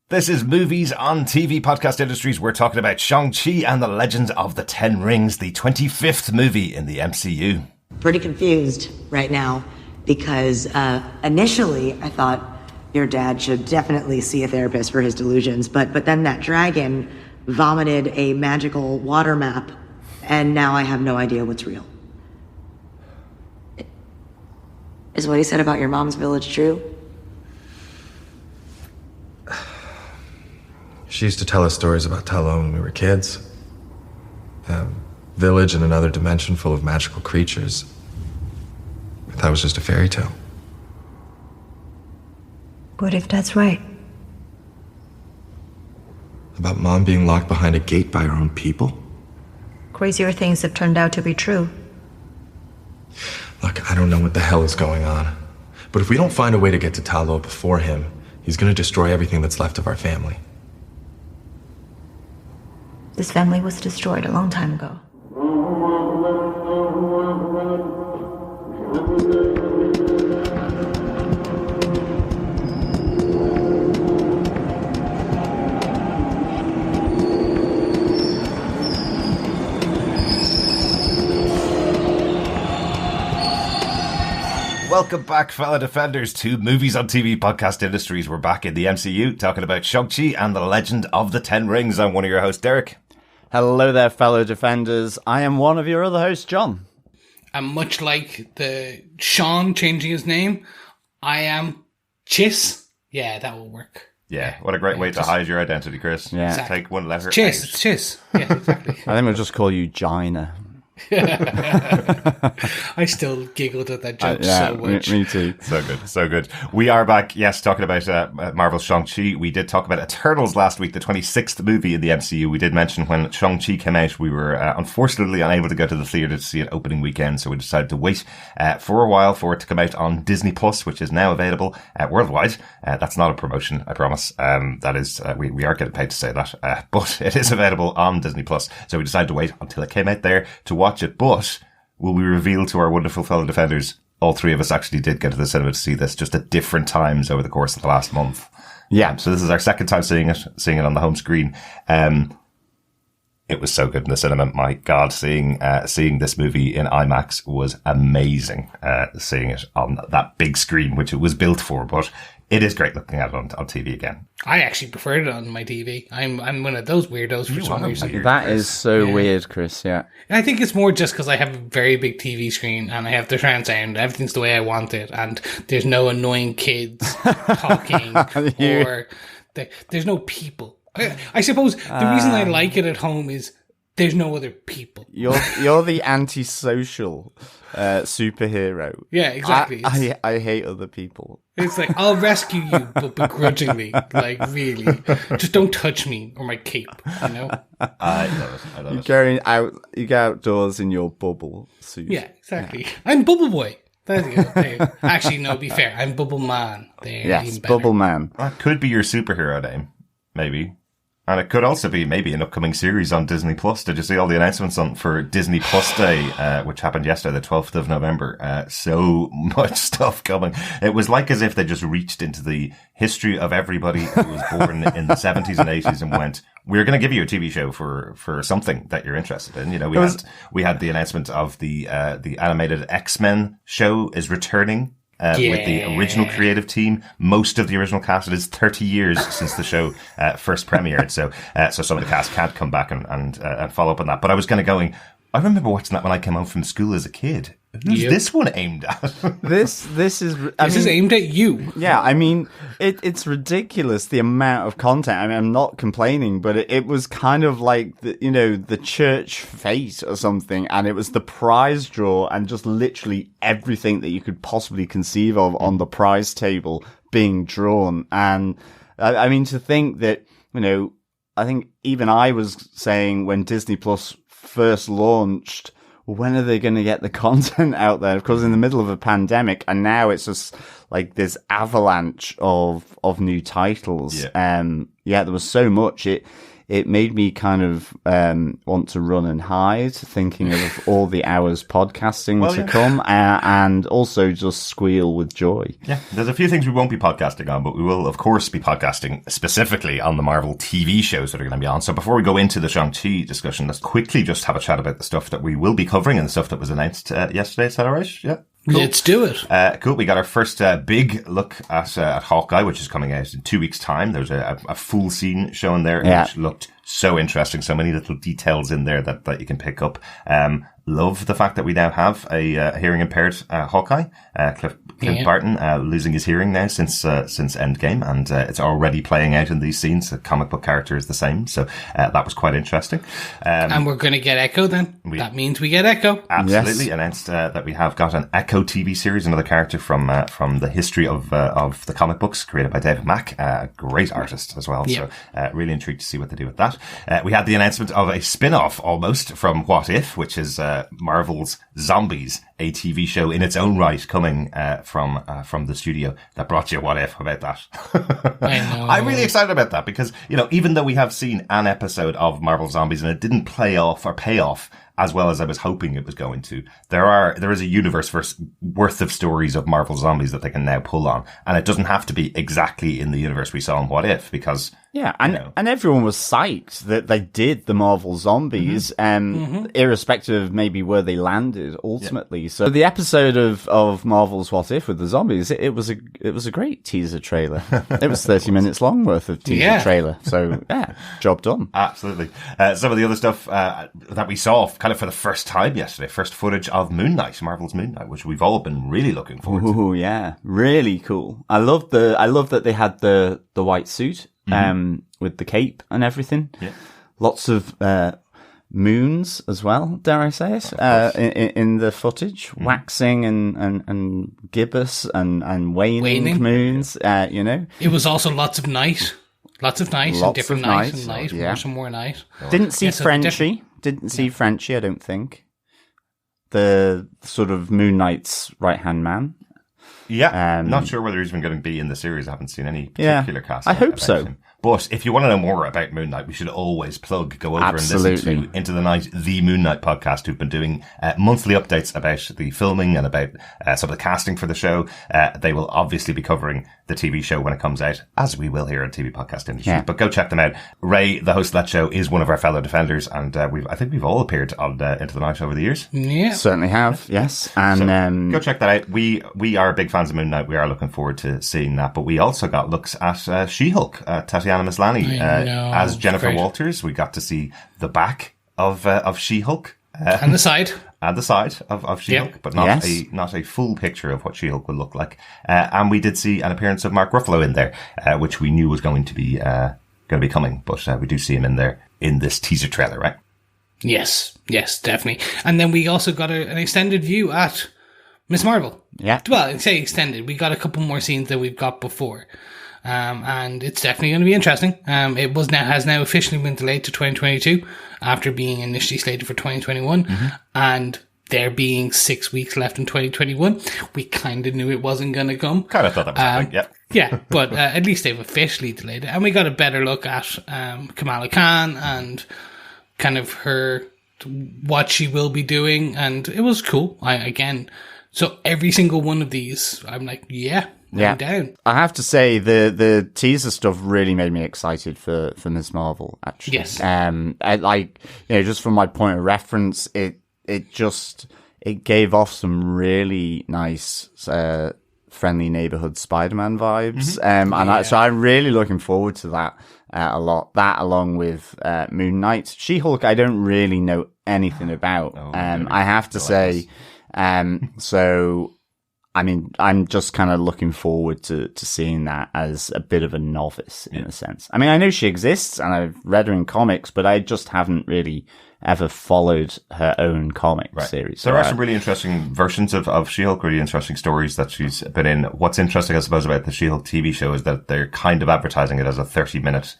This is Movies on TV Podcast Industries. We're talking about Shang-Chi and the Legend of the Ten Rings, the 25th movie in the MCU. Pretty confused right now because initially I thought your dad should definitely see a therapist for his delusions, but then that dragon vomited a magical water map and now I have no idea what's real. Is what he said about your mom's village true? She used to tell us stories about Talon when we were kids. A village in another dimension full of magical creatures. I thought it was just a fairy tale. What if that's right? About Mom being locked behind a gate by her own people? Crazier things have turned out to be true. Look, I don't know what the hell is going on. But if we don't find a way to get to Talo before him, he's gonna destroy everything that's left of our family. This family was destroyed a long time ago. Welcome back, fellow defenders, to Movies on TV Podcast Industries. We're back in the MCU talking about Shang-Chi and the Legend of the Ten Rings. I'm one of your hosts, Derek. Hello there, fellow defenders. I am one of your other hosts, John. And much like the Sean changing his name, I am Chiss. Yeah, that will work. Yeah, what a great way to hide your identity, Chris. Yeah. Exactly. Take one letter. Chiss, out. it's Chiss. Yeah, exactly. I think we'll just call you Gina. I still giggled at that joke so much. Me too. So good, so good. We are back, yes, talking about Marvel's Shang-Chi. We did talk about Eternals last week, the 26th movie in the MCU. We did mention when Shang-Chi came out, we were unfortunately unable to go to the theatre to see it opening weekend, so we decided to wait for a while for it to come out on Disney Plus, which is now available worldwide. That's not a promotion, I promise. That is, we are getting paid to say that, but it is available on Disney Plus, so we decided to wait until it came out there to watch it. But will we reveal to our wonderful fellow defenders, all three of us actually did go to the cinema to see this, just at different times over the course of the last month. Yeah. So this is our second time seeing it on the home screen. It was so good in the cinema. My God, seeing this movie in IMAX was amazing. Seeing it on that big screen, which it was built for, but it is great looking at it on TV again. I actually preferred it on my TV. I'm one of those weirdos for some reason. That is so weird, Chris, yeah. I think it's more just because I have a very big TV screen and I have the surround sound. Everything's the way I want it, and there's no annoying kids talking or there's no people. I suppose the reason I like it at home is there's no other people. You're the antisocial superhero. Yeah, exactly. I hate other people. It's like, I'll rescue you, but begrudgingly. Like, really. Just don't touch me or my cape, you know? I love it. You go outdoors in your bubble suit. Yeah, exactly. Yeah. I'm Bubble Boy. There you go. Actually, no, be fair. I'm Bubble Man. Yes, Bubble Man. That could be your superhero name, maybe. And it could also be maybe an upcoming series on Disney Plus. Did you see all the announcements for Disney Plus Day, which happened yesterday, the 12th of November? So much stuff coming. It was like as if they just reached into the history of everybody who was born in the 70s and 80s and went, we're going to give you a TV show for something that you're interested in. You know, we had the announcement of the animated X-Men show is returning. With the original creative team. Most of the original cast, it is 30 years since the show first premiered, so some of the cast can't come back and follow up on that. But I was kind of going, I remember watching that when I came home from school as a kid. Who's this one aimed at? This is aimed at you. Yeah, I mean, it's ridiculous the amount of content. I mean, I'm not complaining, but it was kind of like the church fete or something, and it was the prize draw and just literally everything that you could possibly conceive of on the prize table being drawn. And I mean, to think that, I think even I was saying when Disney Plus first launched, when are they going to get the content out there? Of course, in the middle of a pandemic, and now it's just like this avalanche of new titles. Yeah, there was so much. it made me kind of want to run and hide, thinking of all the hours podcasting to come, and also just squeal with joy. Yeah, there's a few things we won't be podcasting on, but we will, of course, be podcasting specifically on the Marvel TV shows that are going to be on. So before we go into the Shang-Chi discussion, let's quickly just have a chat about the stuff that we will be covering and the stuff that was announced yesterday. Is that all right? Yeah. Cool. Let's do it. Cool. We got our first big look at Hawkeye, which is coming out in 2 weeks' time. There's a full scene shown there, which looked so interesting. So many little details in there that you can pick up. Love the fact that we now have a hearing impaired Hawkeye, Cliff Barton, losing his hearing now since Endgame, and it's already playing out in these scenes. The comic book character is the same, so that was quite interesting. And we're going to get Echo then. That means we get Echo. Absolutely. Yes. Announced that we have got an Echo TV series, another character from the history of the comic books, created by David Mack, a great artist as well. Yeah. So really intrigued to see what they do with that. We had the announcement of a spin-off almost from What If, which is Marvel's Zombies, a TV show in its own right, coming from the studio that brought you What If. How about that? I know. I'm really excited about that because, even though we have seen an episode of Marvel Zombies and it didn't pay off as well as I was hoping it was going to, there is a universe worth of stories of Marvel Zombies that they can now pull on, and it doesn't have to be exactly in the universe we saw in What If, because and everyone was psyched that they did the Marvel Zombies, irrespective of maybe where they landed ultimately. Yeah. So the episode of Marvel's What If with the zombies, it was a great teaser trailer. It was 30 minutes long worth of teaser trailer. So job done. Absolutely. Some of the other stuff that we saw kind of for the first time yesterday, first footage of Moon Knight, Marvel's Moon Knight, which we've all been really looking forward to. Ooh, yeah, really cool. I love that they had the white suit. With the cape and everything. Yeah. Lots of moons as well, dare I say it, in the footage. Waxing and gibbous and waning moons, It was also lots of night. And different night and light. Yeah. Some more night. Didn't see Frenchie. Didn't see Frenchie, I don't think. The sort of Moon Knight's right-hand man. Yeah, not sure whether he's even going to be in the series. I haven't seen any particular cast. I hope so. Him. But if you want to know more about Moon Knight, we should always go over and listen to Into the Night, the Moon Knight podcast, who've been doing monthly updates about the filming and about some of the casting for the show. They will obviously be covering the TV show when it comes out, as we will here on TV Podcast Industry. Yeah. But go check them out. Ray, the host of that show, is one of our fellow defenders, and I think we've all appeared on Into the Night over the years. Yeah, certainly have. Yes, and go check that out. We are big fans of Moon Knight. We are looking forward to seeing that. But we also got looks at She-Hulk, Tatiana Maslany as Jennifer Walters. We got to see the back of She-Hulk and the side. And the side of She-Hulk, but not a full picture of what She-Hulk will look like. And we did see an appearance of Mark Ruffalo in there, which we knew was going to be coming, but we do see him in there in this teaser trailer, right? Yes, definitely. And then we also got an extended view at Miss Marvel. Yeah. Well, I say extended. We got a couple more scenes than we've got before. And it's definitely going to be interesting. It has now officially been delayed to 2022 after being initially slated for 2021. And there being 6 weeks left in 2021, we kind of knew it wasn't going to come. Kind of thought that was happening, yeah. Yeah, but at least they've officially delayed it. And we got a better look at Kamala Khan and kind of what she will be doing. And it was cool. So every single one of these, I'm like, I'm down. I have to say the teaser stuff really made me excited for Ms. Marvel, actually. Yes. Just from my point of reference, it gave off some really nice friendly neighborhood Spider-Man vibes. So I'm really looking forward to that a lot. That along with Moon Knight. She-Hulk I don't really know anything about. I have to say. So, I mean, I'm just kind of looking forward to seeing that as a bit of a novice in a sense. I mean, I know she exists and I've read her in comics, but I just haven't really ever followed her own comic series. So there are some really interesting versions of She-Hulk, really interesting stories that she's been in. What's interesting, I suppose, about the She-Hulk TV show is that they're kind of advertising it as a 30-minute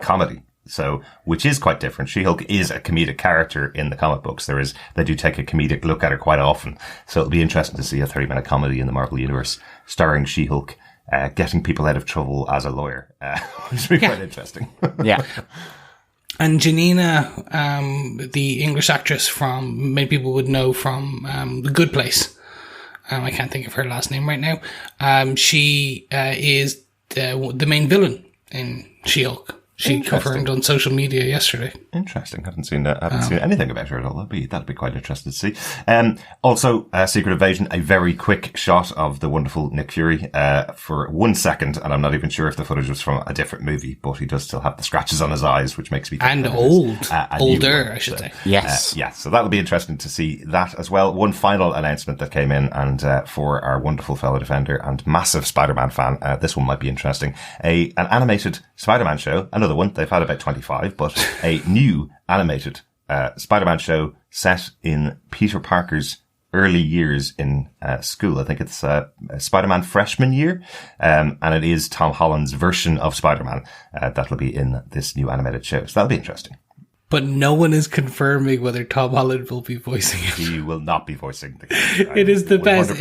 comedy. So, which is quite different. She-Hulk is a comedic character in the comic books. They do take a comedic look at her quite often. So it'll be interesting to see a 30-minute comedy in the Marvel Universe starring She-Hulk, getting people out of trouble as a lawyer, which will be quite interesting. Yeah. And Janina, the English actress from, many people would know from The Good Place. I can't think of her last name right now. She is the main villain in She-Hulk. She confirmed on social media yesterday. Interesting. Haven't seen anything about her at all. That'd be quite interesting to see. Also, Secret Invasion, a very quick shot of the wonderful Nick Fury for 1 second, and I'm not even sure if the footage was from a different movie, but he does still have the scratches on his eyes, which makes me think and older, I should say. Yes. So that'll be interesting to see that as well. One final announcement that came in, and for our wonderful fellow Defender and massive Spider-Man fan, this one might be interesting. An animated Spider-Man show, another one. They've had about 25, but a new animated Spider-Man show set in Peter Parker's early years in school. I think it's Spider-Man freshman year, and it is Tom Holland's version of Spider-Man that'll be in this new animated show. So that'll be interesting. But no one is confirming whether Tom Holland will be voicing it. He will not be voicing the character. It is the best.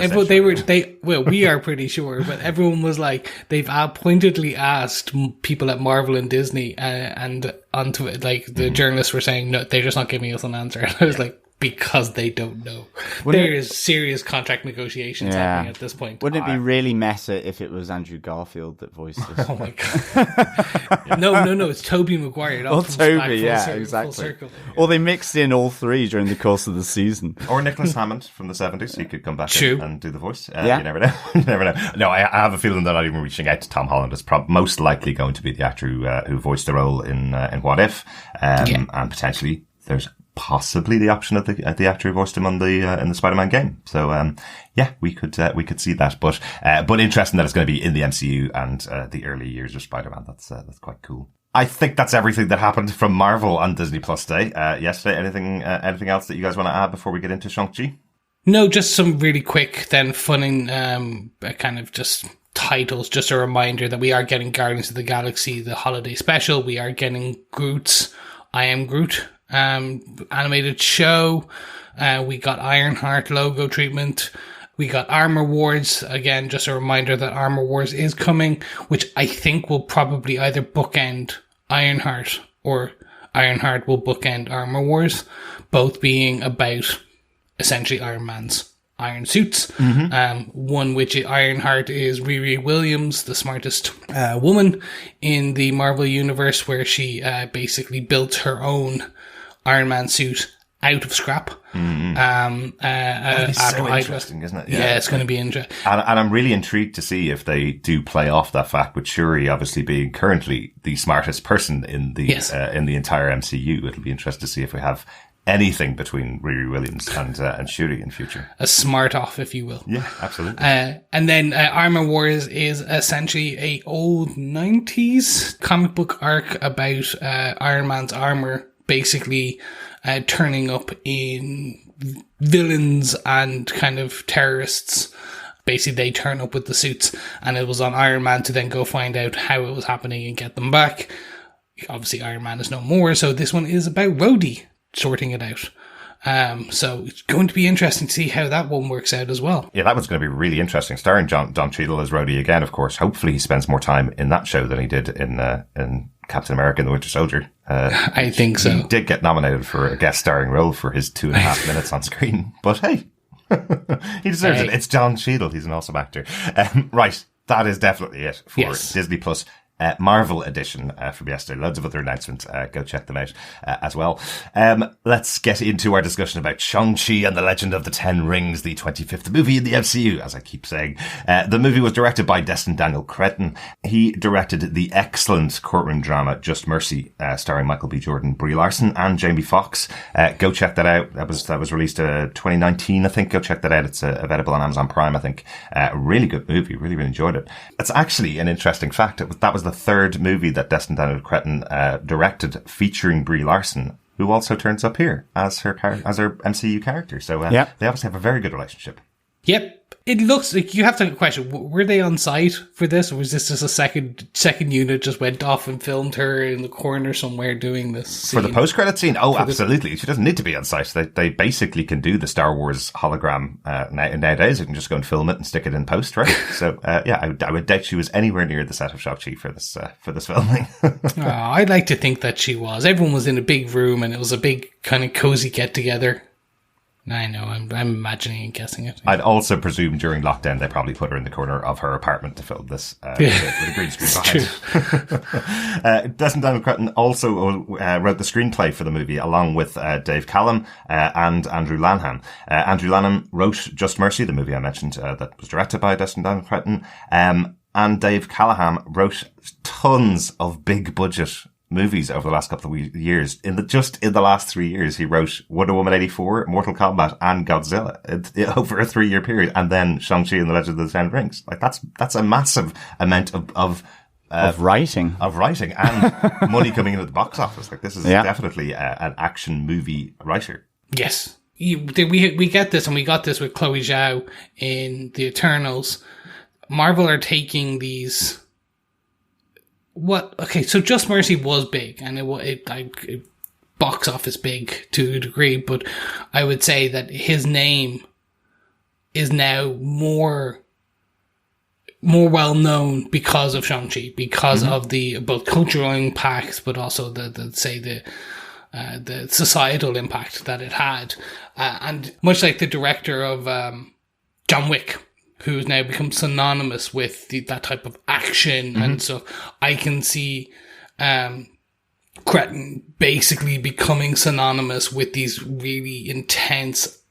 We are pretty sure, but everyone was like, they've pointedly asked people at Marvel and Disney, and onto it, like the journalists were saying, no, they're just not giving us an answer. And I was like, because they don't know. There is serious contract negotiations happening at this point. Wouldn't it be really meta if it was Andrew Garfield that voiced this? Oh my god! No, it's Tobey Maguire. Toby, exactly. Or they mixed in all three during the course of the season. Or Nicholas Hammond from the 70s. He could come back and do the voice. You never know. You never know. No, I have a feeling they're not even reaching out to Tom Holland. It's most likely going to be the actor who voiced the role in What If, and potentially there's possibly the option of the actor who voiced him on in the Spider-Man game. So we could see that. But interesting that it's going to be in the MCU and the early years of Spider-Man. That's quite cool. I think that's everything that happened from Marvel on Disney Plus Day yesterday. Anything else that you guys want to add before we get into Shang-Chi? No, just some really quick, then fun kind of just titles. Just a reminder that we are getting Guardians of the Galaxy, the holiday special. We are getting Groot's I Am Groot animated show. We got Ironheart logo treatment. We got Armor Wars. Again, just a reminder that Armor Wars is coming, which I think will probably either bookend Ironheart or Ironheart will bookend Armor Wars, both being about essentially Iron Man's iron suits. One which Ironheart is Riri Williams, the smartest woman in the Marvel universe, where she basically built her own Iron Man suit out of scrap. So interesting, isn't it? Yeah, it's going to be interesting. And I'm really intrigued to see if they do play off that fact, with Shuri obviously being currently the smartest person in the entire MCU. It'll be interesting to see if we have anything between Riri Williams and Shuri in future. A smart off, if you will. Yeah, absolutely. And then Armor Wars is essentially a old 90s comic book arc about Iron Man's armor basically turning up in villains and kind of terrorists. Basically, they turn up with the suits, and it was on Iron Man to then go find out how it was happening and get them back. Obviously, Iron Man is no more, so this one is about Rhodey sorting it out. So it's going to be interesting to see how that one works out as well. Yeah, that one's going to be really interesting. Starring Don Cheadle as Rhodey again, of course. Hopefully he spends more time in that show than he did in Captain America and the Winter Soldier. I think so. He did get nominated for a guest starring role for his 2.5 minutes on screen. But hey, he deserves it. It's Don Cheadle. He's an awesome actor. Right. That is definitely it for Disney Plus. Marvel edition from yesterday. Loads of other announcements. Go check them out as well. Let's get into our discussion about Shang-Chi and the Legend of the Ten Rings, the 25th movie in the MCU, as I keep saying. The movie was directed by Destin Daniel Cretton. He directed the excellent courtroom drama Just Mercy, starring Michael B. Jordan, Brie Larson, and Jamie Foxx. Go check that out. That was released 2019, I think. Go check that out. It's available on Amazon Prime, I think. Really good movie. Really, really enjoyed it. It's actually an interesting fact. That was the third movie that Destin Daniel Cretton directed featuring Brie Larson, who also turns up here as her MCU character. So they obviously have a very good relationship. Yep. It looks like you have to question, were they on site for this, or was this just a second unit just went off and filmed her in the corner somewhere doing this scene? For the post-credit scene? Oh, absolutely. She doesn't need to be on site. They basically can do the Star Wars hologram nowadays. They can just go and film it and stick it in post, right? So, yeah, I would doubt she was anywhere near the set of Shang-Chi for this filming. I'd like to think that she was. Everyone was in a big room and it was a big kind of cozy get-together. I know, I'm imagining and guessing it. I'd also presume during lockdown they probably put her in the corner of her apartment to film this with a green screen behind. Desmond Cretton also wrote the screenplay for the movie along with Dave Callum and Andrew Lanham. Andrew Lanham wrote Just Mercy, the movie I mentioned that was directed by Desmond Cretton, and Dave Callaham wrote tons of big budget movies over the last couple of years. In the last 3 years, he wrote Wonder Woman 84, Mortal Kombat, and Godzilla over a 3-year period, and then Shang-Chi and the Legend of the Ten Rings. Like that's a massive amount of writing and money coming in at the box office. Like this is definitely an action movie writer. Yes, we get this, and we got this with Chloe Zhao in The Eternals. Marvel are taking these. Okay, so Just Mercy was big, and it box office big to a degree, but I would say that his name is now more well known because of Shang-Chi, because of the both cultural impacts, but also the societal impact that it had, and much like the director of John Wick, who's now become synonymous with that type of action and stuff. I can see Cretton basically becoming synonymous with these really intense,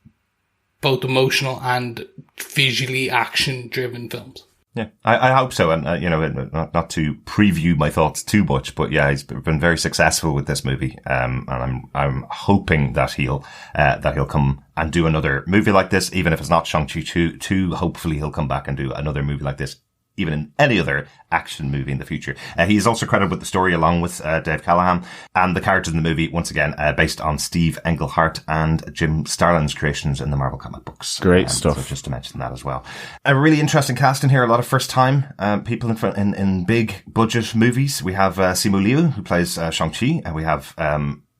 both emotional and visually action-driven films. Yeah, I hope so. And, not to preview my thoughts too much, but yeah, he's been very successful with this movie. And I'm hoping that he'll come and do another movie like this, even if it's not Shang-Chi 2. Hopefully he'll come back and do another movie like this, even in any other action movie in the future. He is also credited with the story along with Dave Callaham, and the characters in the movie, once again, based on Steve Englehart and Jim Starlin's creations in the Marvel comic books. Great stuff. So just to mention that as well. A really interesting cast in here, a lot of first-time people in big budget movies. We have Simu Liu, who plays Shang-Chi, and we have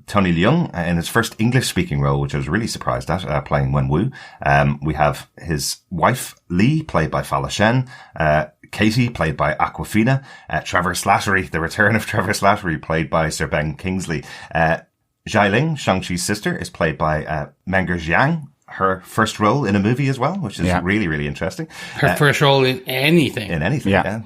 Tony Leung in his first English-speaking role, which I was really surprised at, playing Wenwu. We have his wife, Lee, played by Fala Shen, Katie, played by Aquafina, Trevor Slattery, the return of Trevor Slattery, played by Sir Ben Kingsley. Zhai Ling, Shang-Chi's sister, is played by Menger Jiang, her first role in a movie as well, which is really, really interesting. Her first role in anything. Yeah.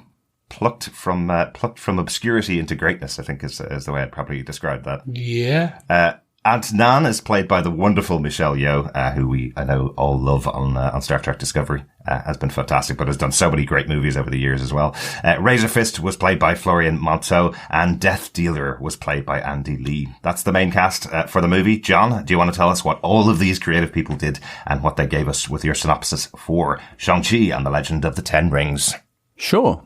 Plucked from obscurity into greatness, I think is the way I'd probably describe that. Yeah. Aunt Nan is played by the wonderful Michelle Yeoh, who I know all love on Star Trek Discovery. Has been fantastic, but has done so many great movies over the years as well. Razor Fist was played by Florian Monceau, and Death Dealer was played by Andy Lee. That's the main cast for the movie. John, do you want to tell us what all of these creative people did and what they gave us with your synopsis for Shang-Chi and the Legend of the Ten Rings? Sure.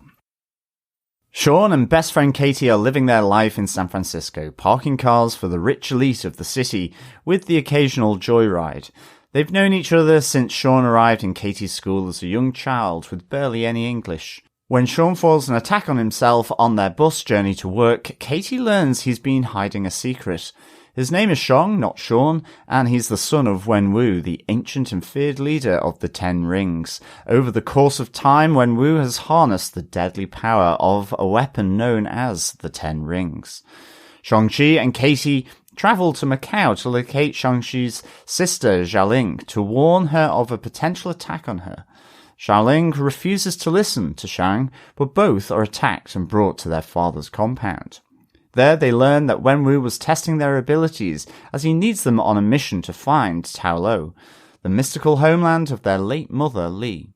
Sean and best friend Katie are living their life in San Francisco, parking cars for the rich elite of the city with the occasional joyride. They've known each other since Sean arrived in Katie's school as a young child with barely any English. When Sean falls an attack on himself on their bus journey to work, Katie learns he's been hiding a secret. His name is Shang, not Sean, and he's the son of Wenwu, the ancient and feared leader of the Ten Rings. Over the course of time, Wenwu has harnessed the deadly power of a weapon known as the Ten Rings. Shang-Chi and Katie travel to Macau to locate Shang-Chi's sister, Xiaoling, to warn her of a potential attack on her. Xiaoling refuses to listen to Shang, but both are attacked and brought to their father's compound. There they learn that Wenwu was testing their abilities as he needs them on a mission to find Tao Lo, the mystical homeland of their late mother Li.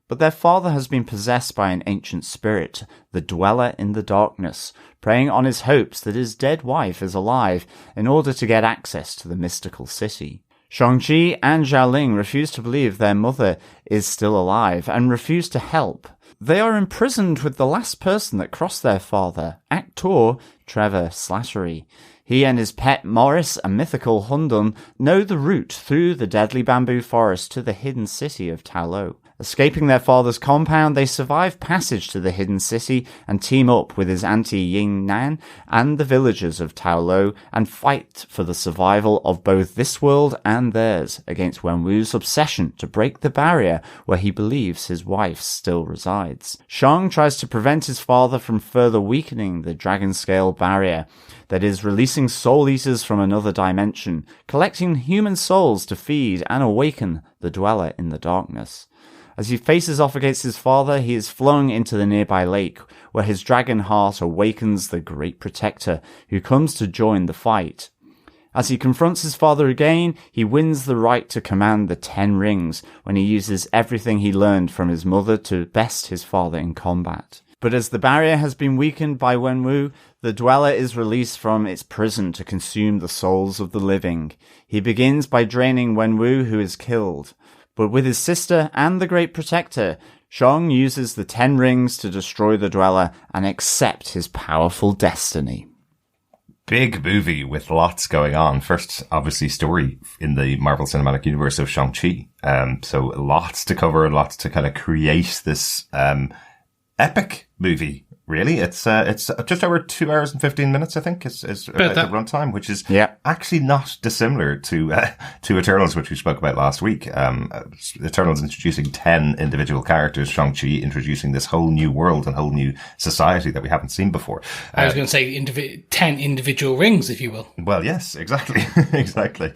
But their father has been possessed by an ancient spirit, the Dweller in the Darkness, preying on his hopes that his dead wife is alive in order to get access to the mystical city. Shang-Chi and Xiaoling refuse to believe their mother is still alive and refuse to help. They are imprisoned with the last person that crossed their father, actor Trevor Slattery. He and his pet Morris, a mythical Hundun, know the route through the deadly bamboo forest to the hidden city of Tao Lo. Escaping their father's compound, they survive passage to the hidden city and team up with his auntie Ying Nan and the villagers of Taolo and fight for the survival of both this world and theirs against Wenwu's obsession to break the barrier where he believes his wife still resides. Shang tries to prevent his father from further weakening the dragon scale barrier that is releasing soul eaters from another dimension, collecting human souls to feed and awaken the dweller in the darkness. As he faces off against his father, he is flung into the nearby lake, where his dragon heart awakens the Great Protector, who comes to join the fight. As he confronts his father again, he wins the right to command the 10 rings when he uses everything he learned from his mother to best his father in combat. But as the barrier has been weakened by Wenwu, the dweller is released from its prison to consume the souls of the living. He begins by draining Wenwu, who is killed. But with his sister and the Great Protector, Shang uses the 10 rings to destroy the dweller and accept his powerful destiny. Big movie with lots going on. First, obviously, story in the Marvel Cinematic Universe of Shang-Chi. So lots to cover, lots to kind of create this epic movie. Really, it's just over 2 hours and 15 minutes, I think, is about the runtime, which is actually not dissimilar to Eternals, which we spoke about last week. Eternals introducing 10 individual characters, Shang-Chi introducing this whole new world and whole new society that we haven't seen before. I was going to say 10 individual rings, if you will. Well, yes, exactly, exactly.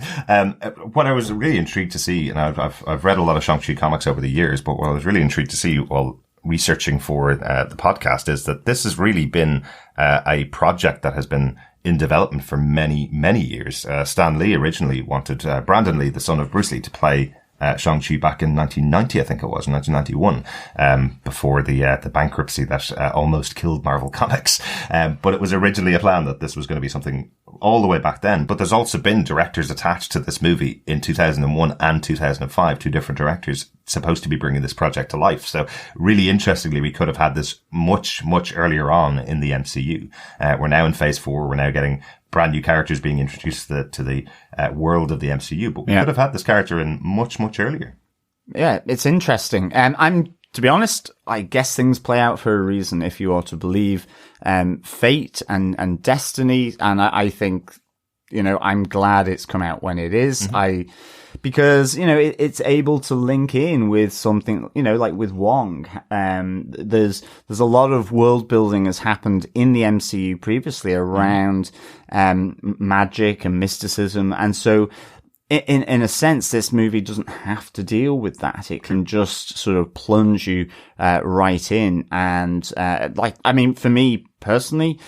What I was really intrigued to see, and I've read a lot of Shang-Chi comics over the years, but what I was really intrigued to see, researching for the podcast, is that this has really been a project that has been in development for many, many years. Stan Lee originally wanted Brandon Lee, the son of Bruce Lee, to play Shang-Chi back in 1990, I think it was, 1991, before the bankruptcy that almost killed Marvel Comics. But it was originally a plan that this was going to be something all the way back then. But there's also been directors attached to this movie in 2001 and 2005, 2 different directors supposed to be bringing this project to life. So really interestingly, we could have had this much, much earlier on in the MCU. We're now in phase 4. We're now getting brand new characters being introduced to the world of the MCU, but we could have had this character in much, much earlier. Yeah, it's interesting. To be honest, I guess things play out for a reason if you are to believe fate and destiny. And I think, I'm glad it's come out when it is. Mm-hmm. Because, it's able to link in with something, like with Wong. There's a lot of world building has happened in the MCU previously around, magic and mysticism. And so, in a sense, this movie doesn't have to deal with that. It can just sort of plunge you, right in. And, for me personally,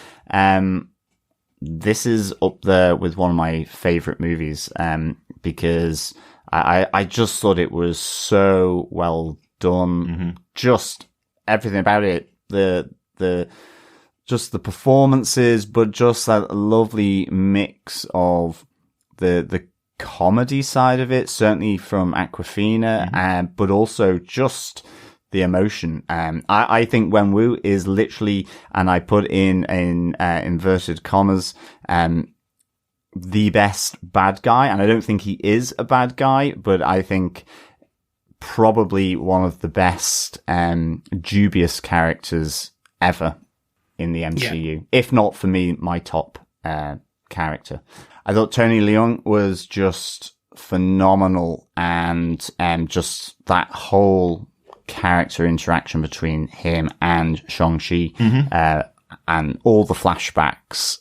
this is up there with one of my favorite movies, because I just thought it was so well done. Mm-hmm. Just everything about it, just the performances, but just that lovely mix of the comedy side of it, certainly from Awkwafina, but also just the emotion. I think Wenwu is literally, and I put in inverted commas, the best bad guy. And I don't think he is a bad guy, but I think probably one of the best dubious characters ever in the MCU. If not, for me, my top character. I thought Tony Leung was just phenomenal, and just that whole character interaction between him and Shang-Chi, and all the flashbacks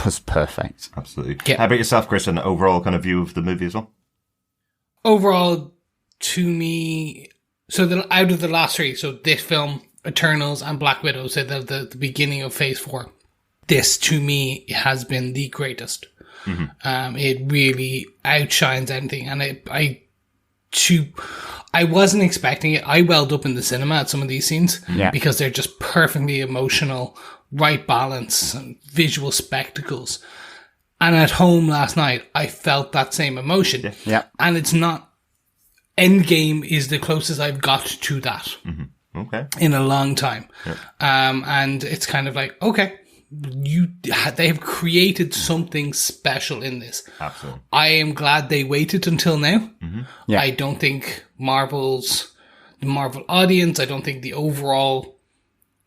was perfect. Absolutely. Yep. How about yourself, Chris, an overall kind of view of the movie as well? Overall, to me, out of the last 3, so this film, Eternals, and Black Widow, so the beginning of Phase 4, this, to me, has been the greatest. Mm-hmm. It really outshines anything, and I wasn't expecting it. I welled up in the cinema at some of these scenes because they're just perfectly emotional, right balance, and visual spectacles. And at home last night, I felt that same emotion. Yeah. And it's not... Endgame is the closest I've got to that. Mm-hmm. Okay. In a long time. Yeah. And it's kind of like, okay, they have created something special in this. Absolutely. I am glad they waited until now. Mm-hmm. Yeah. I don't think Marvel's the Marvel audience. I don't think the overall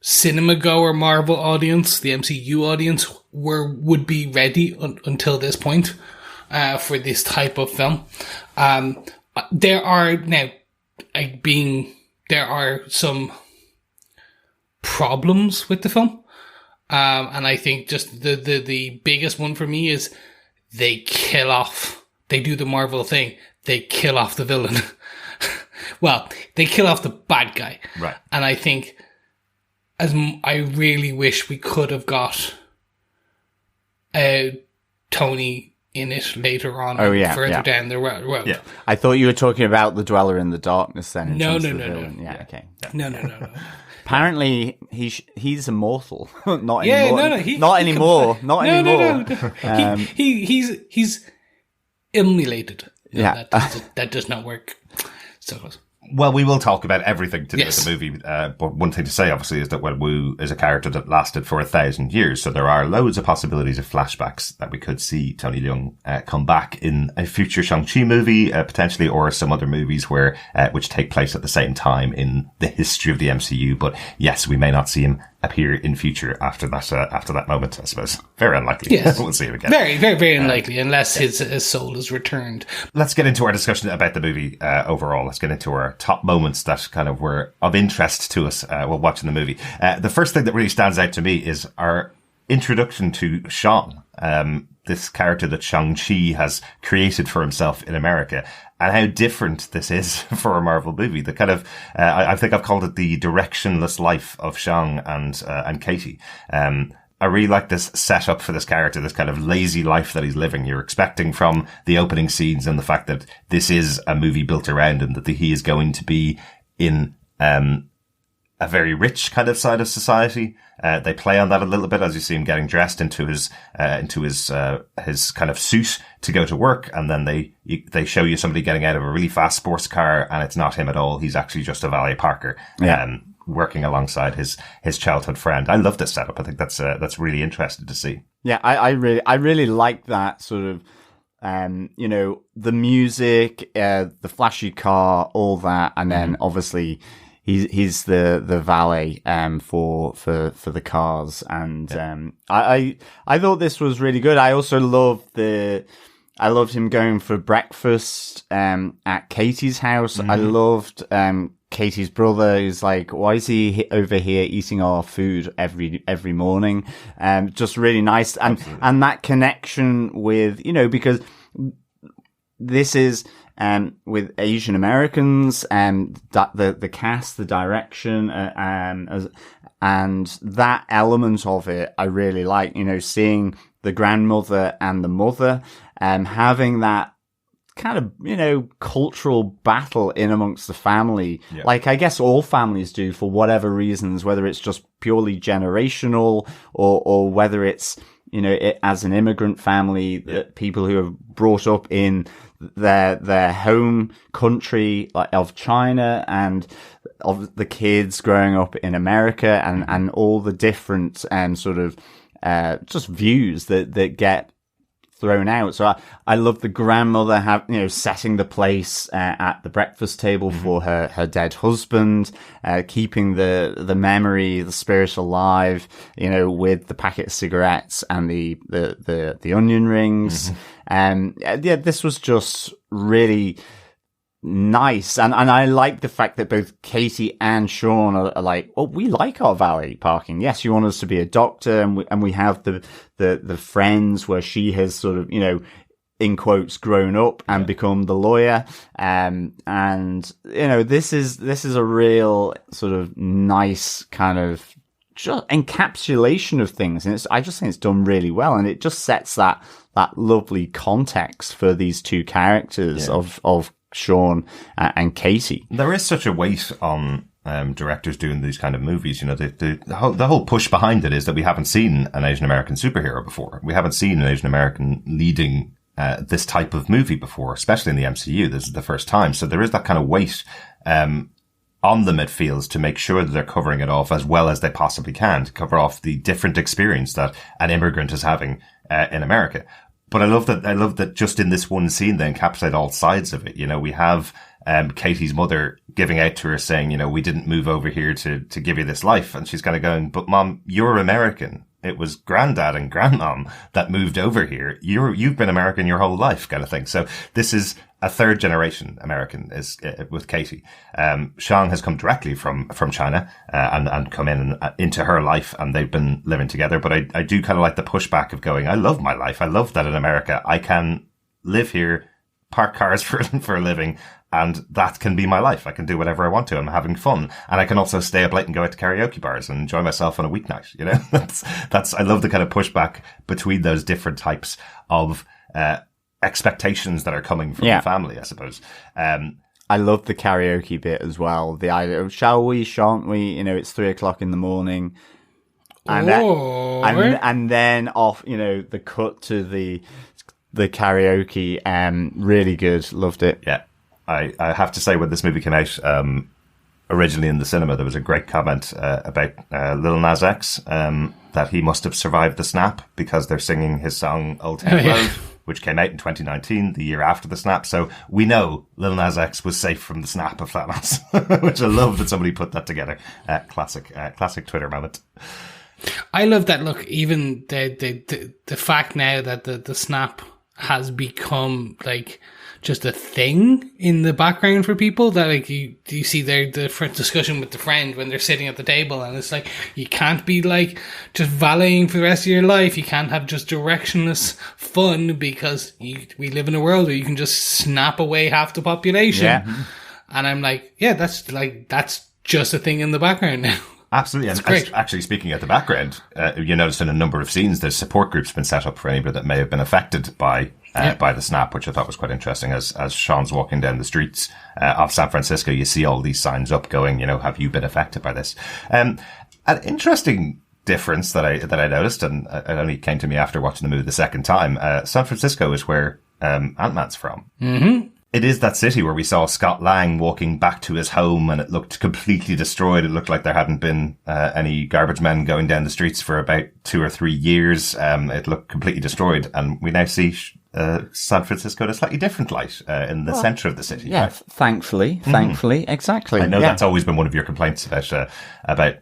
cinema goer Marvel audience, the MCU audience, would be ready until this point for this type of film. There are some problems with the film, and I think just the biggest one for me is they do the Marvel thing. They kill off the villain. Well, they kill off the bad guy. Right. And I think I really wish we could have got Tony in it later on. Further down the road. Yeah. I thought you were talking about the Dweller in the Darkness then. No. Yeah, okay. No. Apparently, he's immortal. Not Yeah, anymore. Not anymore. Not anymore. No. He's immolated. No, Yeah. that does not work. So close. Well, we will talk about everything to do Yes. with the movie, but one thing to say, obviously, is that Wu is a character that lasted for 1,000 years, so there are loads of possibilities of flashbacks that we could see Tony Leung come back in a future Shang-Chi movie, potentially, or some other movies which take place at the same time in the history of the MCU. But yes, we may not see him appear in future after that moment, I suppose. Very unlikely. Yes. We'll see him again. Very, very, very unlikely, unless his soul is returned. Let's get into our discussion about the movie overall. Let's get into our top moments that kind of were of interest to us while watching the movie. The first thing that really stands out to me is our introduction to Shang, this character that Shang-Chi has created for himself in America, and how different this is for a Marvel movie. The kind of, I think I've called it the directionless life of Shang and Katie. I really like this setup for this character, this kind of lazy life that he's living. You're expecting from the opening scenes and the fact that this is a movie built around him, that he is going to be in a very rich kind of side of society. They play on that a little bit as you see him getting dressed into his kind of suit to go to work. And then they show you somebody getting out of a really fast sports car, and it's not him at all. He's actually just a valet parker. Yeah. Working alongside his childhood friend. I love this setup. I think that's really interesting to see. Yeah, I really like that sort of, the music, the flashy car, all that, and then obviously he's the valet for the cars, and I thought this was really good. I also loved him going for breakfast at Katie's house. I loved Katie's brother is like, why is he over here eating our food every morning? Just really nice. And that connection with, because this is, with Asian Americans and the cast, the direction, and that element of it, I really like, seeing the grandmother and the mother, having that kind of, cultural battle in amongst the family. Yeah. Like, I guess all families do for whatever reasons, whether it's just purely generational or whether it's, as an immigrant family, people who have brought up in their home country of China, and of the kids growing up in America, and all the different, sort of, just views that get thrown out. So I love the grandmother setting the place at the breakfast table for her dead husband, keeping the memory, the spirit alive, with the packet of cigarettes and the onion rings. This was just really nice, and I like the fact that both Katie and Sean are like, well, we like our valet parking. Yes, you want us to be a doctor, and we have the friends where she has sort of, in quotes, grown up and become the lawyer, and this is a real sort of nice kind of just encapsulation of things, and I just think it's done really well, and it just sets that lovely context for these two characters of Sean and Katie. There is such a weight on directors doing these kind of movies. The whole push behind it is that we haven't seen an Asian American superhero before. We haven't seen an Asian American leading this type of movie before, especially in the MCU. This is the first time. So there is that kind of weight on them, it feels, to make sure that they're covering it off as well as they possibly can, to cover off the different experience that an immigrant is having in America. But I love that just in this one scene, they encapsulate all sides of it. We have Katie's mother giving out to her saying, you know, we didn't move over here to give you this life. And she's kind of going, but Mom, you're American. It was granddad and grandmom that moved over here. You've been American your whole life, kind of thing. So this is a third generation American is with Katie. Shang has come directly from China, and come in into her life, and they've been living together. But I do kind of like the pushback of going, I love my life. I love that in America I can live here, park cars for a living, and that can be my life. I can do whatever I want to. I'm having fun. And I can also stay up late and go out to karaoke bars and enjoy myself on a weeknight. You know, I love the kind of pushback between those different types of, expectations that are coming from the family, I suppose. I love the karaoke bit as well. The idea of, shall we, shan't we? You know, it's 3:00 in the morning. And, and then off, you know, the cut to the karaoke, really good. Loved it. Yeah. I have to say, when this movie came out, originally in the cinema, there was a great comment about Lil Nas X, that he must have survived the snap because they're singing his song Old Town Road, which came out in 2019, the year after the snap. So we know Lil Nas X was safe from the snap of Thanos, which I love that somebody put that together. Classic Twitter moment. I love that. Look, even the fact now that the snap has become like just a thing in the background for people, that like you see the discussion with the friend when they're sitting at the table, and it's like, you can't be like just valeting for the rest of your life. You can't have just directionless fun because we live in a world where you can just snap away half the population. Yeah. And I'm like, yeah, that's just a thing in the background now. Absolutely. And great. Actually, speaking at the background, you noticed in a number of scenes, there's support groups been set up for anybody that may have been affected by the snap, which I thought was quite interesting. As Sean's walking down the streets of San Francisco, you see all these signs up going, you know, have you been affected by this? An interesting difference that I noticed, and it only came to me after watching the movie the second time. San Francisco is where Ant-Man's from. Mm-hmm. It is that city where we saw Scott Lang walking back to his home, and it looked completely destroyed. It looked like there hadn't been any garbage men going down the streets for about 2 or 3 years. It looked completely destroyed, and we now see San Francisco in a slightly different light in the centre of the city. Yeah, right? Thankfully, exactly. I know that's always been one of your complaints about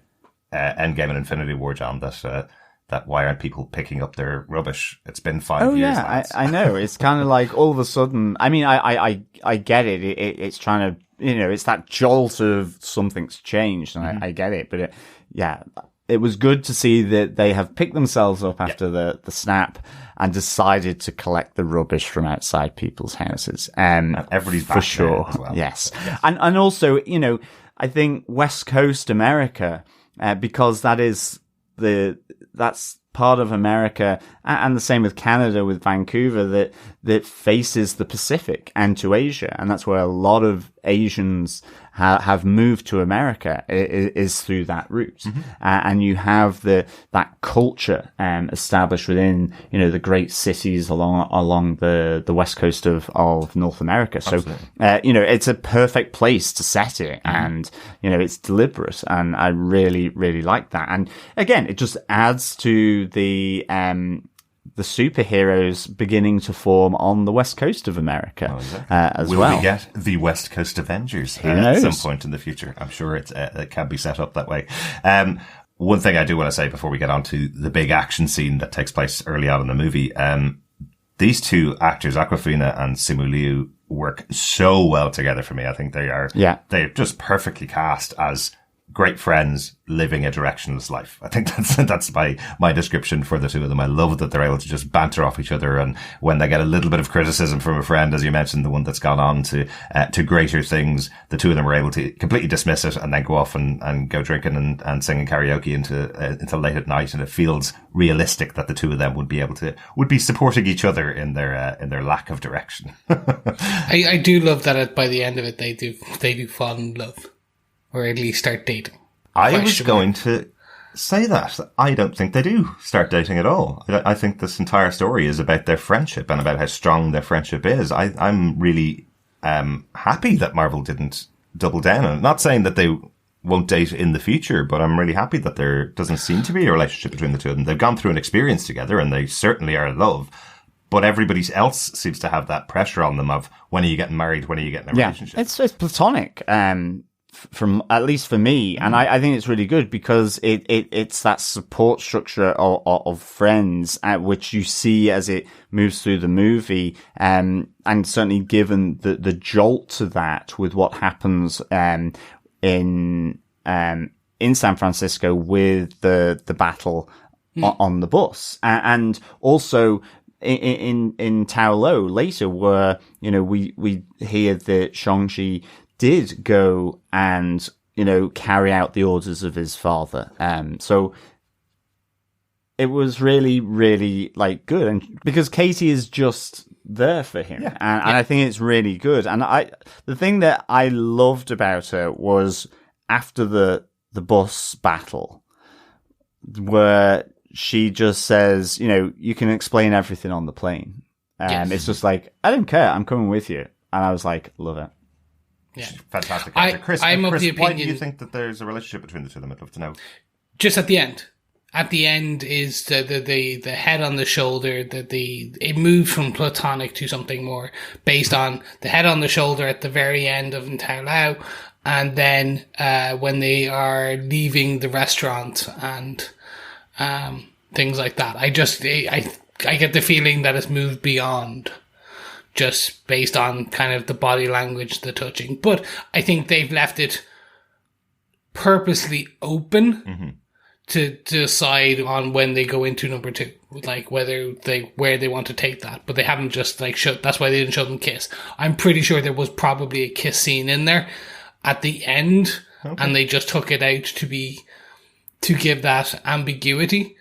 Endgame and Infinity War, John, that why aren't people picking up their rubbish? It's been 5 years. Oh yeah, I know. It's kind of like all of a sudden. I mean, I get it. It's trying to, you know, it's that jolt of something's changed, and I get it. But it was good to see that they have picked themselves up after the snap and decided to collect the rubbish from outside people's houses. And everybody's back for sure. as well. Yes, and also, you know, I think West Coast America, because that's part of America, and the same with Canada, with Vancouver, that faces the Pacific and to Asia, and that's where a lot of Asians have moved to America, is through that route. Mm-hmm. And you have that culture established within, you know, the great cities along the west coast of North America. So you know, it's a perfect place to set it, and you know, it's deliberate, and I really, really like that. And again, it just adds to the superheroes beginning to form on the west coast of America as well. Will we get the West Coast Avengers at some point in the future? I'm sure it can be set up that way. One thing I do want to say before we get on to the big action scene that takes place early on in the movie, these two actors, Awkwafina and Simu Liu, work so well together for me. I think they're just perfectly cast as great friends living a directionless life. I think that's my description for the two of them. I love that they're able to just banter off each other, and when they get a little bit of criticism from a friend, as you mentioned, the one that's gone on to greater things, the two of them are able to completely dismiss it and then go off and go drinking and singing karaoke into late at night. And it feels realistic that the two of them would be supporting each other in their lack of direction. I do love that by the end of it they do fall in love. Or at least start dating. I was going to say that. I don't think they do start dating at all. I think this entire story is about their friendship and about how strong their friendship is. I'm really happy that Marvel didn't double down on it. Not saying that they won't date in the future, but I'm really happy that there doesn't seem to be a relationship between the two of them. They've gone through an experience together, and they certainly are in love. but everybody else seems to have that pressure on them of, when are you getting married? When are you getting a relationship? It's platonic. From at least for me, and I think it's really good because it's that support structure of friends which you see as it moves through the movie, and certainly given the jolt to that with what happens in San Francisco with the battle on the bus, and also in Tao Lo later, where we hear that Shang-Chi did go and, carry out the orders of his father. So it was really, really good. And because Katie is just there for him. And I think it's really good. And the thing that I loved about her was after the bus battle, where she just says, you can explain everything on the plane. It's just I don't care. I'm coming with you. And I was like, love it. Yeah. Fantastic answer. Chris, I'm of the opinion, why do you think that there's a relationship between the two of them? I'd love to know. Just at the end. At the end is the head on the shoulder, it moved from platonic to something more based on the head on the shoulder at the very end of Tao Lao, and then when they are leaving the restaurant and things like that. I get the feeling that it's moved beyond just based on kind of the body language, the touching. But I think they've left it purposely open to decide on when they go into number 2, where they want to take that. But they haven't just that's why they didn't show them kiss. I'm pretty sure there was probably a kiss scene in there at the end, and they just took it out to give that ambiguity,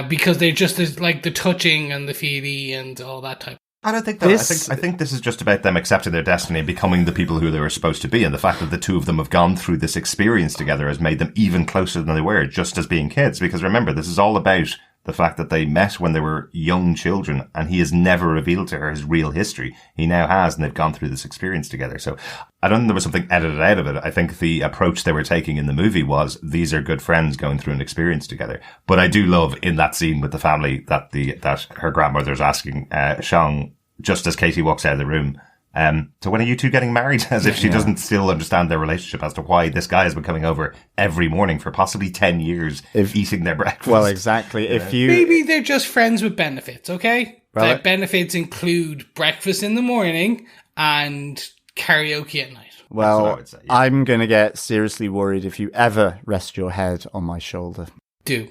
because they're just the touching and the feely and all that type. I don't think that. I think this is just about them accepting their destiny and becoming the people who they were supposed to be. And the fact that the two of them have gone through this experience together has made them even closer than they were, just as being kids. Because remember, this is all about the fact that they met when they were young children, and he has never revealed to her his real history. He now has, and they've gone through this experience together. So I don't think there was something edited out of it. I think the approach they were taking in the movie was, these are good friends going through an experience together. But I do love in that scene with the family that her grandmother's asking Shang, just as Katie walks out of the room, so when are you two getting married? As if she doesn't still understand their relationship as to why this guy has been coming over every morning for possibly 10 years, eating their breakfast. Well, exactly. Maybe they're just friends with benefits, okay? Well, the benefits include breakfast in the morning and karaoke at night. Well, say, I'm going to get seriously worried if you ever rest your head on my shoulder. Do,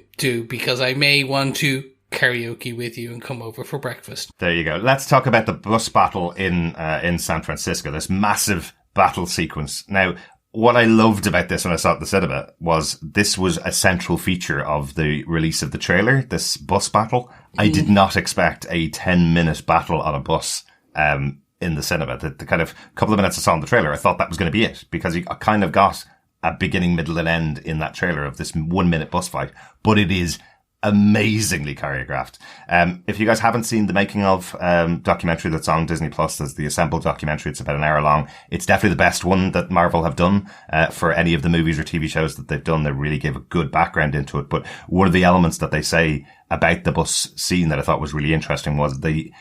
because I may want to karaoke with you and come over for breakfast. There you go. Let's talk about the bus battle in San Francisco, this massive battle sequence. Now, what I loved about this when I saw it at the cinema was this was a central feature of the release of the trailer, this bus battle. I did not expect a 10-minute battle on a bus in the cinema. The kind of couple of minutes I saw in the trailer, I thought that was going to be it, because you kind of got a beginning, middle, and end in that trailer of this 1-minute bus fight. But it is amazingly choreographed. If you guys haven't seen the making of documentary that's on Disney Plus, there's the assembled documentary. It's about an hour long. It's definitely the best one that Marvel have done for any of the movies or TV shows that they've done. They really gave a good background into it. But one of the elements that they say about the bus scene that I thought was really interesting was the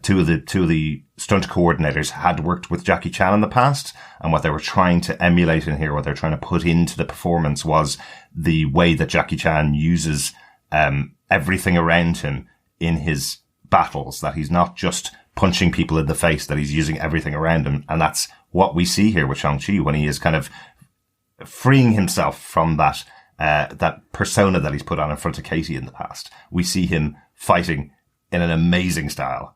two of the stunt coordinators had worked with Jackie Chan in the past, and what they were trying to emulate in here, what they're trying to put into the performance, was the way that Jackie Chan uses everything around him in his battles, that he's not just punching people in the face, that he's using everything around him. And that's what we see here with Shang-Chi when he is kind of freeing himself from that persona that he's put on in front of Katie in the past. We see him fighting in an amazing style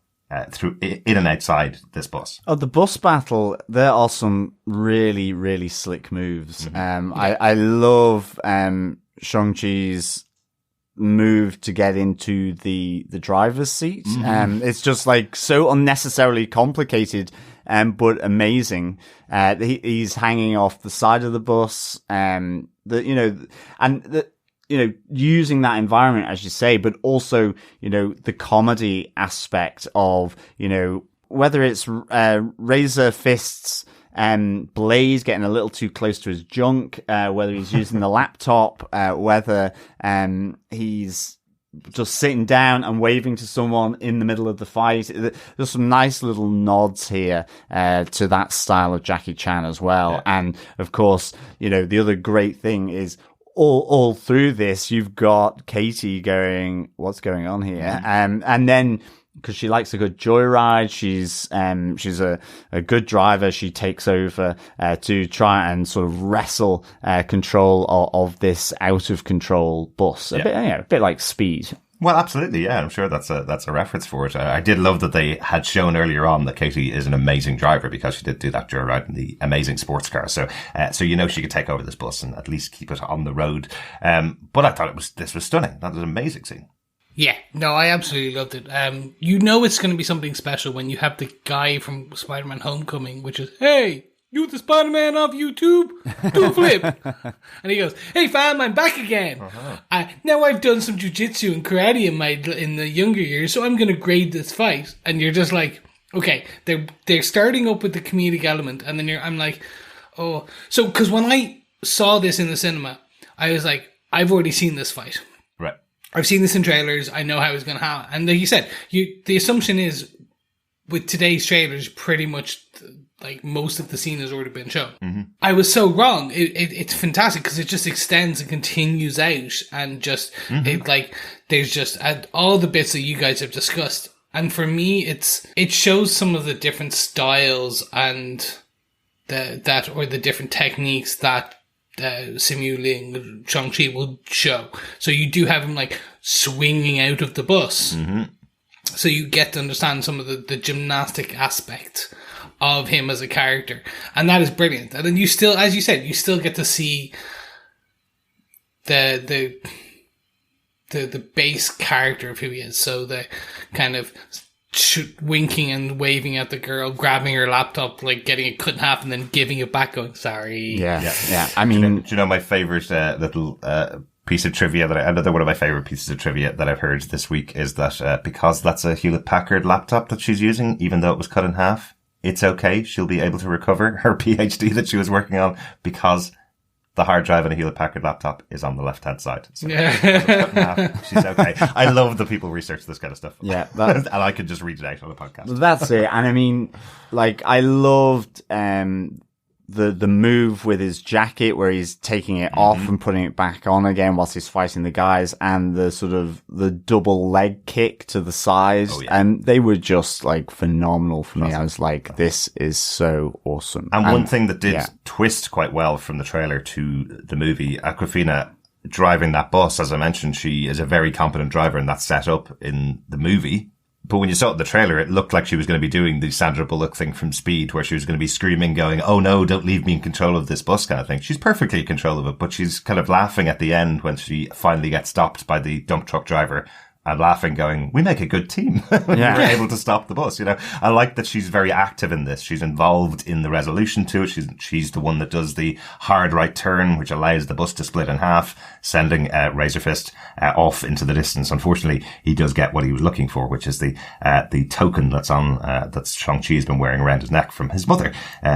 through in and outside this bus. Oh, the bus battle, there are some really, really slick moves. I love Shang-Chi's move to get into the driver's seat. It's just so unnecessarily complicated, but amazing. He's hanging off the side of the bus, using that environment, as you say, but also, the comedy aspect of, whether it's Razor Fist's Blaze getting a little too close to his junk, whether he's using the laptop, whether he's just sitting down and waving to someone in the middle of the fight. There's some nice little nods here to that style of Jackie Chan as well. Yeah. And of course, the other great thing is all through this, you've got Katie going, what's going on here? And then, because she likes a good joyride, she's a good driver. She takes over to try and sort of wrestle control of this out of control bus. A bit like Speed. Well, absolutely, yeah. I'm sure that's a reference for it. I did love that they had shown earlier on that Katie is an amazing driver because she did do that joyride in the amazing sports car. So she could take over this bus and at least keep it on the road. But I thought this was stunning. That was an amazing scene. Yeah, no, I absolutely loved it. It's going to be something special when you have the guy from Spider-Man Homecoming, which is, hey, you the Spider-Man off YouTube? Do a flip. And he goes, hey fam, I'm back again. Now I've done some jiu-jitsu and karate in the younger years, so I'm going to grade this fight. And you're just like, okay, they're starting up with the comedic element, and then I'm like, oh. So, because when I saw this in the cinema, I was like, I've already seen this fight. Right. I've seen this in trailers. I know how it's going to happen. And like you said, the assumption is with today's trailers, pretty much like most of the scene has already been shown. Mm-hmm. I was so wrong. It's fantastic because it just extends and continues out, and just there's just all the bits that you guys have discussed. And for me, it shows some of the different styles and the different techniques that Simu Ling, Shang-Chi will show. So you do have him like swinging out of the bus. Mm-hmm. So you get to understand some of the gymnastic aspect of him as a character. And that is brilliant. And then you still, as you said, you still get to see the base character of who he is. So the kind of winking and waving at the girl, grabbing her laptop, like getting it cut in half and then giving it back, going, sorry. Yeah. I mean, do you know my favorite little piece of trivia another one of my favorite pieces of trivia that I've heard this week is that because that's a Hewlett-Packard laptop that she's using, even though it was cut in half, it's okay. She'll be able to recover her PhD that she was working on because the hard drive in a Hewlett-Packard laptop is on the left-hand side. So she's okay. I love that people research this kind of stuff. Yeah. And I could just read it out on the podcast. That's it. And I mean, like, I loved the move with his jacket where he's taking it off and putting it back on again whilst he's fighting the guys, and the sort of the double leg kick to the sides. Oh, yeah. And they were just like phenomenal for me. I was like, this is so awesome. And one thing that did twist quite well from the trailer to the movie, Awkwafina driving that bus, as I mentioned, she is a very competent driver, and that's set up in the movie. But when you saw it in the trailer, it looked like she was going to be doing the Sandra Bullock thing from Speed, where she was going to be screaming, going, oh no, don't leave me in control of this bus kind of thing. She's perfectly in control of it, but she's kind of laughing at the end when she finally gets stopped by the dump truck driver, and laughing, going, we make a good team. We're able to stop the bus, I like that she's very active in this. She's involved in the resolution to it. She's the one that does the hard right turn, which allows the bus to split in half, sending Razor Fist off into the distance. Unfortunately, he does get what he was looking for, which is the token that's on, that Shang-Chi has been wearing around his neck from his mother,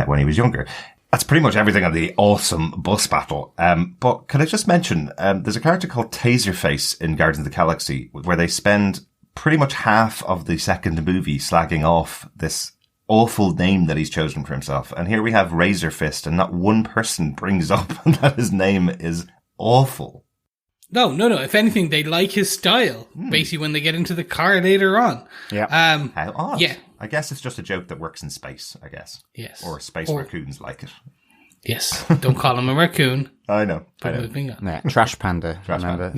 when he was younger. That's pretty much everything on the awesome bus battle. But can I just mention, there's a character called Taserface in Guardians of the Galaxy where they spend pretty much half of the second movie slagging off this awful name that he's chosen for himself. And here we have Razor Fist, and not one person brings up that his name is awful. No. If anything, they like his style. Basically, when they get into the car later on. Yeah. How odd. Yeah. I guess it's just a joke that works in space, I guess. Yes. Or space raccoons like it. Yes. Don't call him a raccoon. I know. Yeah, Trash Panda. Remember?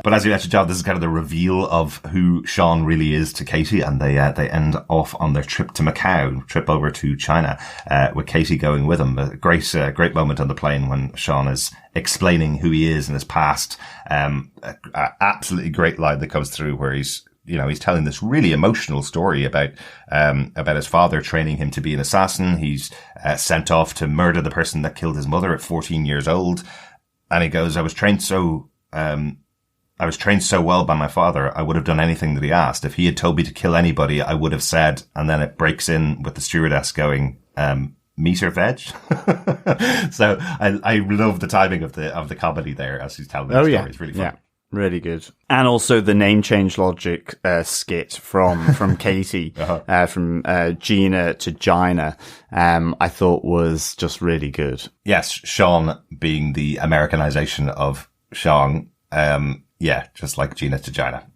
But as you mentioned, John, this is kind of the reveal of who Sean really is to Katie, and they end off on their trip to Macau, trip over to China, with Katie going with him. A great moment on the plane when Sean is explaining who he is and his past. Absolutely great line that comes through where he's telling this really emotional story about his father training him to be an assassin. He's sent off to murder the person that killed his mother at 14 years old. And he goes, I was trained so well by my father, I would have done anything that he asked. If he had told me to kill anybody, I would have said, and then it breaks in with the stewardess going, meat or veg? So I love the timing of the comedy there as he's telling the story. It's really fun. Yeah. Really good. And also the name change logic skit from Katie, from Gina to Gina, I thought was just really good. Yes, Sean being the Americanization of Shang. Just like Gina to Gina.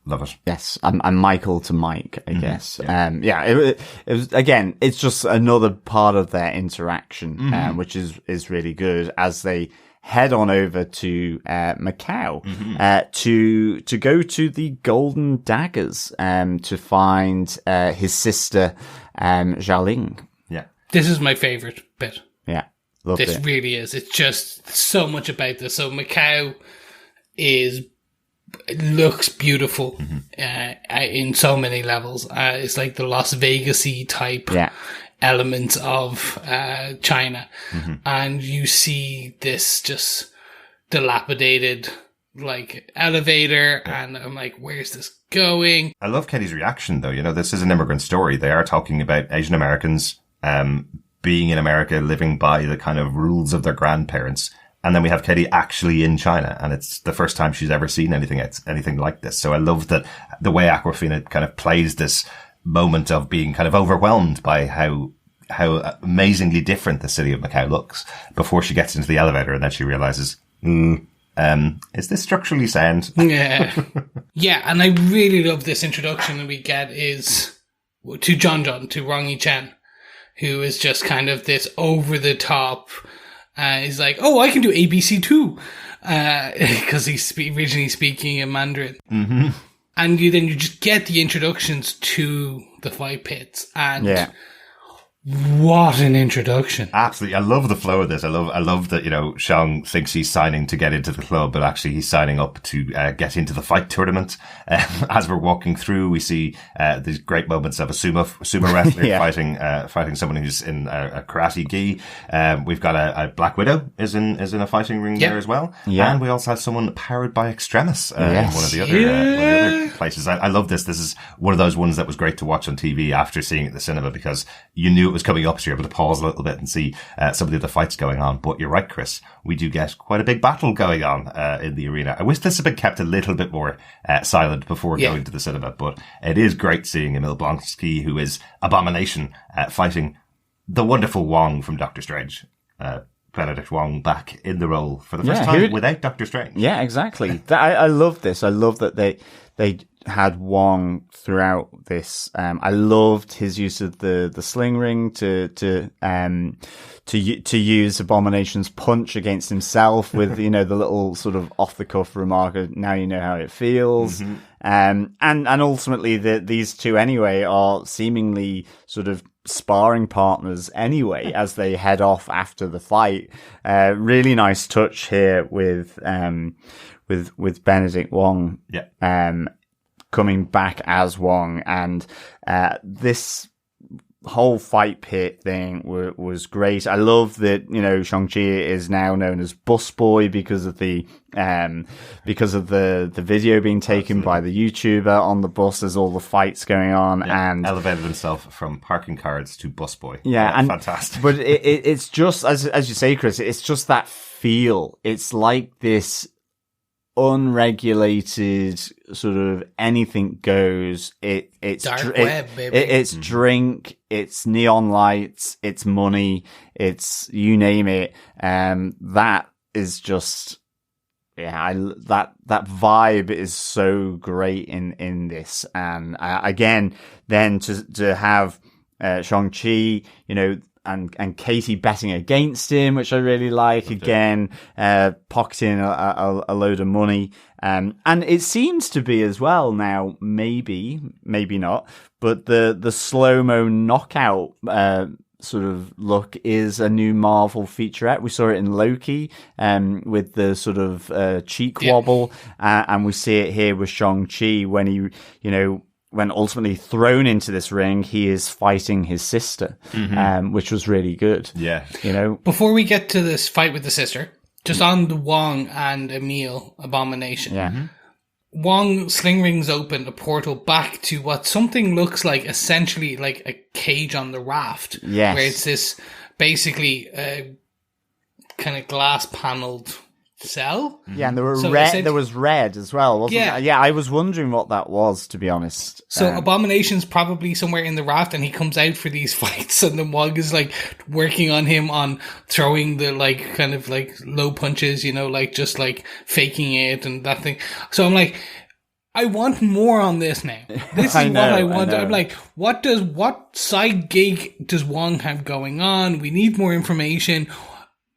Love it. Yes, and Michael to Mike, I guess. It was, again, it's just another part of their interaction, which is really good as they head on over to Macau to go to the Golden Daggers to find his sister Xiaoling. Yeah, this is my favorite bit. Yeah, loved this it. really is. It's just so much about this. So Macau looks beautiful in so many levels. It's like the Las Vegas-y type. Elements of China, and you see this just dilapidated like elevator, and I'm like, where's this going? I love Katie's reaction though. You know, this is an immigrant story. They are talking about Asian Americans being in America, living by the kind of rules of their grandparents. And then we have Katie actually in China, and it's the first time she's ever seen anything like this. So I love that the way Awkwafina kind of plays this moment of being kind of overwhelmed by how amazingly different the city of Macau looks before she gets into the elevator, and then she realizes, is this structurally sound? Yeah, and I really love this introduction that we get is to to Wang Yichen, who is just kind of this over the top. He's like, oh, I can do ABC too, because he's originally speaking in Mandarin. And you just get the introductions to the fight pits, and what an introduction. Absolutely. I love the flow of this. I love that, you know, Shang thinks he's signing to get into the club, but actually he's signing up to get into the fight tournament. As we're walking through, we see these great moments of a sumo wrestler fighting someone who's in a karate gi. We've got a Black Widow is in a fighting ring there as well. Yeah. And we also have someone powered by Extremis in one of the other places. I love this. This is one of those ones that was great to watch on TV after seeing it at the cinema, because you knew it was coming up, so you're able to pause a little bit and see some of the other fights going on. But you're right, Chris, we do get quite a big battle going on in the arena. I wish this had been kept a little bit more silent before going to the cinema, but it is great seeing Emil Blonsky, who is Abomination, fighting the wonderful Wong from Doctor Strange. Benedict Wong back in the role for the first time without Doctor Strange. Yeah, exactly. I love this. I love that they had Wong throughout this. I loved his use of the sling ring to use Abomination's punch against himself with, you know, the little sort of off the cuff remark of, now you know how it feels. And ultimately these two anyway are seemingly sort of sparring partners anyway as they head off after the fight. Really nice touch here with Benedict Wong. Coming back as Wong, and this whole fight pit thing was great. I love that, you know, Shang-Chi is now known as Busboy because of the video being taken by the YouTuber on the bus as all the fights going on, and elevated himself from parking cards to Busboy. And fantastic. But it's just as you say, Chris, it's just that feel. It's like this unregulated sort of anything goes. It's dark web, baby. It's drink, it's neon lights, it's money, it's you name it. That is just that vibe is so great in this. And again, then to have Shang-Chi, you know, and Katie betting against him, which I really like. Again, pocketing a load of money. And it seems to be as well now, maybe not, but the slow-mo knockout, sort of look is a new Marvel featurette. We saw it in Loki, with the sort of, cheek wobble. And we see it here with Shang-Chi when he, you know, when ultimately thrown into this ring, he is fighting his sister, which was really good. Yeah. You know, before we get to this fight with the sister, just on the Wong and Emil Abomination. Yeah. Wong sling rings open a portal back to what something looks like, essentially like a cage on the raft. Yes. Where it's this basically kind of glass paneled cell. Yeah, and there were So red. There was red as well, wasn't Yeah. there? Yeah, I was wondering what that was, to be honest. So Abomination's probably somewhere in the raft, and he comes out for these fights, and then Wong is like working on him on throwing the like kind of like low punches, you know, like just like faking it and that thing. So I'm like, I want more on this now. This is what I want. I'm like, what side gig does Wong have going on? We need more information.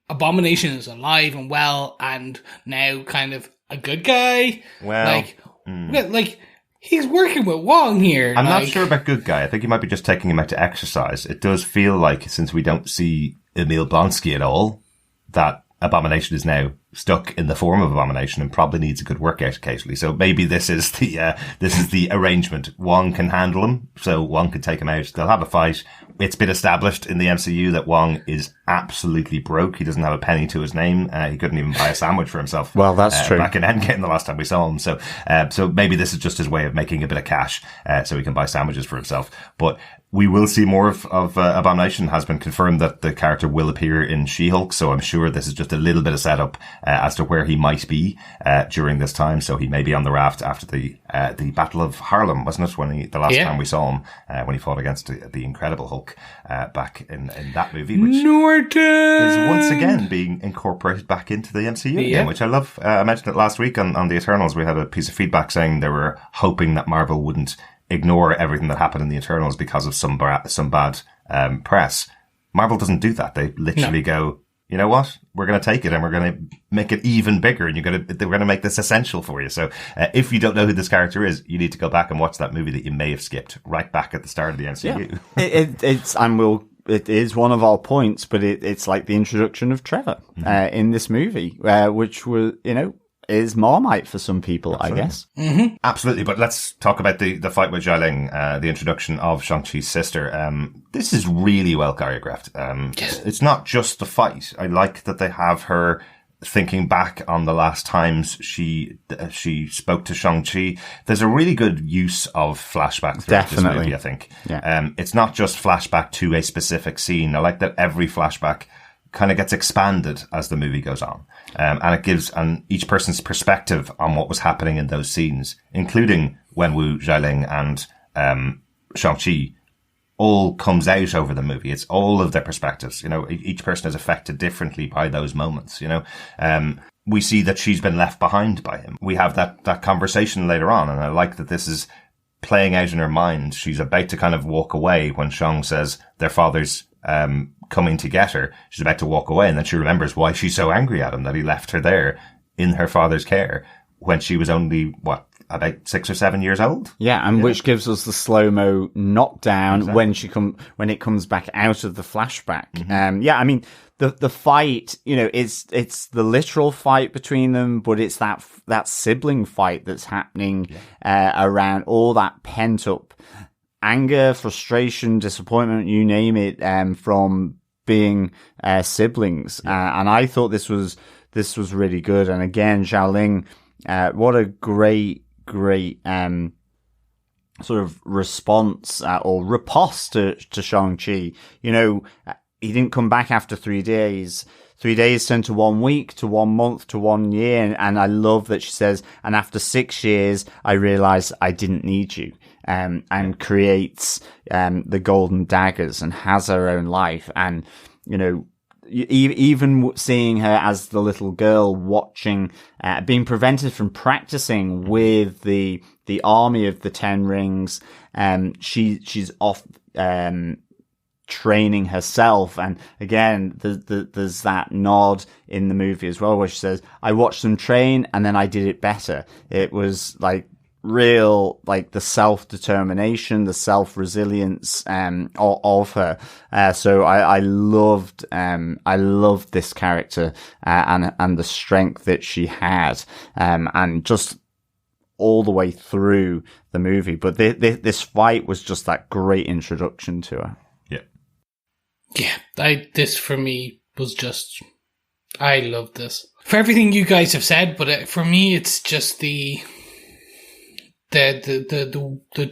Abomination is alive and well, and now kind of a good guy. Well, like he's working with Wong here. I'm not sure about good guy. I think he might be just taking him out to exercise. It does feel like, since we don't see Emil Blonsky at all, that Abomination is now stuck in the form of Abomination and probably needs a good workout occasionally. So maybe this is the arrangement. Wong can handle him, so Wong can take him out. They'll have a fight. It's been established in the MCU that Wong is absolutely broke. He doesn't have a penny to his name. He couldn't even buy a sandwich for himself. Well, that's true. Back in Endgame, the last time we saw him. So maybe this is just his way of making a bit of cash, so he can buy sandwiches for himself. But we will see more of Abomination. Has been confirmed that the character will appear in She-Hulk, so I'm sure this is just a little bit of setup as to where he might be during this time. So he may be on the raft after the Battle of Harlem, wasn't it? The last time we saw him, when he fought against the Incredible Hulk back in that movie, which is once again being incorporated back into the MCU again, which I love. I mentioned it last week on the Eternals. We had a piece of feedback saying they were hoping that Marvel wouldn't ignore everything that happened in the Eternals because of some bad press. Marvel doesn't do that. They literally go, you know what? We're going to take it and we're going to make it even bigger, and we're going to make this essential for you. So if you don't know who this character is, you need to go back and watch that movie that you may have skipped right back at the start of the MCU. Yeah. It is one of our points, but it's like the introduction of Trevor in this movie, which was, is Marmite for some people, I guess. Mm-hmm. Absolutely. But let's talk about the fight with Xialing, the introduction of Shang-Chi's sister. This is really well choreographed. It's not just the fight. I like that they have her thinking back on the last times she spoke to Shang-Chi. There's a really good use of flashback throughout this movie, I think. Yeah. It's not just flashback to a specific scene. I like that every flashback kind of gets expanded as the movie goes on. And it gives each person's perspective on what was happening in those scenes, including Wenwu, Xialing, and Shang-Chi, all comes out over the movie. It's all of their perspectives. Each person is affected differently by those moments, we see that she's been left behind by him. We have that conversation later on, and I like that this is playing out in her mind. She's about to kind of walk away when Shang says their father's coming to get her. She's about to walk away, and then she remembers why she's so angry at him, that he left her there in her father's care when she was only, about 6 or 7 years old? Yeah, and which gives us the slow-mo knockdown when it comes back out of the flashback. Mm-hmm. The fight, it's the literal fight between them, but it's that sibling fight that's happening around all that pent-up anger, frustration, disappointment, you name it, from being siblings. And I thought this was really good. And again, Xiaoling, what a great sort of response or riposte to Shang-Chi. He didn't come back after 3 days. 3 days turned to 1 week, to 1 month, to 1 year. And I love that she says, and after 6 years, I realized I didn't need you. And creates the golden daggers and has her own life. And, even seeing her as the little girl watching, being prevented from practicing with the army of the Ten Rings, she's off training herself. And again, there's that nod in the movie as well, where she says, I watched them train and then I did it better. It was like real, like the self-determination, the self-resilience, of her. So I loved this character, and the strength that she had, and just all the way through the movie. But this fight was just that great introduction to her. Yeah. This for me was just, I love this. For everything you guys have said, but for me, it's just the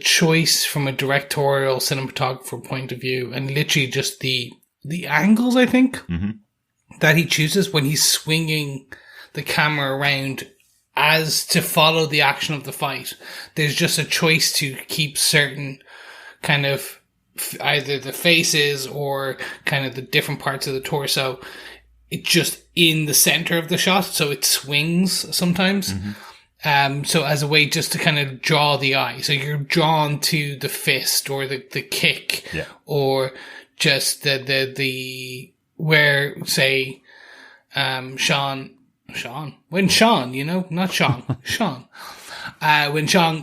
choice from a directorial cinematographer point of view, and literally just the angles, I think, that he chooses when he's swinging the camera around as to follow the action of the fight. There's just a choice to keep certain kind of either the faces or kind of the different parts of the torso, it just in the center of the shot, so it swings sometimes. So as a way just to kind of draw the eye. So you're drawn to the fist or the kick, or just the where, say, when Sean, when Sean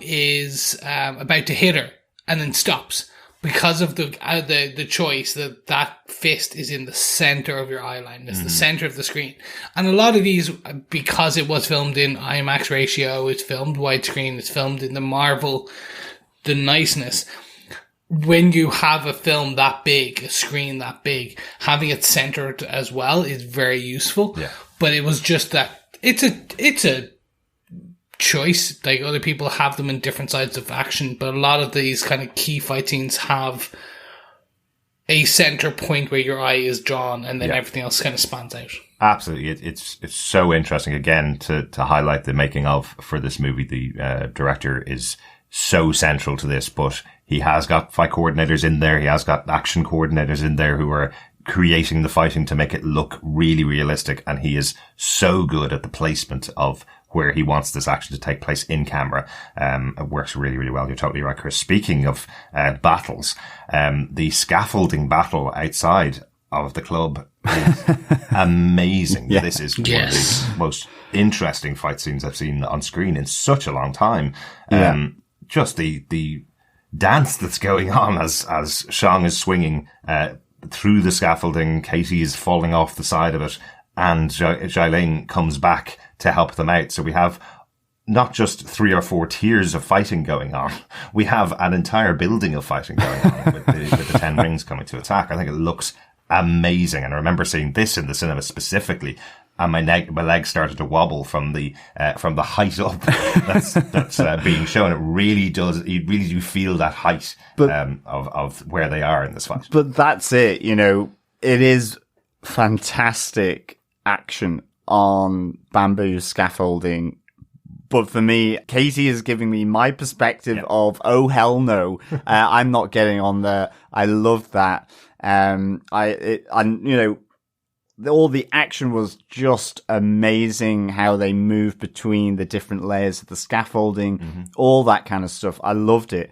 is about to hit her and then stops because of the choice that fist is in the center of your eye line. It's the center of the screen. And a lot of these, because it was filmed in IMAX ratio, it's filmed widescreen, it's filmed in the Marvel, the niceness. When you have a film that big, a screen that big, having it centered as well is very useful. Yeah. But it was just that it's a choice. Like, other people have them in different sides of action, but a lot of these kind of key fight scenes have a center point where your eye is drawn, and then everything else kind of spans out. Absolutely. It's so interesting, again, to highlight the making of for this movie. The director is so central to this, but he has got fight coordinators in there. He has got action coordinators in there who are creating the fighting to make it look really realistic. And he is so good at the placement of where he wants this action to take place in camera. It works really, really well. You're totally right, Chris. Speaking of battles, the scaffolding battle outside of the club is amazing. Yeah. This is one of the most interesting fight scenes I've seen on screen in such a long time. Just the dance that's going on as Shang is swinging through the scaffolding. Katie is falling off the side of it, and Xialing comes back to help them out. So we have not just 3 or 4 tiers of fighting going on. We have an entire building of fighting going on with the 10 rings coming to attack. I think it looks amazing. And I remember seeing this in the cinema specifically, and my leg started to wobble from the height up that's being shown. It really does. You really do feel that height of where they are in this fight. But that's it. You know, it is fantastic action on bamboo scaffolding. But for me, Katie is giving me my perspective of, oh, hell no, I'm not getting on there. I love that. All the action was just amazing, how they moved between the different layers of the scaffolding, all that kind of stuff. I loved it.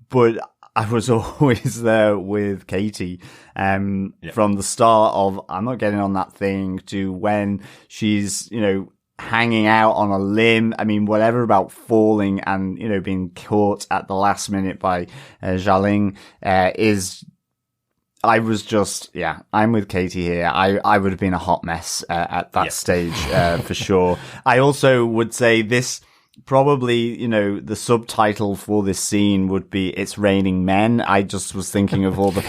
But I was always there with Katie, from the start of, I'm not getting on that thing, to when she's, hanging out on a limb. I mean, whatever about falling and, being caught at the last minute by Xialing, I was just, I'm with Katie here. I would have been a hot mess at that stage, for sure. I also would say this, probably, the subtitle for this scene would be "It's Raining Men." I just was thinking of all the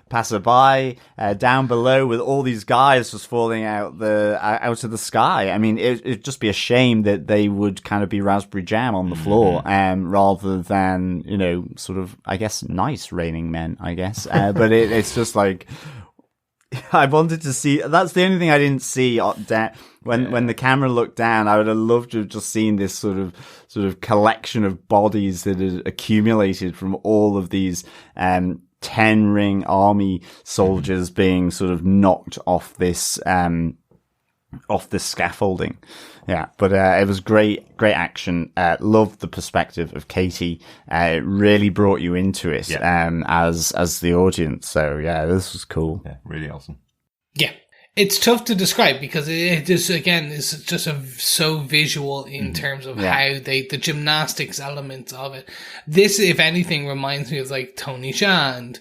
passerby down below with all these guys just falling out of the sky. I mean, it'd just be a shame that they would kind of be raspberry jam on the floor, rather than, sort of, I guess, nice raining men, I guess. But it's just like, I wanted to see, that's the only thing I didn't see when the camera looked down. I would have loved to have just seen this sort of collection of bodies that had accumulated from all of these 10-ring army soldiers being sort of knocked off this scaffolding. Yeah, but it was great action. Loved the perspective of Katie. It really brought you into it, as the audience. So yeah, this was cool. Yeah, really awesome. Yeah. It's tough to describe because it just, again, is just so visual in terms of how the gymnastics elements of it. This, if anything, reminds me of like Tony Jaa and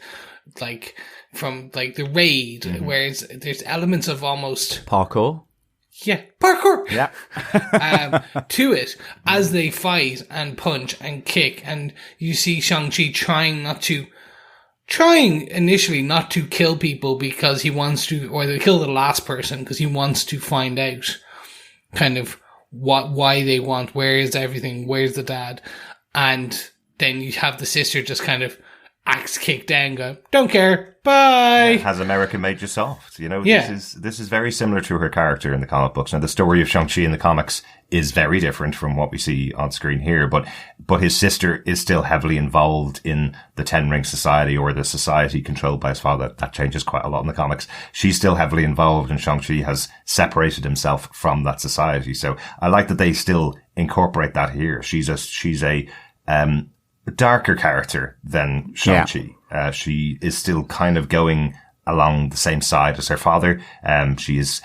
like from like The Raid, where there's elements of almost parkour. Yeah, parkour. Yeah. To it as they fight and punch and kick, and you see Shang-Chi trying initially not to kill people because he wants to, or to kill the last person because he wants to find out kind of why they want, where is everything, where's the dad, and then you have the sister just kind of axe kick down, go, don't care, bye. Has America made you soft? You know, Yeah. this is very similar to her character in the comic books. Now, the story of Shang-Chi in the comics is very different from what we see on screen here, but his sister is still heavily involved in the Ten Ring Society, or the society controlled by his father. That changes quite a lot in the comics. She's still heavily involved, and Shang-Chi has separated himself from that society. So I like that they still incorporate that here. She's a darker character than Shang-Chi. She is still kind of going along the same side as her father. She is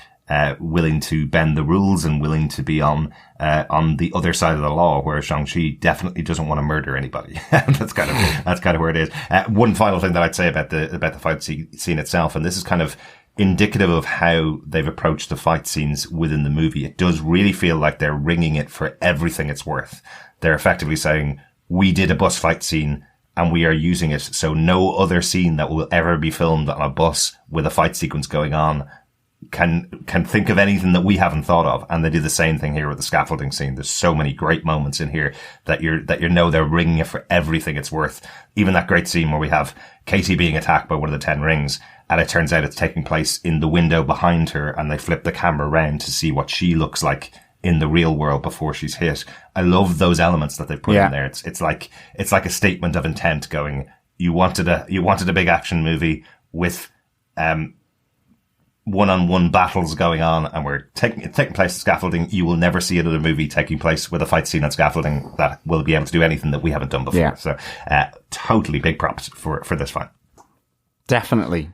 willing to bend the rules and willing to be on the other side of the law, where Shang-Chi definitely doesn't want to murder anybody. That's kind of where it is. One final thing that I'd say about the fight scene itself, and this is kind of indicative of how they've approached the fight scenes within the movie. It does really feel like they're ringing it for everything it's worth. They're effectively saying, we did a bus fight scene and we are using it, so no other scene that will ever be filmed on a bus with a fight sequence going on can think of anything that we haven't thought of. And they do the same thing here with the scaffolding scene. There's so many great moments in here that they're ringing it for everything it's worth. Even that great scene where we have Katie being attacked by one of the 10 rings, and it turns out it's taking place in the window behind her, and they flip the camera around to see what she looks like in the real world before she's hit. I love those elements that they put in there. It's like a statement of intent going, you wanted a big action movie with, one-on-one battles going on, and we're taking place on scaffolding. You will never see another movie taking place with a fight scene on scaffolding that will be able to do anything that we haven't done before. Yeah. So, totally big props for this fight. Definitely.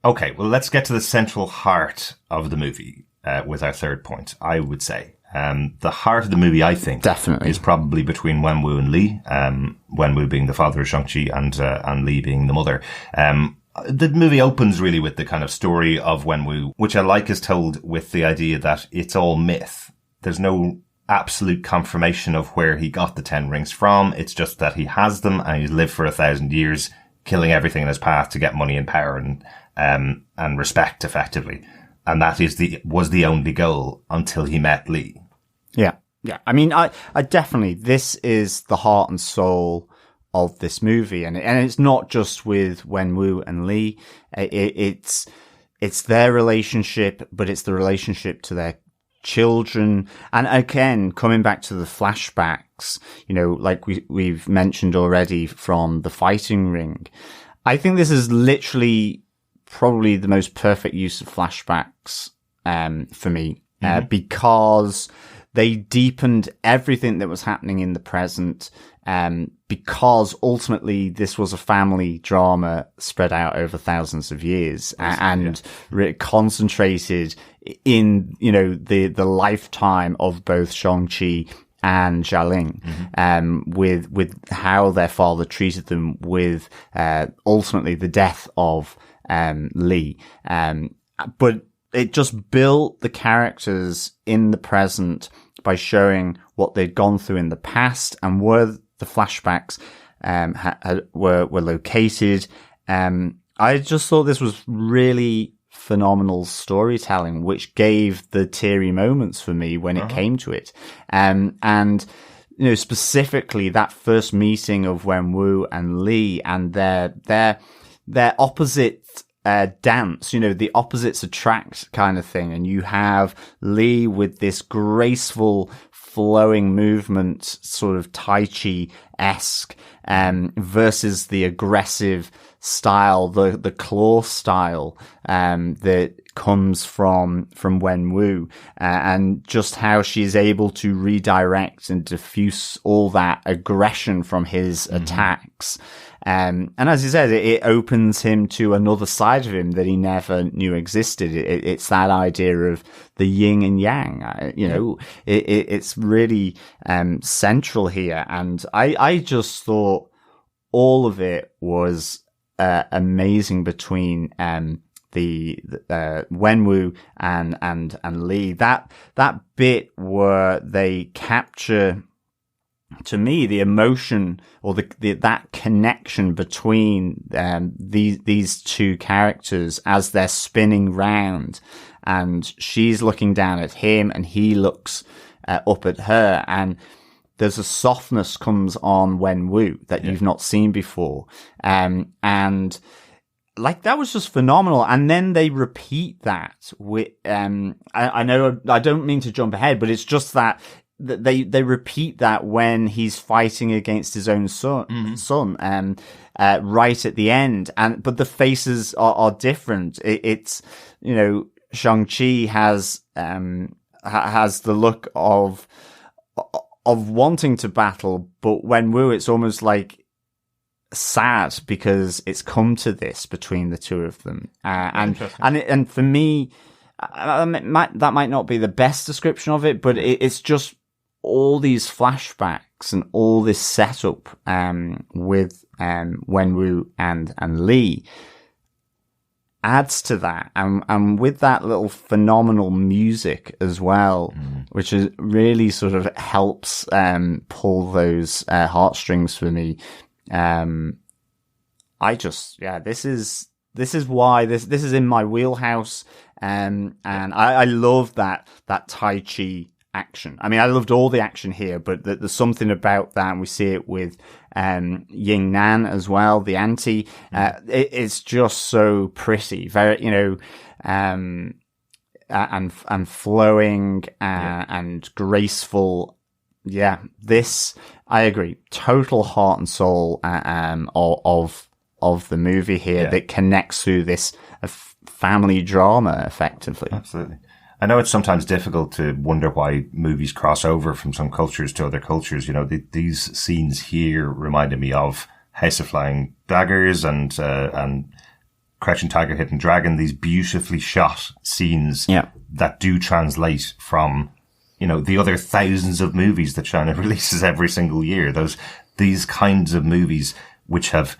Okay, well, let's get to the central heart of the movie, with our third point, I would say. The heart of the movie, I think, definitely is probably between Wenwu and Li. Wenwu being the father of Shang-Chi and Li being the mother. The movie opens really with the kind of story of Wenwu, which I like is told with the idea that it's all myth. There's no absolute confirmation of where he got the 10 rings from. It's just that he has them and he's lived for 1,000 years, killing everything in his path to get money and power and respect, effectively. And that was the only goal until he met Li. Yeah. Yeah. I mean, I definitely, this is the heart and soul of this movie. And it's not just with Wenwu and Li. It's their relationship, but it's the relationship to their children. And again, coming back to the flashbacks, you know, like we've mentioned already from the fighting ring, I think this is literally probably the most perfect use of flashbacks, for me, because they deepened everything that was happening in the present, because ultimately this was a family drama spread out over thousands of years and concentrated in, you know, the lifetime of both Shang-Chi and Xialing, with how their father treated them, with, ultimately the death of, Li. But it just built the characters in the present by showing what they'd gone through in the past and where the flashbacks were located. I just thought this was really phenomenal storytelling, which gave the teary moments for me when it came to it. And you know, specifically that first meeting of Wenwu and Li and their opposite dance, you know, the opposites attract kind of thing. And you have Li with this graceful, flowing movement, sort of Tai Chi-esque, versus the aggressive style, the claw style, that comes from Wenwu, and just how she's able to redirect and diffuse all that aggression from his attacks. And as you said, it opens him to another side of him that he never knew existed. It's that idea of the yin and yang, you know, it's really, central here. And I just thought all of it was, amazing between, the Wenwu and Li. That bit where they capture, to me, the emotion or that connection between these two characters as they're spinning round, and she's looking down at him and he looks up at her, and there's a softness comes on Wenwu that you've not seen before. And like, that was just phenomenal. And then they repeat that with, I know I don't mean to jump ahead, but it's just that they repeat that when he's fighting against his own son, right at the end. But the faces are different. It's, you know, Shang-Chi has the look of wanting to battle, but Wenwu, it's almost like sad because it's come to this between the two of them. And for me, that might not be the best description of it, but it's just all these flashbacks and all this setup with Wenwu and Lee adds to that, and with that little phenomenal music as well, which is really sort of helps pull those heartstrings for me. This is why this is in my wheelhouse, and I love that Tai Chi action. I mean, I loved all the action here, but there's something about that, and we see it with Ying Nan as well, the auntie. It's just so pretty, very, you know, and flowing and graceful. Yeah, this, I agree, total heart and soul of the movie here that connects through this family drama effectively. Absolutely. I know it's sometimes difficult to wonder why movies cross over from some cultures to other cultures. You know, these scenes here reminded me of House of Flying Daggers and Crouching Tiger, Hidden Dragon. These beautifully shot scenes that do translate from, you know, the other thousands of movies that China releases every single year. These kinds of movies which have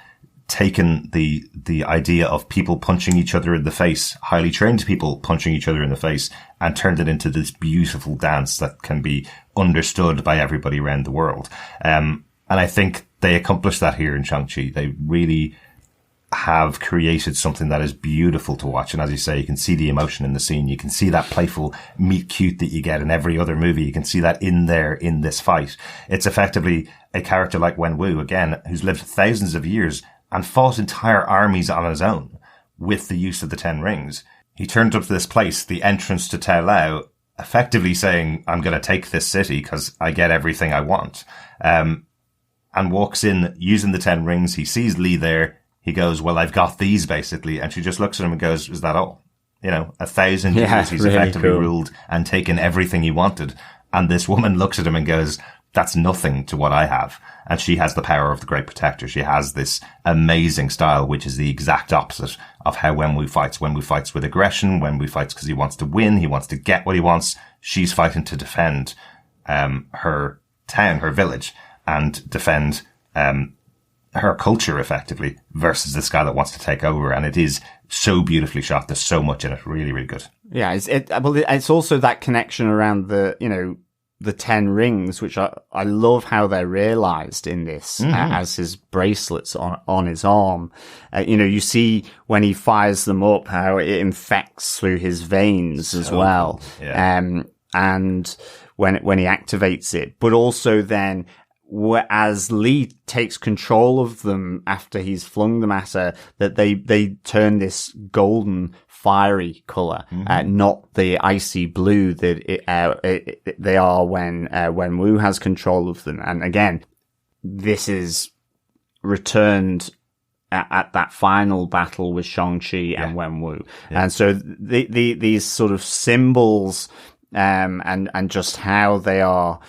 taken the idea of people punching each other in the face, highly trained people punching each other in the face, and turned it into this beautiful dance that can be understood by everybody around the world. And I think they accomplished that here in Shang-Chi. They really have created something that is beautiful to watch. And as you say, you can see the emotion in the scene. You can see that playful meet cute that you get in every other movie. You can see that in there in this fight. It's effectively a character like Wenwu, again, who's lived thousands of years and fought entire armies on his own with the use of the 10 rings. He turned up to this place, the entrance to Tai Lao, effectively saying, I'm going to take this city because I get everything I want. And walks in using the 10 rings. He sees Lee there. He goes, well, I've got these basically. And she just looks at him and goes, is that all? You know, 1,000 years he's really effectively ruled and taken everything he wanted. And this woman looks at him and goes, that's nothing to what I have. And she has the power of the Great Protector. She has this amazing style, which is the exact opposite of how Wenwu fights. Wenwu fights with aggression. Wenwu fights because he wants to win. He wants to get what he wants. She's fighting to defend her town, her village, and defend her culture effectively, versus this guy that wants to take over. And it is so beautifully shot. There's so much in it. Really, really good. Yeah, it's also that connection around the, you know, the 10 rings, which I love how they're realized in this as his bracelets on his arm. You know, you see when he fires them up how it infects through his veins as well. Cool. Yeah. And when he activates it, but also then as Lee takes control of them after he's flung them at her, that they turn this golden fiery color, not the icy blue that they are when Wu has control of them. And again, this is returned at that final battle with Shang-Chi and Wenwu. Yeah. And so these sort of symbols, and just how they are,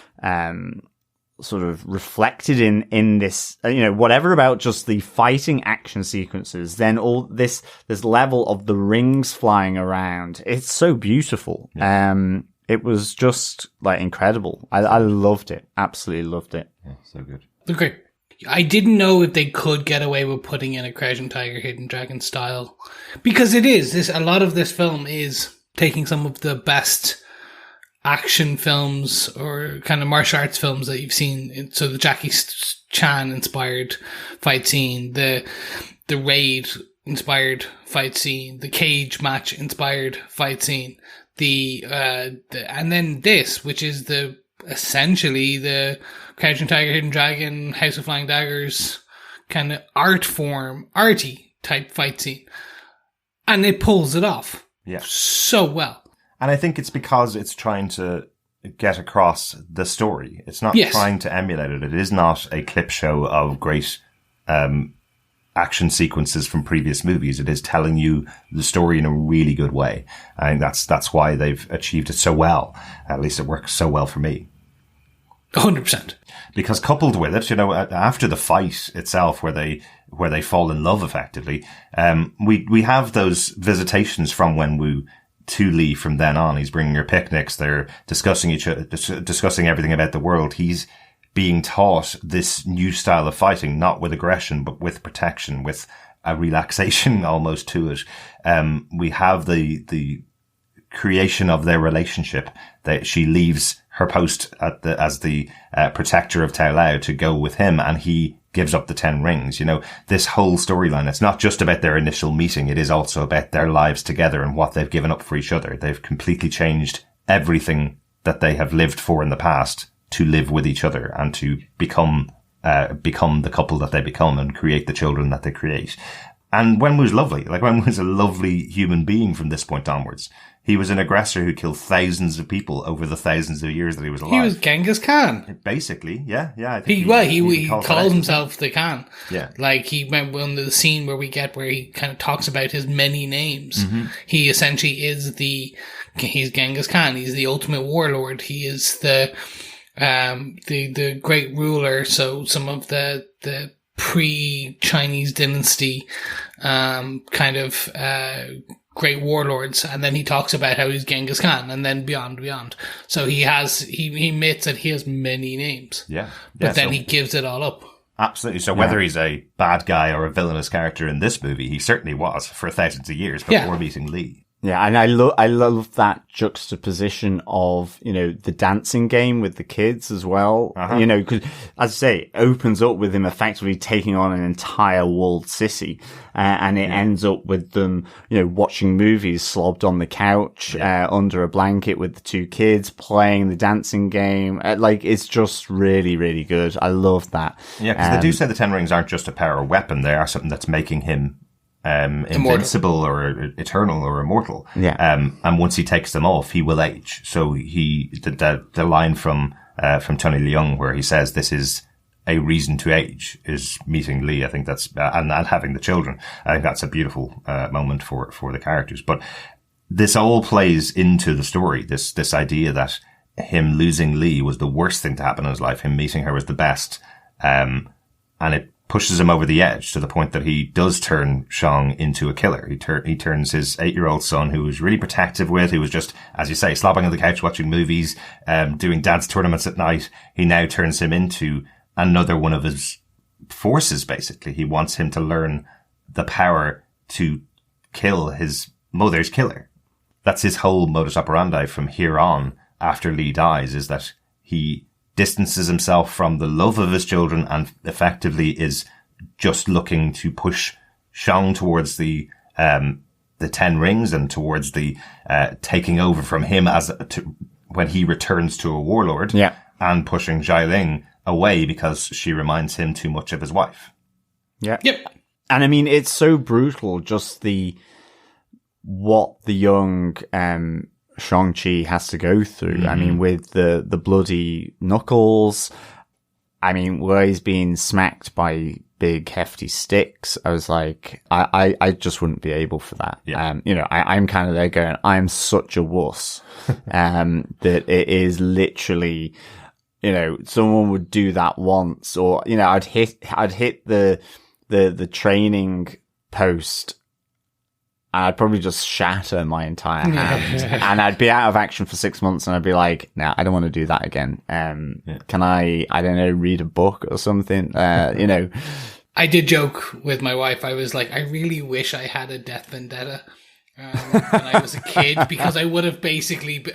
sort of reflected in this, you know, whatever about just the fighting action sequences, then all this level of the rings flying around. It's so beautiful. Yeah. It was just like incredible. I loved it. Absolutely loved it. Yeah, so good. Okay. I didn't know if they could get away with putting in a Crouching Tiger, Hidden Dragon style, because it is a lot of this film is taking some of the best action films or kind of martial arts films that you've seen. So the Jackie Chan inspired fight scene, the Raid inspired fight scene, the cage match inspired fight scene, and then this, which is essentially the Crouching Tiger, Hidden Dragon, House of Flying Daggers kind of arty type fight scene. And it pulls it off so well. And I think it's because it's trying to get across the story. It's not trying to emulate it. It is not a clip show of great action sequences from previous movies. It is telling you the story in a really good way. I think that's why they've achieved it so well. At least it works so well for me. 100%. Because coupled with it, after the fight itself, where they fall in love effectively, we have those visitations from Wenwu to Lee from then on. He's bringing her picnics. They're discussing discussing everything about the world. He's being taught this new style of fighting, not with aggression, but with protection, with a relaxation almost to it. We have the creation of their relationship, that she leaves her post as the protector of Tao Lao to go with him, and he gives up the 10 rings. This whole storyline, it's not just about their initial meeting. It is also about their lives together and what they've given up for each other. They've completely changed everything that they have lived for in the past to live with each other and to become the couple that they become and create the children that they create. And Wenwu's lovely. Wenwu's a lovely human being from this point onwards. He was an aggressor who killed thousands of people over the thousands of years that he was alive. He was Genghis Khan. Basically, yeah. I think he calls himself the Khan. Yeah. He went on the scene where he kind of talks about his many names. Mm-hmm. He essentially he's Genghis Khan. He's the ultimate warlord. He is the great ruler. So some of the pre-Chinese dynasty, great warlords, and then he talks about how he's Genghis Khan, and then beyond. So he admits that he has many names. Yeah. But then he gives it all up. Absolutely. So whether he's a bad guy or a villainous character in this movie, he certainly was for thousands of years before meeting Lee. Yeah, and I love that juxtaposition of, the dancing game with the kids as well. Uh-huh. Because, as I say, it opens up with him effectively taking on an entire walled city. And it ends up with them, watching movies slobbed on the couch, under a blanket with the two kids, playing the dancing game. It's just really, really good. I love that. Yeah, because they do say the 10 rings aren't just a power weapon. They are something that's making him invincible or eternal or immortal. Yeah. And once he takes them off, he will age. So the line from Tony Leung where he says this is a reason to age is meeting Lee. I think that's, and having the children. I think that's a beautiful, moment for the characters. But this all plays into the story. This idea that him losing Lee was the worst thing to happen in his life. Him meeting her was the best. And it pushes him over the edge to the point that he does turn Shang into a killer. He turns his 8-year-old son, who was really protective with, who was just, as you say, slobbing on the couch watching movies, doing dance tournaments at night. He now turns him into another one of his forces, basically. He wants him to learn the power to kill his mother's killer. That's his whole modus operandi from here on after Lee dies, is that he distances himself from the love of his children and effectively is just looking to push Shang towards the 10 rings and towards the taking over from him when he returns to a warlord, and pushing Xialing away because she reminds him too much of his wife. Yeah. Yep. And I mean, it's so brutal, just what the young Shang-Chi has to go through. Mm-hmm. I mean, with the bloody knuckles, I mean, where he's being smacked by big hefty sticks, I was like, I just wouldn't be able for that. Yeah. I'm kind of there going, I'm such a wuss, that it is literally, someone would do that once, or, I'd hit the training post, I'd probably just shatter my entire hand, and I'd be out of action for 6 months, and I'd be like, "No, I don't want to do that again." Can I don't know, read a book or something? I did joke with my wife. I was like, I really wish I had a death vendetta when I was a kid, because I would have basically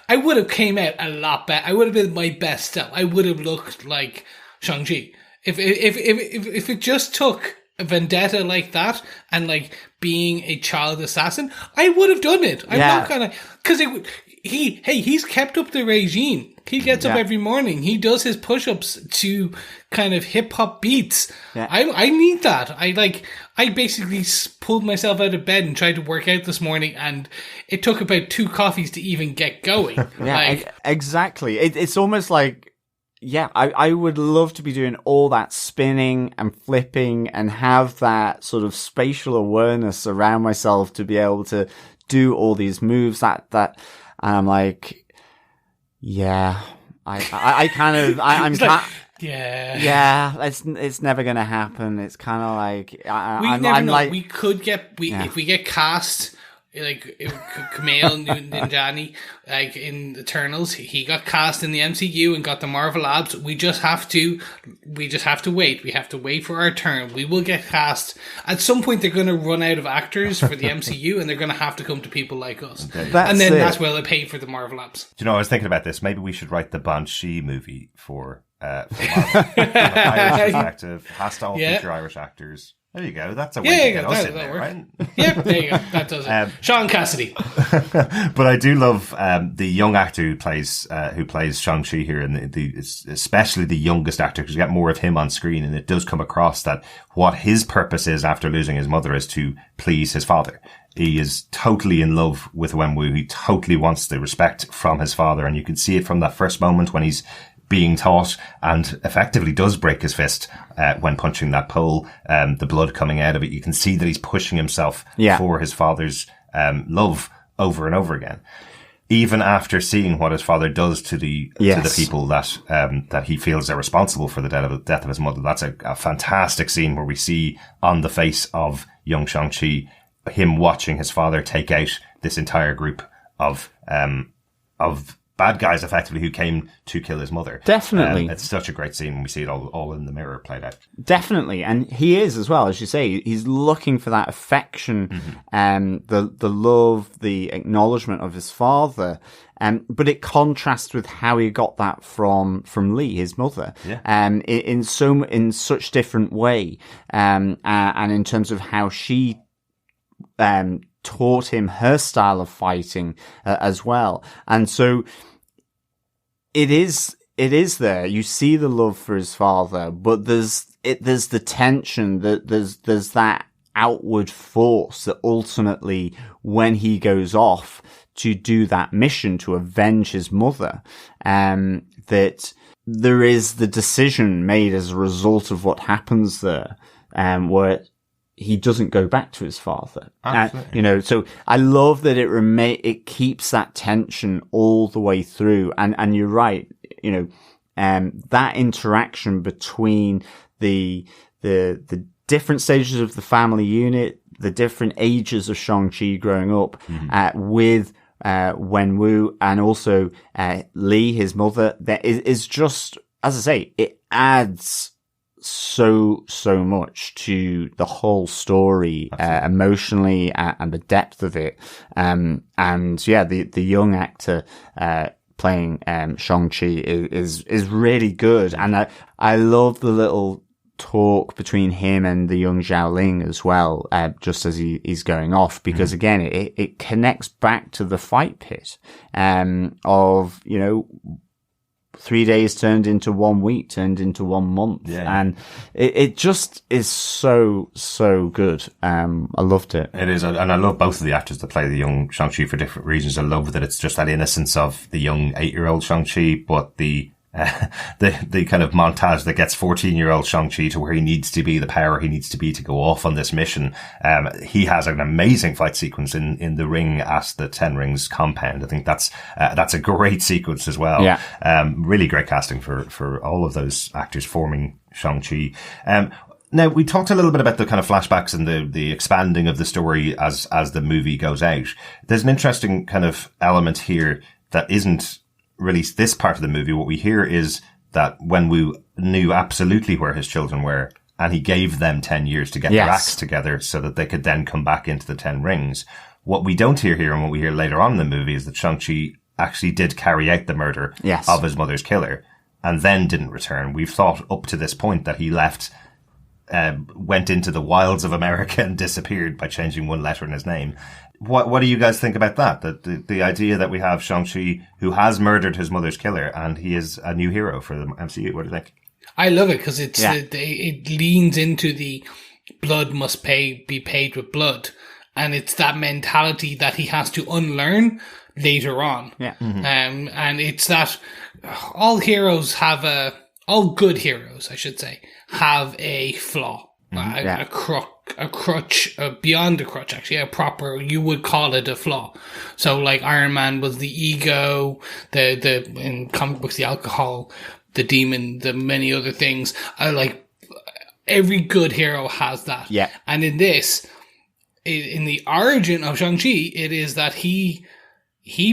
I would have came out a lot better. I would have been my best self. I would have looked like Shang-Chi if it just took a vendetta like that and being a child assassin. I would have done it. I'm not gonna, because he's kept up the regime. He gets up every morning. He does his push-ups to kind of hip-hop beats. Yeah. I need that. I basically pulled myself out of bed and tried to work out this morning, and it took about 2 coffees to even get going. Exactly. It's almost like, I would love to be doing all that spinning and flipping and have that sort of spatial awareness around myself to be able to do all these moves that, and I'm like, I'm like, it's never gonna happen. It's kind of like, I'm know. Like, we could get, if we get cast, like Kumail Nanjiani, like in Eternals, he got cast in the MCU and got the Marvel Labs. We just have to wait. We have to wait for our turn. We will get cast. At some point, they're going to run out of actors for the MCU, and they're going to have to come to people like us. That's where they pay for the Marvel Labs. Do you know, I was thinking about this. Maybe we should write the Banshee movie for Marvel. From an Irish perspective, has to all feature Irish actors. There you go. That's a way to get us in there, right? Yeah, there you go. That does it. Sean Cassidy. But I do love the young actor who plays Shang-Chi here, and especially the youngest actor, because you get more of him on screen, and it does come across that what his purpose is after losing his mother is to please his father. He is totally in love with Wenwu. He totally wants the respect from his father, and you can see it from that first moment when he's being taught and effectively does break his fist when punching that pole, the blood coming out of it. You can see that he's pushing himself for his father's love over and over again. Even after seeing what his father does to the people that he feels are responsible for the death of his mother. That's a fantastic scene where we see on the face of young Shang-Chi him watching his father take out this entire group of bad guys, effectively, who came to kill his mother. Definitely. It's such a great scene when we see it all in the mirror played out. Definitely. And he is as well, as you say, he's looking for that affection, the love, the acknowledgement of his father. But it contrasts with how he got that from Lee, his mother, in such different way. And in terms of how she, taught him her style of fighting as well. And so it is there. You see the love for his father, but there's the tension, that there's that outward force that ultimately, when he goes off to do that mission to avenge his mother, that there is the decision made as a result of what happens there, where he doesn't go back to his father. So I love that it keeps that tension all the way through. And you're right, that interaction between the different stages of the family unit, the different ages of Shang-Chi growing up, with Wenwu, and also Lee, his mother, that is just, as I say, it adds so much to the whole story, emotionally, and the depth of it. The young actor playing Shang-Chi is really good, and I love the little talk between him and the young Xiaoling as well, just as he's going off, because again, it connects back to the fight pit, of 3 days turned into 1 week, turned into 1 month. And it just is so good. I loved it. It is. And I love both of the actors that play the young Shang-Chi for different reasons. I love that it's just that innocence of the young 8-year-old Shang-Chi, but the kind of montage that gets 14-year-old Shang-Chi to where he needs to be, the power he needs to be to go off on this mission. He has an amazing fight sequence in the ring at the Ten Rings compound. I think that's a great sequence as well. Really great casting for all of those actors forming Shang-Chi. Now, we talked a little bit about the kind of flashbacks and the expanding of the story as the movie goes out. There's an interesting kind of element here that isn't really this part of the movie. What we hear is that Wenwu knew absolutely where his children were, and he gave them 10 years to get their acts together so that they could then come back into the 10 rings. What we don't hear here, and what we hear later on in the movie, is that Shang-Chi actually did carry out the murder of his mother's killer and then didn't return. We've thought up to this point that he left went into the wilds of America and disappeared by changing one letter in his name. What do you guys think about that? The idea that we have Shang-Chi, who has murdered his mother's killer, and he is a new hero for the MCU. What do you think? I love it because it leans into the blood must be paid with blood. And it's that mentality that he has to unlearn later on. Yeah. Mm-hmm. And it's that all good heroes, I should say, have a flaw, a crutch, beyond a crutch, actually, you would call it a flaw. So like Iron Man was the ego, in comic books, the alcohol, the demon, the many other things. Every good hero has that. Yeah. And in this, in the origin of Shang-Chi, it is that he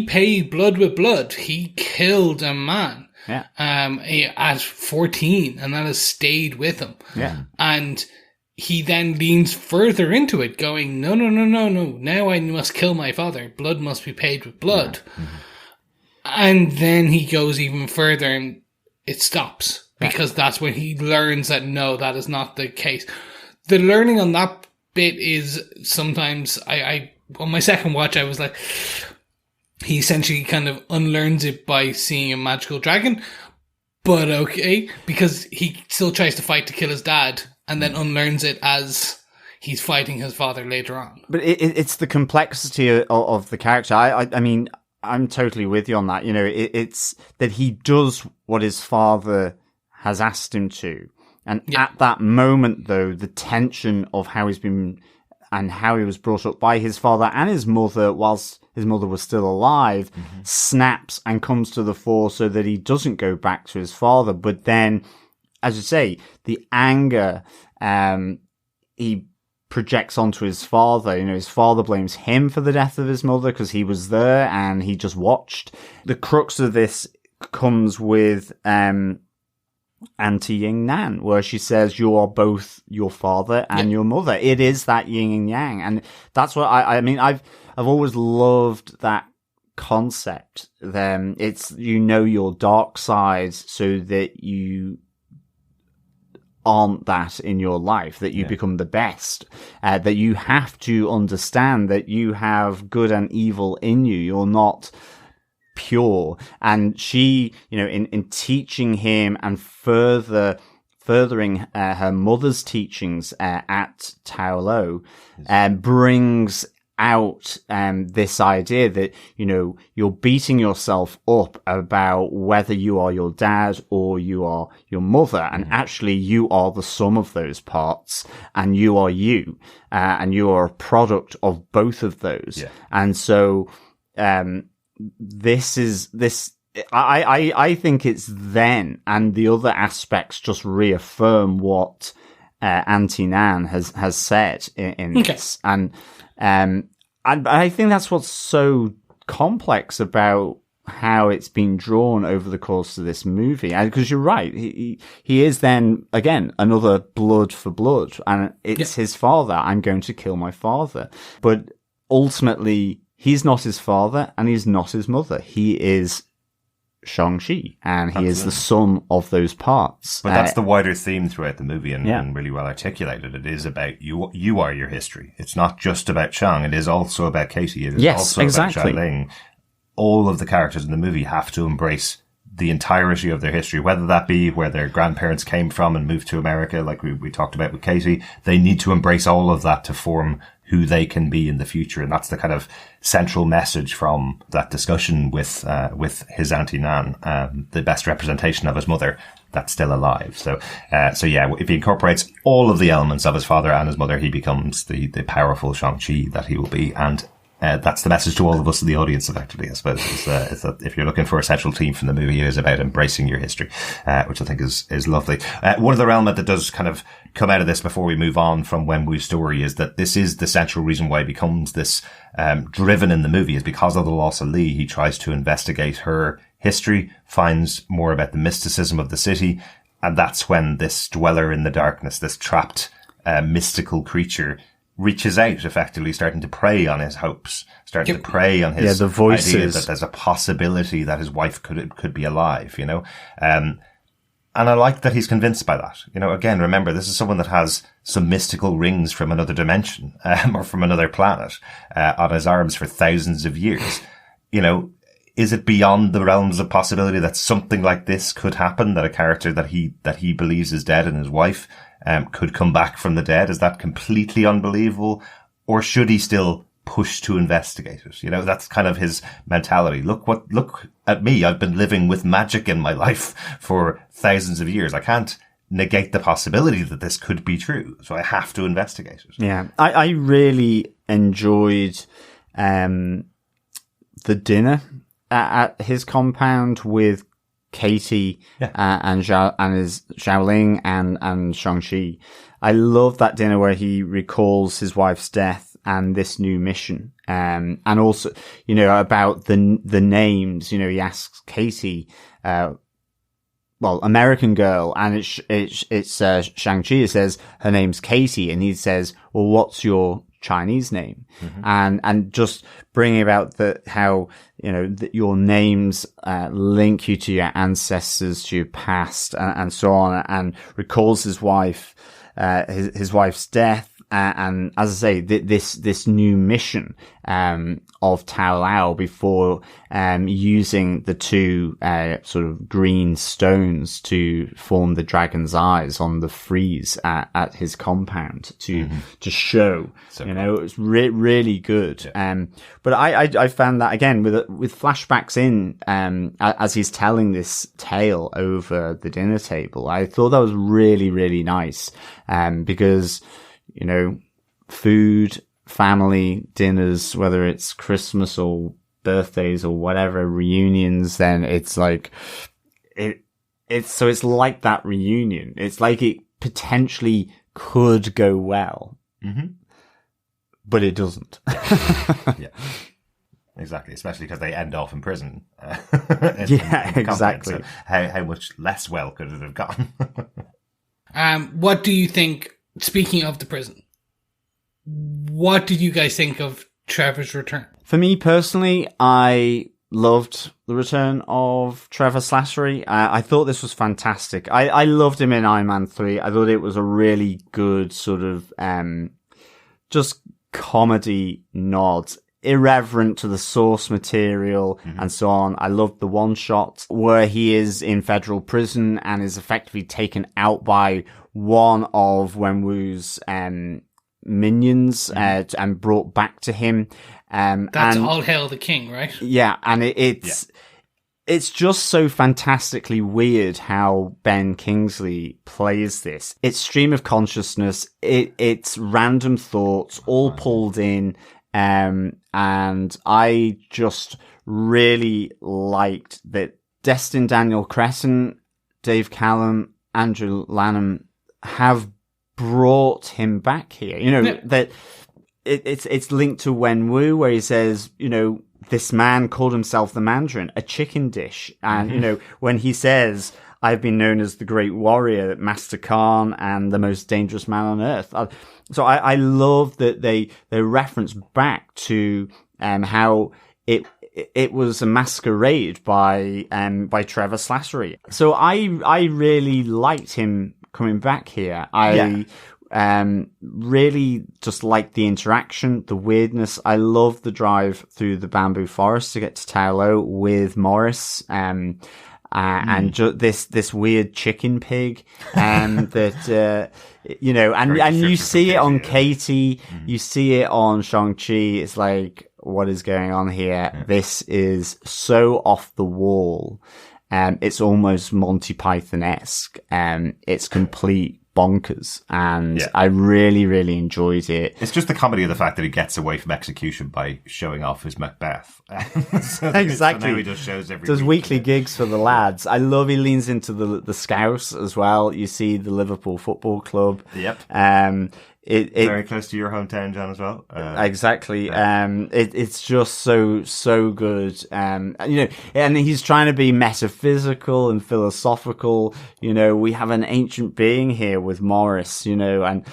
paid blood with blood. He killed a man at 14, and that has stayed with him. Yeah. And he then leans further into it, going, no. Now I must kill my father. Blood must be paid with blood. Yeah. Mm-hmm. And then he goes even further and it stops. Because that's when he learns that no, that is not the case. The learning on that bit is sometimes I on my second watch I was like, he essentially kind of unlearns it by seeing a magical dragon, but okay, because he still tries to fight to kill his dad and then unlearns it as he's fighting his father later on. But it's the complexity of the character. I mean, I'm totally with you on that. You know, it's that he does what his father has asked him to. And at that moment, though, the tension of how he's been and how he was brought up by his father and his mother whilst his mother was still alive snaps and comes to the fore so that he doesn't go back to his father. But then, as you say, the anger he projects onto his father. You know, his father blames him for the death of his mother because he was there and he just watched. The crux of this comes with Auntie Yin Nan, where she says, you are both your father and your mother. It is that yin and yang. And that's what I mean, I've always loved that concept. It's, you know, your dark side so that you aren't that in your life, that you become the best, that you have to understand that you have good and evil in you. You're not pure. And she, you know, in teaching him and furthering her mother's teachings at Tao Lo, brings out this idea that, you know, you're beating yourself up about whether you are your dad or you are your mother, and actually you are the sum of those parts, and you are you, and you are a product of both of those. And so I think it's then, and the other aspects just reaffirm what Auntie Nan has said in this. And I think that's what's so complex about how it's been drawn over the course of this movie. Because you're right, he is then, again, another blood for blood. And it's his father. I'm going to kill my father. But ultimately, he's not his father and he's not his mother. He is Shang-Chi, and he is the sum of those parts. But that's the wider theme throughout the movie, and really well articulated. It is about you. You are your history. It's not just about Shang. It is also about Katie. It is also about Xia Ling. All of the characters in the movie have to embrace the entirety of their history, whether that be where their grandparents came from and moved to America, like we talked about with Katie. They need to embrace all of that to form who they can be in the future. And that's the kind of central message from that discussion with his Auntie Nan, the best representation of his mother that's still alive. So yeah, if he incorporates all of the elements of his father and his mother, he becomes the powerful Shang-Chi that he will be. And that's the message to all of us in the audience, effectively, I suppose, is that if you're looking for a central theme from the movie, it is about embracing your history, which I think is lovely. One other element that does kind of come out of this before we move on from Wenwu's story is that this is the central reason why he becomes this driven in the movie, is because of the loss of Lee. He tries to investigate her history, finds more about the mysticism of the city, and that's when this dweller in the darkness, this trapped mystical creature, reaches out, effectively starting to prey on his hopes, starting to prey on his the voices. idea that there's a possibility that his wife could be alive, you know? And And I like that he's convinced by that. You know, again, remember, this is someone that has some mystical rings from another dimension, or from another planet, on his arms for thousands of years. You know, is it beyond the realms of possibility that something like this could happen, that a character that he believes is dead and his wife, could come back from the dead? Is that completely unbelievable? Or should he still push to investigate it? You know, that's kind of his mentality. Look at me. I've been living with magic in my life for thousands of years. I can't negate the possibility that this could be true. So I have to investigate it. Yeah. I really enjoyed, the dinner at his compound with Katie, and Xiaoling and Shang-Chi. I love that dinner where he recalls his wife's death and this new mission. And also, you know, about the names, you know, he asks Katie, American girl, and it's Shang-Chi. It says her name's Katie, and he says, well, what's your Chinese name? Mm-hmm. And just bringing about how, you know, that your names, link you to your ancestors, to your past, and so on, and recalls his wife, his wife's death. And as I say, this new mission, of Tao Lao before, using the two, sort of green stones to form the dragon's eyes on the frieze at his compound to show, so you know, it's really good. Yeah. But I found that again with flashbacks in, as he's telling this tale over the dinner table, I thought that was really, really nice. Because, you know, food, family dinners, whether it's Christmas or birthdays or whatever, reunions, then it's like, it's like that reunion. It's like it potentially could go well, but it doesn't. Yeah. Exactly, especially because they end off in prison. Exactly. So how much less well could it have gone? What do you think, speaking of the prison, what did you guys think of Trevor's return? For me personally, I loved the return of Trevor Slattery. I thought this was fantastic. I loved him in Iron Man 3. I thought it was a really good sort of just comedy nod, irreverent to the source material and so on. I loved the one shot where he is in federal prison and is effectively taken out by one of Wenwu's minions and brought back to him. That's All Hail the King, right? Yeah, and it's just so fantastically weird how Ben Kingsley plays this. It's stream of consciousness, it's random thoughts all pulled in, and I just really liked that Destin Daniel Cretton, Dave Callum, Andrew Lanham have brought him back here. You know, that it's linked to Wenwu, where he says, you know, this man called himself the Mandarin, a chicken dish. And, you know, when he says, I've been known as the great warrior, Master Khan, and the most dangerous man on earth. So I love that they reference back to, how it was a masquerade by Trevor Slattery. So I really liked him coming back here. Really just liked the interaction, the weirdness. I love the drive through the bamboo forest to get to Tao Lo with Morris, and this weird chicken pig, that, you know, and you see it on Katie, you see it on Shang-Chi. It's like, what is going on here? Yeah. This is so off the wall. It's almost Monty Python-esque. It's complete bonkers, and I really, really enjoyed it. It's just the comedy of the fact that he gets away from execution by showing off his Macbeth. Exactly. So now he just shows does weekly gigs for the lads. I love he leans into the Scouse as well. You see the Liverpool Football Club. Yep. It very close to your hometown, John, as well. Exactly. It's just so good. You know, and he's trying to be metaphysical and philosophical. You know, we have an ancient being here with Morris, you know, and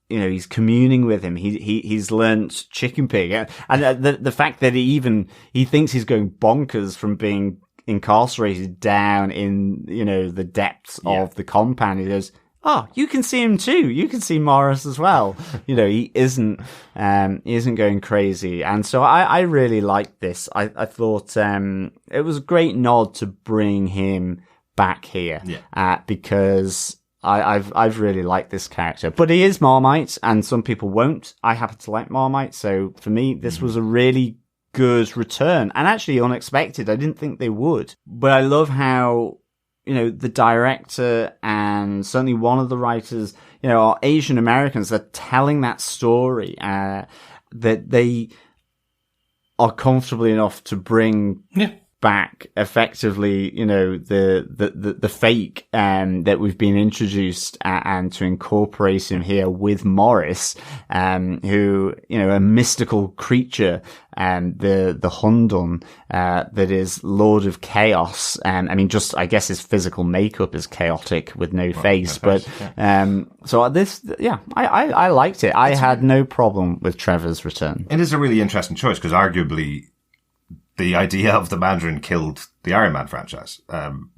you know, he's communing with him. He's learnt chicken pig, and the fact that he thinks he's going bonkers from being incarcerated down in, the depths of the compound. He goes, "Oh, you can see him too. You can see Morris as well." He isn't going crazy. And so I really liked this. I thought, it was a great nod to bring him back here, because I've really liked this character. But he is Marmite, and some people won't. I happen to like Marmite, so for me, this was a really good return, and actually unexpected. I didn't think they would, but I love how the director and certainly one of the writers, are Asian Americans. They're telling that story that they are comfortable enough to bring back effectively, the fake that we've been introduced, and to incorporate him here with Morris, who, a mystical creature, the Hundun, that is Lord of Chaos. I guess his physical makeup is chaotic with no face, but, so this, I liked it. I had no problem with Trevor's return. It is a really interesting choice, because arguably the idea of the Mandarin killed the Iron Man franchise.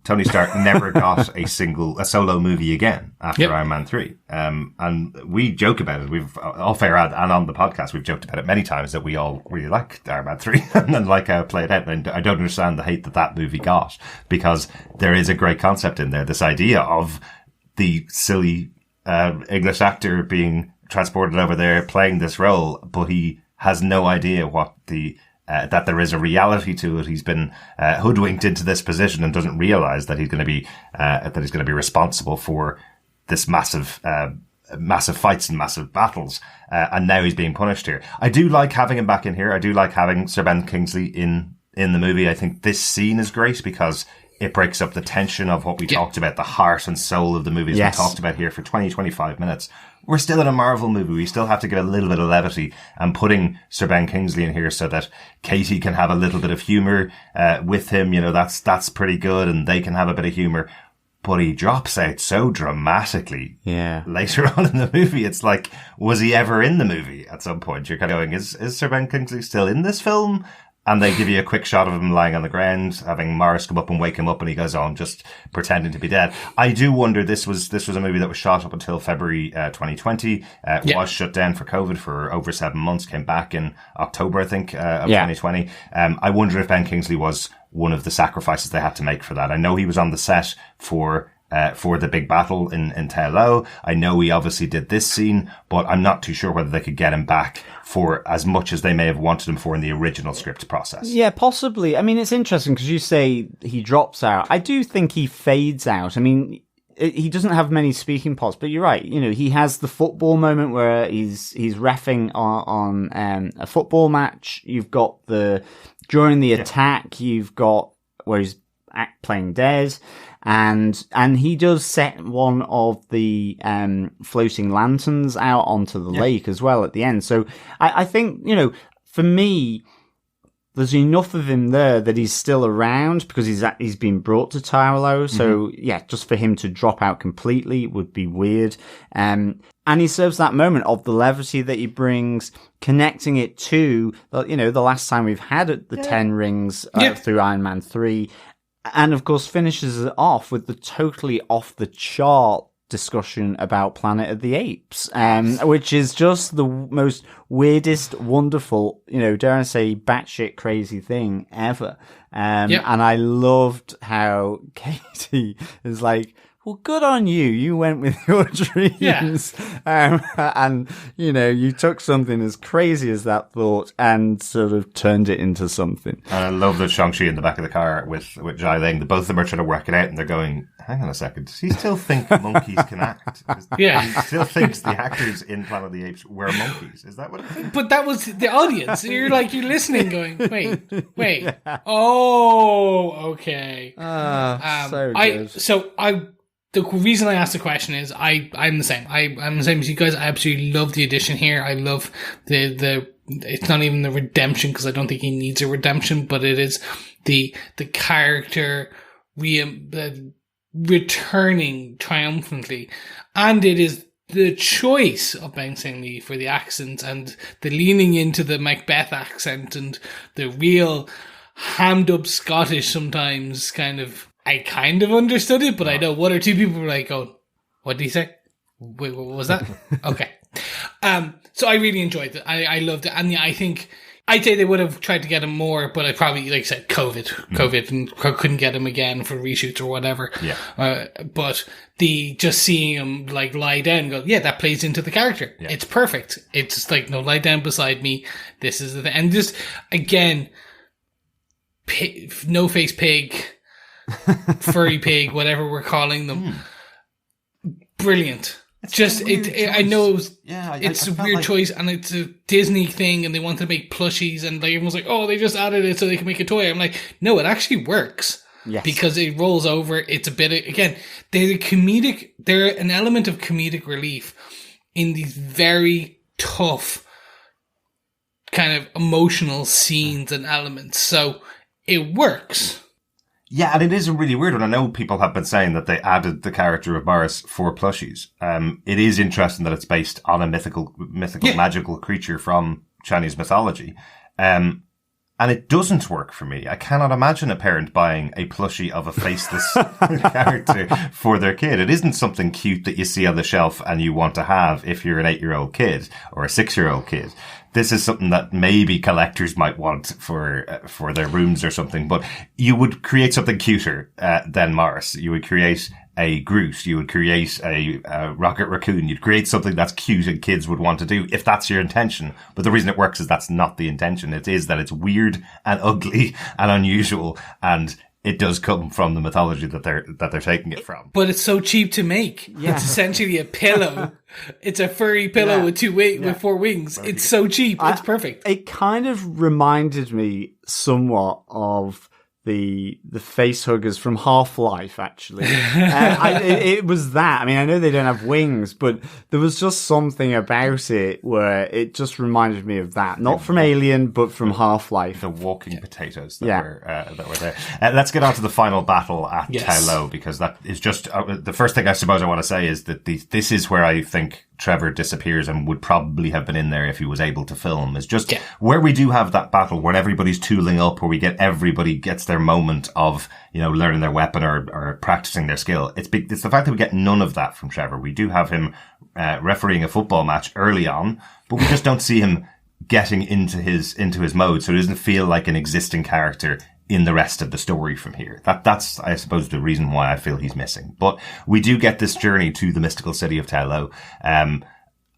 Tony Stark never got a solo movie again after Iron Man 3. And we joke about it. We've, off air and on the podcast, we've joked about it many times that we all really like Iron Man 3 and like how it played out. And I don't understand the hate that movie got, because there is a great concept in there. This idea of the silly, English actor being transported over there playing this role, but he has no idea what that there is a reality to it. He's been hoodwinked into this position and doesn't realize that he's going to be responsible for this massive fights and massive battles. And now he's being punished here. I do like having him back in here. I do like having Sir Ben Kingsley in the movie. I think this scene is great because it breaks up the tension of what we talked about, the heart and soul of the movies we talked about here for 20-25 minutes. We're still in a Marvel movie. We still have to give a little bit of levity, and putting Sir Ben Kingsley in here so that Katie can have a little bit of humor with him. That's pretty good, and they can have a bit of humor. But he drops out so dramatically later on in the movie. It's like, was he ever in the movie at some point? You're kind of going, is Sir Ben Kingsley still in this film? And they give you a quick shot of him lying on the ground, having Morris come up and wake him up, and he goes on just pretending to be dead. I do wonder, this was a movie that was shot up until February 2020. Was shut down for COVID for over 7 months, came back in October, I think, of 2020. I wonder if Ben Kingsley was one of the sacrifices they had to make for that. I know he was on the set for the big battle in Te Lo. I know he obviously did this scene, but I'm not too sure whether they could get him back for as much as they may have wanted him for in the original script process. Yeah, possibly. It's interesting because you say he drops out. I do think he fades out. He doesn't have many speaking parts, but you're right. He has the football moment where he's reffing on a football match. You've got during the attack, you've got where he's playing dead. And he does set one of the floating lanterns out onto the lake as well at the end. So I think, for me, there's enough of him there that he's still around because he's been brought to Tylo. So just for him to drop out completely would be weird. And he serves that moment of the levity that he brings, connecting it to, the last time we've had the 10 rings through Iron Man 3. And of course finishes it off with the totally off the chart discussion about Planet of the Apes, which is just the most weirdest, wonderful, dare I say, batshit crazy thing ever. And I loved how Katie is like, well, good on you. You went with your dreams. And, you took something as crazy as that thought and sort of turned it into something. And I love that Shang-Chi in the back of the car with Jai Ling. Both of them are trying to work it out, and they're going, hang on a second, does he still think monkeys can act? He still thinks the actors in Planet of the Apes were monkeys. Is that what it is? But that was the audience. You're listening going, wait. Oh, okay. So good. The reason I asked the question is I'm the same. I'm the same as you guys. I absolutely love the addition here. I love the it's not even the redemption because I don't think he needs a redemption, but it is the character returning triumphantly, and it is the choice of Ben Kingsley for the accent and the leaning into the Macbeth accent and the real hammed up Scottish sometimes I kind of understood it, but I know one or two people were like, "Oh, what did he say? Wait, what was that?" Okay. So I really enjoyed it. I loved it. And yeah, I think I'd say they would have tried to get him more, but I probably, like I said, COVID and couldn't get him again for reshoots or whatever. Yeah. But just seeing him like lie down and go, yeah, that plays into the character. Yeah. It's perfect. It's just like, no, lie down beside me. This is the thing. And just, again, no face pig, furry pig, whatever we're calling them. Brilliant. I know it's a weird choice, and it's a Disney thing, and they wanted to make plushies, and like everyone's like, oh, they just added it so they can make a toy. I'm like, no, it actually works. Yes. Because it rolls over. It's a bit of, again, they're an element of comedic relief in these very tough kind of emotional scenes and elements. So it works. Yeah, and it is a really weird one. I know people have been saying that they added the character of Morris for plushies. It is interesting that it's based on a mythical, magical creature from Chinese mythology. And it doesn't work for me. I cannot imagine a parent buying a plushie of a faceless character for their kid. It isn't something cute that you see on the shelf and you want to have if you're an 8-year-old kid or a 6-year-old kid. This is something that maybe collectors might want for their rooms or something, but you would create something cuter than Morris. You would create a Groot. You would create a Rocket Raccoon. You'd create something that's cute and kids would want to do if that's your intention. But the reason it works is that's not the intention. It is that it's weird and ugly and unusual, and it does come from the mythology that they're taking it from. But it's so cheap to make. Yeah. It's essentially a pillow. It's a furry pillow with with 4 wings. It's so cheap. It's perfect. It kind of reminded me somewhat of the face huggers from Half-Life, actually. It was that. I mean, I know they don't have wings, but there was just something about it where it just reminded me of that. Not from Alien, but from Half-Life. The walking potatoes that were there. Let's get on to the final battle at Tai Lo, because that is just the first thing I suppose I want to say is that this is where I think Trevor disappears and would probably have been in there if he was able to film, is just where we do have that battle when everybody's tooling up, where everybody gets their moment of, learning their weapon or practicing their skill. It's the fact that we get none of that from Trevor. We do have him refereeing a football match early on, but we just don't see him getting into his mode, so it doesn't feel like an existing character in the rest of the story from here. That's, I suppose, the reason why I feel he's missing. But we do get this journey to the mystical city of Tai Lo, and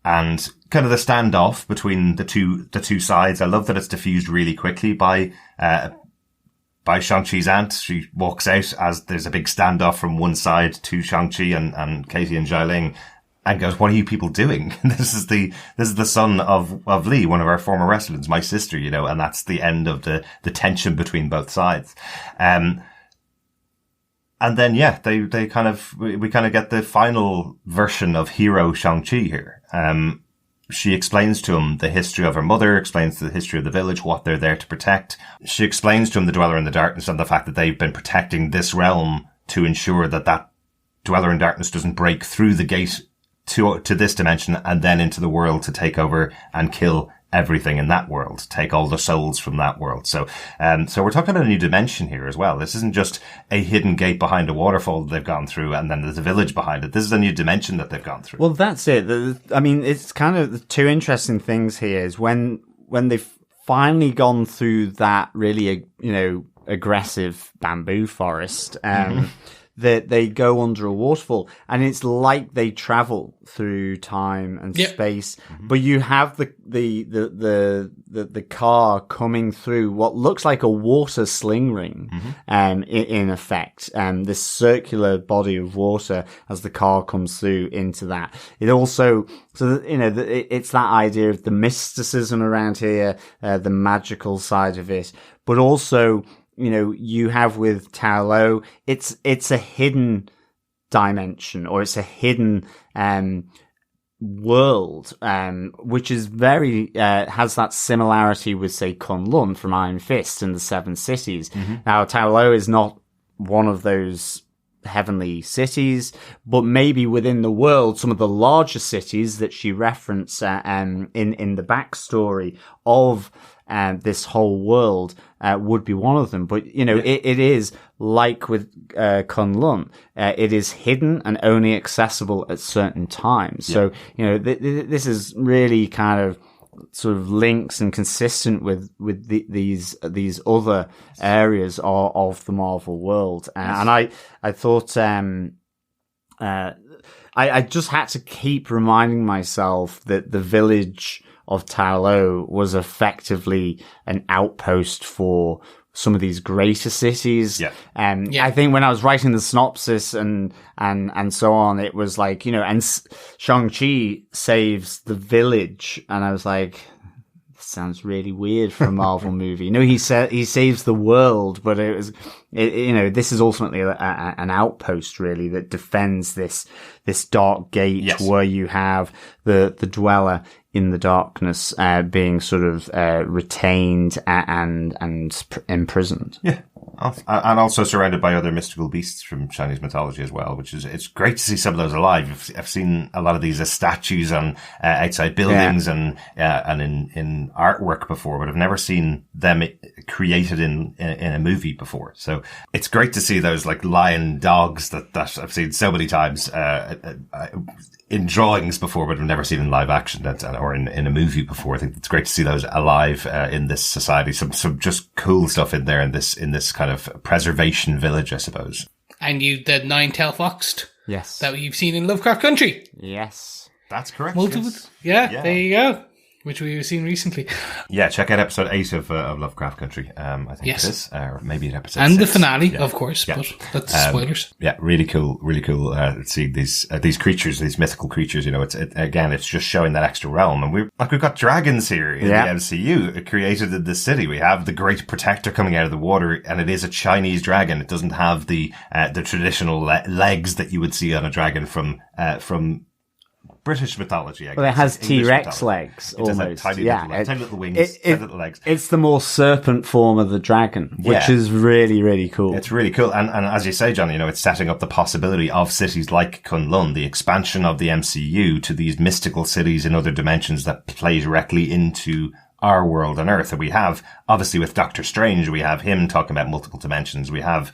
kind of the standoff between the two sides. I love that it's diffused really quickly by Shang-Chi's aunt. She walks out as there's a big standoff from one side to Shang-Chi and Katie and Xialing, and goes, "What are you people doing? This is the son of Lee, one of our former wrestlers, my sister, and that's the end of the tension between both sides. And then, we kind of get the final version of hero Shang-Chi here. She explains to him the history of her mother, explains the history of the village, what they're there to protect. She explains to him the Dweller in the Darkness and the fact that they've been protecting this realm to ensure that Dweller in Darkness doesn't break through the gate to this dimension and then into the world to take over and kill everything in that world, take all the souls from that world. So we're talking about a new dimension here as well. This isn't just a hidden gate behind a waterfall that they've gone through and then there's a village behind it. This is a new dimension that they've gone through. Well, that's it. I mean, it's kind of the two interesting things here is when they've finally gone through that really, aggressive bamboo forest, that they go under a waterfall, and it's like they travel through time and space. But you have the car coming through what looks like a water sling ring, in effect, this circular body of water as the car comes through into that. It also, it's that idea of the mysticism around here, the magical side of it, but also, you have with Tai Lo, it's a hidden dimension, or it's a hidden world, which is very has that similarity with, say, Kunlun from Iron Fist and the Seven Cities. Now, Tai Lo is not one of those heavenly cities, but maybe within the world, some of the larger cities that she referenced in the backstory of this whole world would be one of them. But, it is like with Kunlun. It is hidden and only accessible at certain times. Yeah. So, this is really kind of sort of links and consistent with these other areas of the Marvel world. And I thought, I just had to keep reminding myself that the village of Ta Lo was effectively an outpost for some of these greater cities. Yeah. I think when I was writing the synopsis and so on, it was like, and Shang-Chi saves the village. And I was like, this sounds really weird for a Marvel movie. He saves the world, but this is ultimately an outpost really that defends this dark gate. Yes. Where you have the dweller in the darkness, being sort of, retained and imprisoned. Yeah. And also surrounded by other mystical beasts from Chinese mythology as well, it's great to see some of those alive. I've seen a lot of these as statues on, outside buildings and in artwork before, but I've never seen them created in a movie before. So it's great to see those like lion dogs that I've seen so many times, in drawings before, but I've never seen in live action or in a movie before. I think it's great to see those alive in this society. Some just cool stuff in there in this kind of preservation village, I suppose. And the nine-tailed fox. Yes. That you've seen in Lovecraft Country. Yes. That's correct. Multiple. Yes. Yeah, there you go. Which we've seen recently. Yeah, check out episode 8 of Lovecraft Country. I think it is, or maybe at episode and 6. The finale, yeah. of course. Yeah. But that's spoilers. Yeah, really cool. See these creatures, these mythical creatures. It's just showing that extra realm, and we've got dragons here in the MCU created in this city. We have the Great Protector coming out of the water, and it is a Chinese dragon. It doesn't have the traditional legs that you would see on a dragon from British mythology, I guess. Well, it has T-Rex legs, almost. It does tiny little wings, tiny little legs. It's the more serpent form of the dragon, which is really, really cool. It's really cool. And as you say, John, it's setting up the possibility of cities like Kunlun, the expansion of the MCU to these mystical cities in other dimensions that play directly into our world on Earth. And we have, obviously with Doctor Strange, we have him talking about multiple dimensions. We have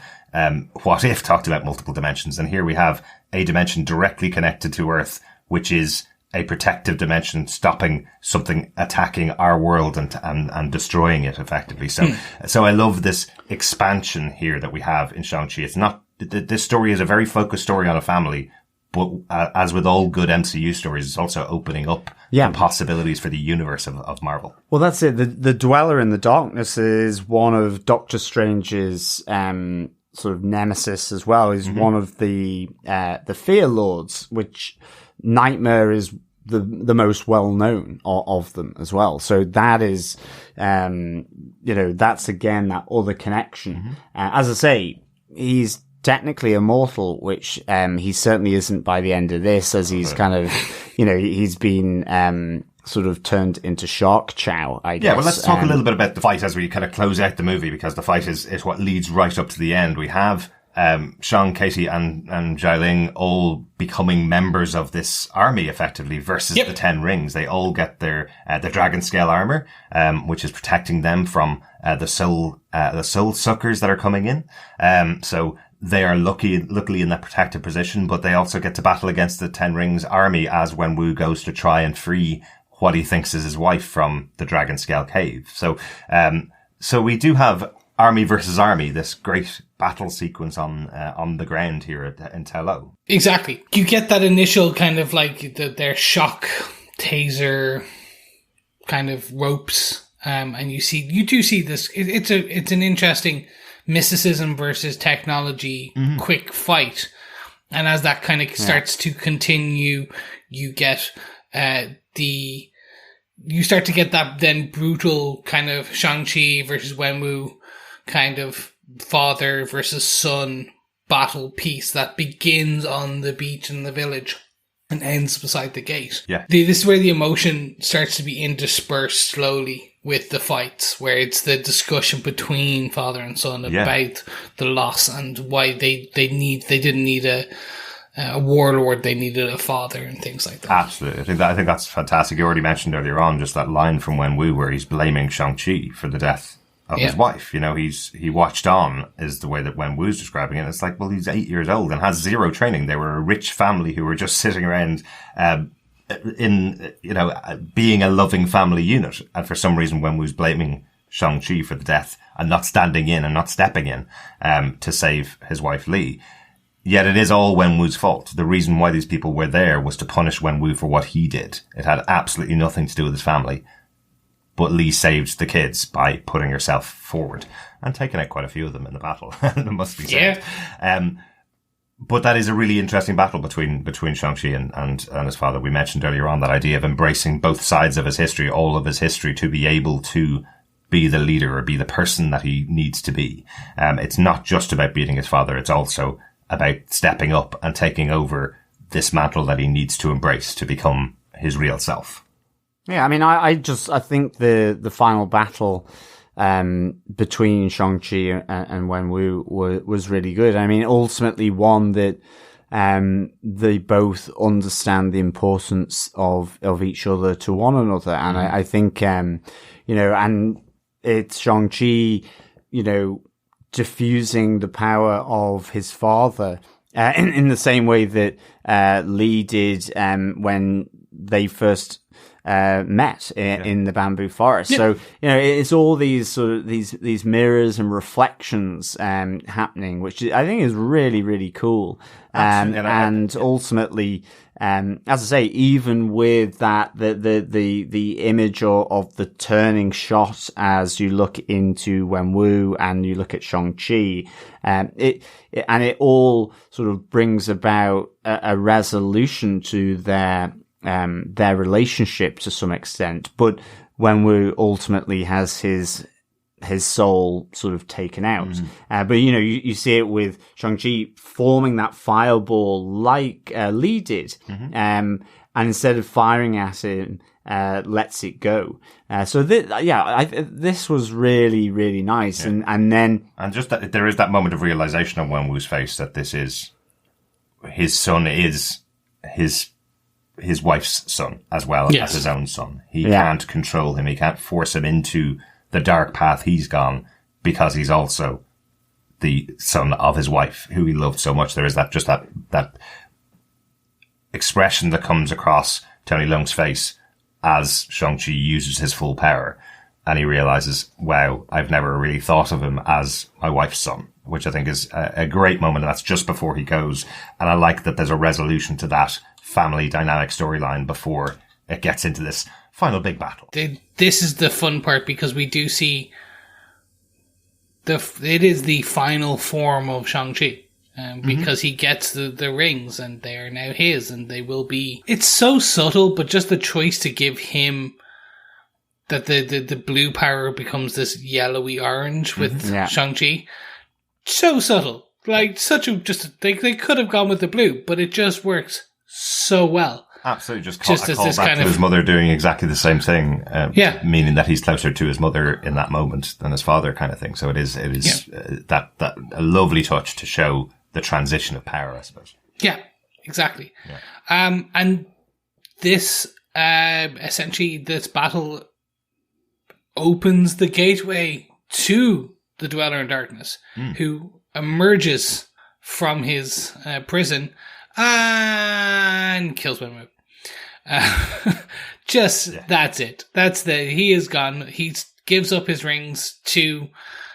What If talked about multiple dimensions. And here we have a dimension directly connected to Earth, which is a protective dimension, stopping something attacking our world and destroying it effectively. So I love this expansion here that we have in Shang-Chi. It's not, this story is a very focused story on a family, but as with all good MCU stories, it's also opening up the possibilities for the universe of Marvel. Well, that's it. The Dweller in the Darkness is one of Doctor Strange's, sort of nemesis as well. Is one of the Fear Lords, which Nightmare is the most well known of them as well. So that is, that's again that other connection. As I say, he's technically immortal, which he certainly isn't by the end of this, as he's kind of, he's been sort of turned into shark chow, I guess. Yeah, well, let's talk a little bit about the fight as we kind of close out the movie, because the fight is what leads right up to the end. We have Sean, Katie, and Xialing all becoming members of this army effectively versus the Ten Rings. They all get their dragon scale armor, which is protecting them from the soul suckers that are coming in. So they are luckily in that protected position, but they also get to battle against the Ten Rings army as Wenwu goes to try and free what he thinks is his wife from the dragon scale cave. So we do have army versus army, this great battle sequence on the ground here in Ta Lo. Exactly. You get that initial kind of like their shock taser kind of ropes, and you do see this. It's an interesting mysticism versus technology quick fight, and as that kind of starts to continue, you get you start to get that then brutal kind of Shang-Chi versus Wenwu kind of father versus son battle piece that begins on the beach in the village and ends beside the gate. Yeah. This is where the emotion starts to be interspersed slowly with the fights, where it's the discussion between father and son about the loss and why they didn't need a warlord, they needed a father and things like that. Absolutely. I think that's fantastic. You already mentioned earlier on just that line from Wenwu where he's blaming Shang-Chi for the death of his wife. You know, he watched on, is the way that Wenwu's describing it. It's like, well, he's 8 years old and has zero training. They were a rich family who were just sitting around, being a loving family unit. And for some reason, Wenwu's blaming Shang-Chi for the death and not standing in and not stepping in, to save his wife Li. Yet it is all Wenwu's fault. The reason why these people were there was to punish Wenwu for what he did. It had absolutely nothing to do with his family. But Li saved the kids by putting herself forward and taking out quite a few of them in the battle. It must be said. But that is a really interesting battle between Shang-Chi and his father. We mentioned earlier on that idea of embracing both sides of his history, all of his history, to be able to be the leader or be the person that he needs to be. It's not just about beating his father. It's also about stepping up and taking over this mantle that he needs to embrace to become his real self. Yeah, I mean, I think the final battle between Shang-Chi and Wenwu was really good. I mean, ultimately one that they both understand the importance of each other to one another. And I think, and it's Shang-Chi, diffusing the power of his father, in the same way that Li did when they first met in the bamboo forest. So, it's all these sort of these mirrors and reflections happening, which I think is really, really cool. And ultimately, as I say, even with that, the image of the turning shot as you look into Wenwu and you look at Shang-Chi, it all sort of brings about a resolution to their relationship to some extent. But Wenwu ultimately has his soul sort of taken out. But you see it with Shang-Chi forming that fireball like Li did, and instead of firing at him, lets it go. So this was really, really nice. And just that there is that moment of realization on Wenwu's face that this is his son is his wife's son as well as his own son. He can't control him. He can't force him into the dark path he's gone because he's also the son of his wife who he loved so much. There is that expression that comes across Tony Leung's face as Shang-Chi uses his full power and he realizes, wow, I've never really thought of him as my wife's son, which I think is a great moment. And that's just before he goes. And I like that there's a resolution to that family dynamic storyline before it gets into this final big battle. This is the fun part because we do see it is the final form of Shang-Chi. Because he gets the rings and they are now his and they will be. It's so subtle, but just the choice to give him that the blue power becomes this yellowy orange with Shang-Chi. So subtle. Like they could have gone with the blue, but it just works so well. Absolutely, just a call back to his mother doing exactly the same thing, meaning that he's closer to his mother in that moment than his father, kind of thing. So it is that a lovely touch to show the transition of power, I suppose. Yeah, exactly. Yeah. And this essentially this battle opens the gateway to the Dweller in Darkness, who emerges from his prison and kills Wenwu. That's it. He is gone. He gives up his rings to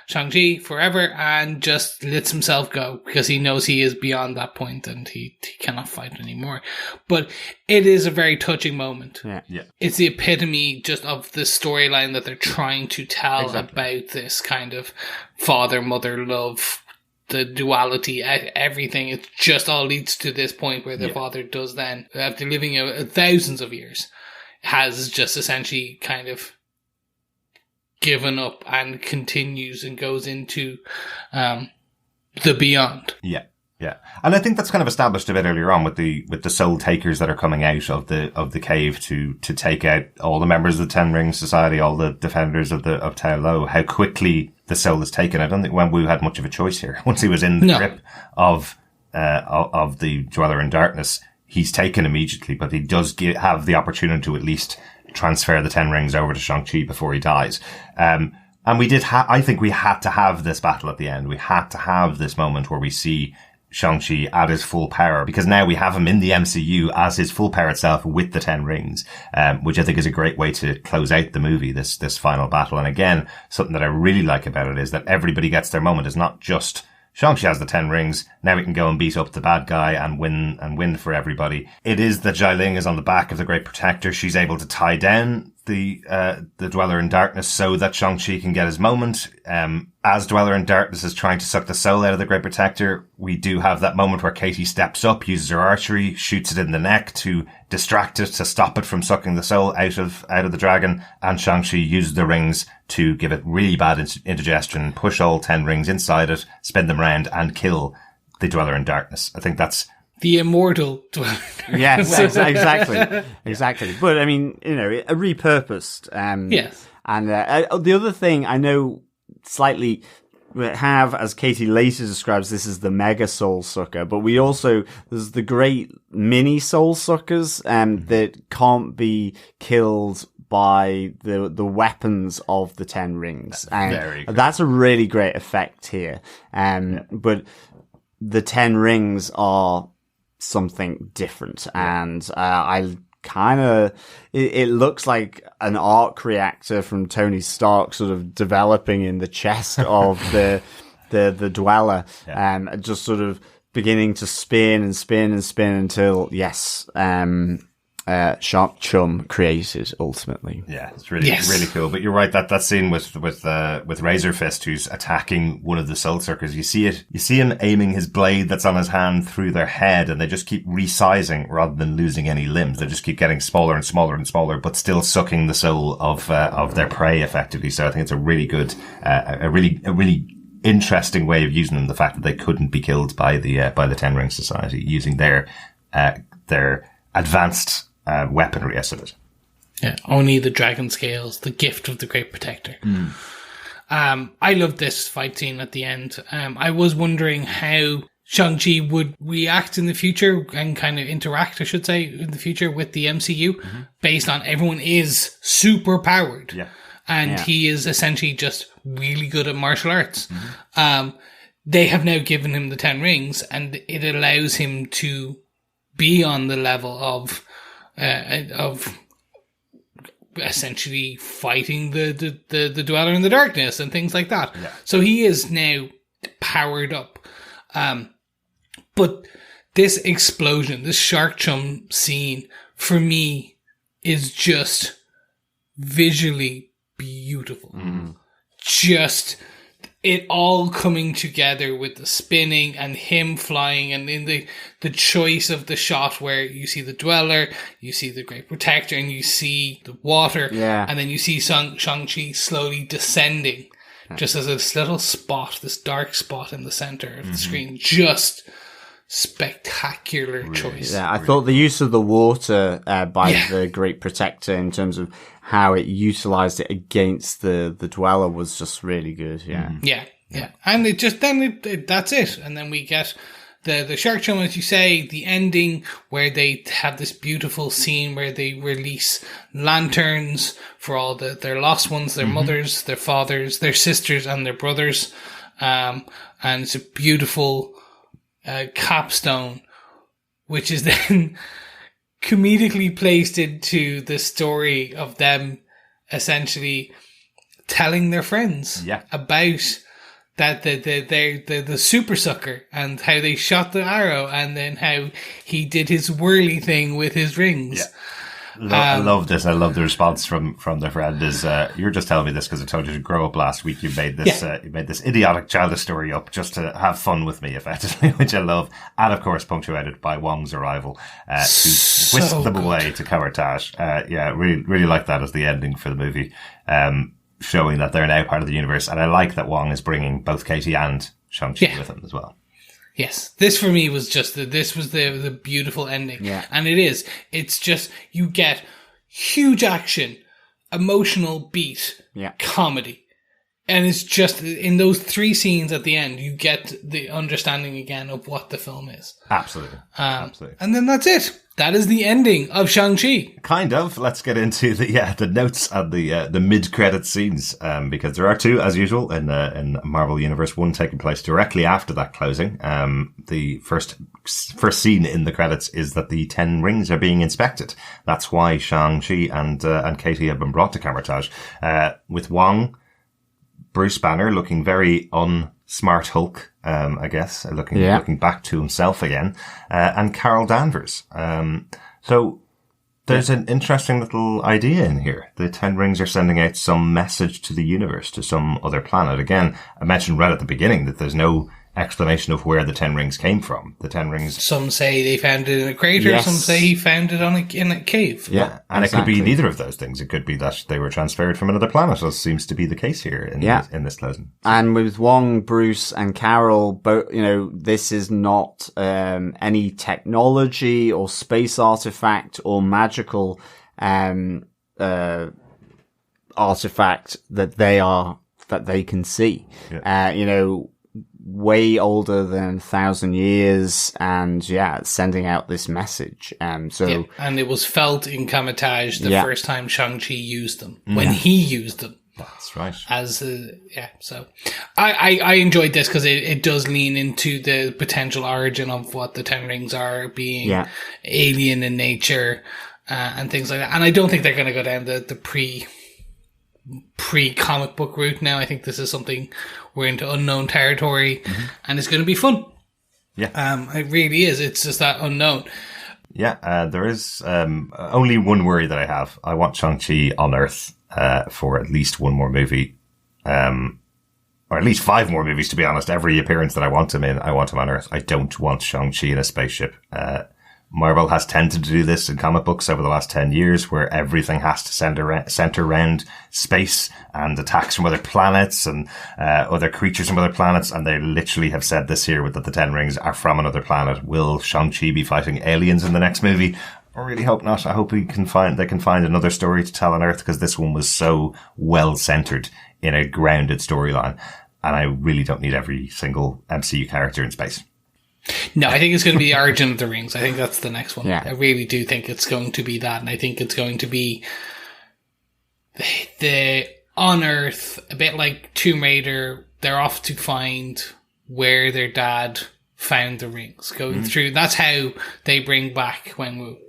Shang-Chi forever and just lets himself go because he knows he is beyond that point and he cannot fight anymore. But it is a very touching moment. Yeah. It's the epitome just of the storyline that they're trying to tell about this kind of father-mother love, the duality, everything. It just all leads to this point where the father does then, after living thousands of years, has just essentially kind of given up and continues and goes into the beyond. Yeah. Yeah. And I think that's kind of established a bit earlier on with the soul takers that are coming out of the cave to take out all the members of the Ten Ring Society, all the defenders of Tai Lo, how quickly the soul is taken. I don't think Wenwu had much of a choice here. Once he was in the grip of the Dweller in Darkness, he's taken immediately, but he does have the opportunity to at least transfer the Ten Rings over to Shang-Chi before he dies. And we did I think we had to have this battle at the end. We had to have this moment where we see Shang-Chi at his full power, because now we have him in the MCU as his full power itself with the Ten Rings, which I think is a great way to close out the movie, this final battle. And again, something that I really like about it is that everybody gets their moment. It's not just Shang-Chi has the 10 rings. Now we can go and beat up the bad guy and win for everybody. It is that Jai Ling is on the back of the Great Protector. She's able to tie down the Dweller in Darkness so that Shang-Chi can get his moment. As Dweller in Darkness is trying to suck the soul out of the Great Protector, we do have that moment where Katie steps up, uses her archery, shoots it in the neck to distract it, to stop it from sucking the soul out of the dragon, and Shang-Chi uses the rings to give it really bad indigestion, push all 10 rings inside it, spin them round, and kill the Dweller in Darkness. I think that's the immortal Dweller. Yes, exactly. But I mean, a repurposed. Yes. And the other thing I know slightly have, as Katie later describes, this is the mega soul sucker, but there's the great mini soul suckers that can't be killed by the weapons of the 10 rings. And that's a really great effect here. But the 10 rings are something different, and I kind of it looks like an arc reactor from Tony Stark sort of developing in the chest of the Dweller, just sort of beginning to spin and spin and spin until Shark Chum created ultimately. Yeah, it's really cool. But you're right, that scene with Razor Fist, who's attacking one of the Soul Suckers, you see him aiming his blade that's on his hand through their head, and they just keep resizing rather than losing any limbs. They just keep getting smaller and smaller and smaller, but still sucking the soul of their prey effectively. So I think it's a really good, a really interesting way of using them. The fact that they couldn't be killed by the Ten Ring Society using their advanced weaponry, I suppose. Yeah, only the dragon scales, the gift of the Great Protector. I love this fight scene at the end. I was wondering how Shang-Chi would react in the future and kind of interact, I should say, in the future with the MCU, based on everyone is super powered. Yeah. And he is essentially just really good at martial arts. They have now given him the 10 rings, and it allows him to be on the level of essentially fighting the Dweller in the Darkness and things like that. Yeah. So he is now powered up. But this explosion, this Shark Chum scene, for me, is just visually beautiful. Just it all coming together with the spinning and him flying, and in the choice of the shot where you see the Dweller, you see the Great Protector, and you see the water, and then you see Shang-Chi slowly descending, just as this little spot, this dark spot in the center of the screen. Just spectacular choice. Yeah, I thought the use of the water by the Great Protector in terms of how it utilized it against the Dweller was just really good. Yeah. And it just that's it. And then we get the Shark Chum, as you say, the ending where they have this beautiful scene where they release lanterns for all their lost ones, their mothers, their fathers, their sisters, and their brothers. And it's a beautiful capstone, which is then comedically placed into the story of them essentially telling their friends about that the super sucker and how they shot the arrow, and then how he did his whirly thing with his rings. I love this. I love the response from their friend is, you were just telling me this because I told you to grow up last week. You made this, you made this idiotic childish story up just to have fun with me, effectively, which I love. And of course, punctuated by Wong's arrival, who whisked them away to Kawartash. Really, really like that as the ending for the movie, showing that they're now part of the universe. And I like that Wong is bringing both Katie and Shang-Chi with him as well. Yes, this for me was just this was the beautiful ending. Yeah. And it is. It's just, you get huge action, emotional beat, comedy. And it's just, in those 3 scenes at the end, you get the understanding again of what the film is. Absolutely. Absolutely. And then that's it. That is the ending of Shang-Chi. Kind of. Let's get into the notes and the mid-credit scenes, because there are 2, as usual, in Marvel Universe. One taking place directly after that closing. The first scene in the credits is that the 10 rings are being inspected. That's why Shang-Chi and Katie have been brought to Kamar-Taj, with Wong, Bruce Banner looking very unsmart Hulk, I guess, looking back to himself again, and Carol Danvers. So there's an interesting little idea in here. The 10 rings are sending out some message to the universe, to some other planet. Again, I mentioned right at the beginning that there's no explanation of where the 10 rings came from. The 10 rings... Some say they found it in a crater, Yes. some say he found it in a cave. Yeah, and exactly. it could be neither of those things. It could be that they were transferred from another planet, as seems to be the case here in this closing. And with Wong, Bruce, and Carol, both, this is not any technology or space artifact or magical artifact that they can see. Yeah. Way older than 1,000 years, and sending out this message. And it was felt in Kamar-Taj the first time Shang-Chi used them, when he used them. That's right. So I enjoyed this because it does lean into the potential origin of what the 10 rings are, being alien in nature, and things like that. And I don't think they're going to go down the pre-comic book route now. I think this is something we're into unknown territory, and it's going to be fun. Yeah. It really is. It's just that unknown. Yeah, there is only one worry that I have. I want Shang-Chi on Earth for at least one more movie, or at least 5 more movies, to be honest. Every appearance that I want him in, I want him on Earth. I don't want Shang-Chi in a spaceship. Marvel has tended to do this in comic books over the last 10 years, where everything has to center around space and attacks from other planets and other creatures from other planets. And they literally have said this here, that the 10 rings are from another planet. Will Shang-Chi be fighting aliens in the next movie? I really hope not. I hope they can find another story to tell on Earth, because this one was so well centered in a grounded storyline. And I really don't need every single MCU character in space. No, I think it's going to be the origin of the rings. I think that's the next one. Yeah. I really do think it's going to be that. And I think it's going to be the on Earth, a bit like Tomb Raider. They're off to find where their dad found the rings. Going through, that's how they bring back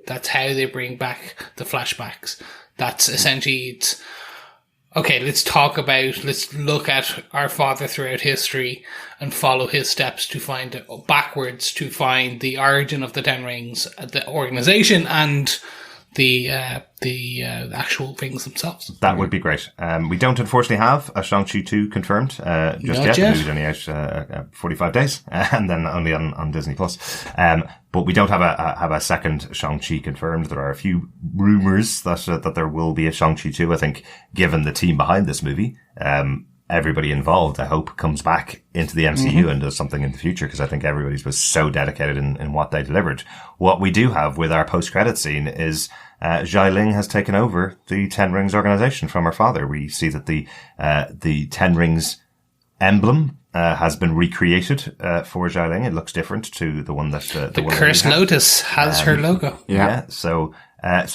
that's how they bring back the flashbacks. That's essentially, it's, okay, let's look at our father throughout history and follow his steps to find backwards to find the origin of the 10 rings, the organization, and the actual rings themselves. That would be great. We don't unfortunately have a Shang-Chi 2 confirmed just Not yet. yet. The movie's only out 45 days, and then only on Disney Plus. But we don't have a second Shang-Chi confirmed. There are a few rumors that there will be a Shang-Chi 2. I think, given the team behind this movie, everybody involved, I hope, comes back into the MCU and does something in the future, because I think everybody's was so dedicated in what they delivered. What we do have with our post-credit scene is Zhai Ling has taken over the 10 Rings organization from her father. We see that the 10 Rings emblem has been recreated for Zhai Ling. It looks different to the one that the one Cursed that we have. Lotus has her logo. Yeah. So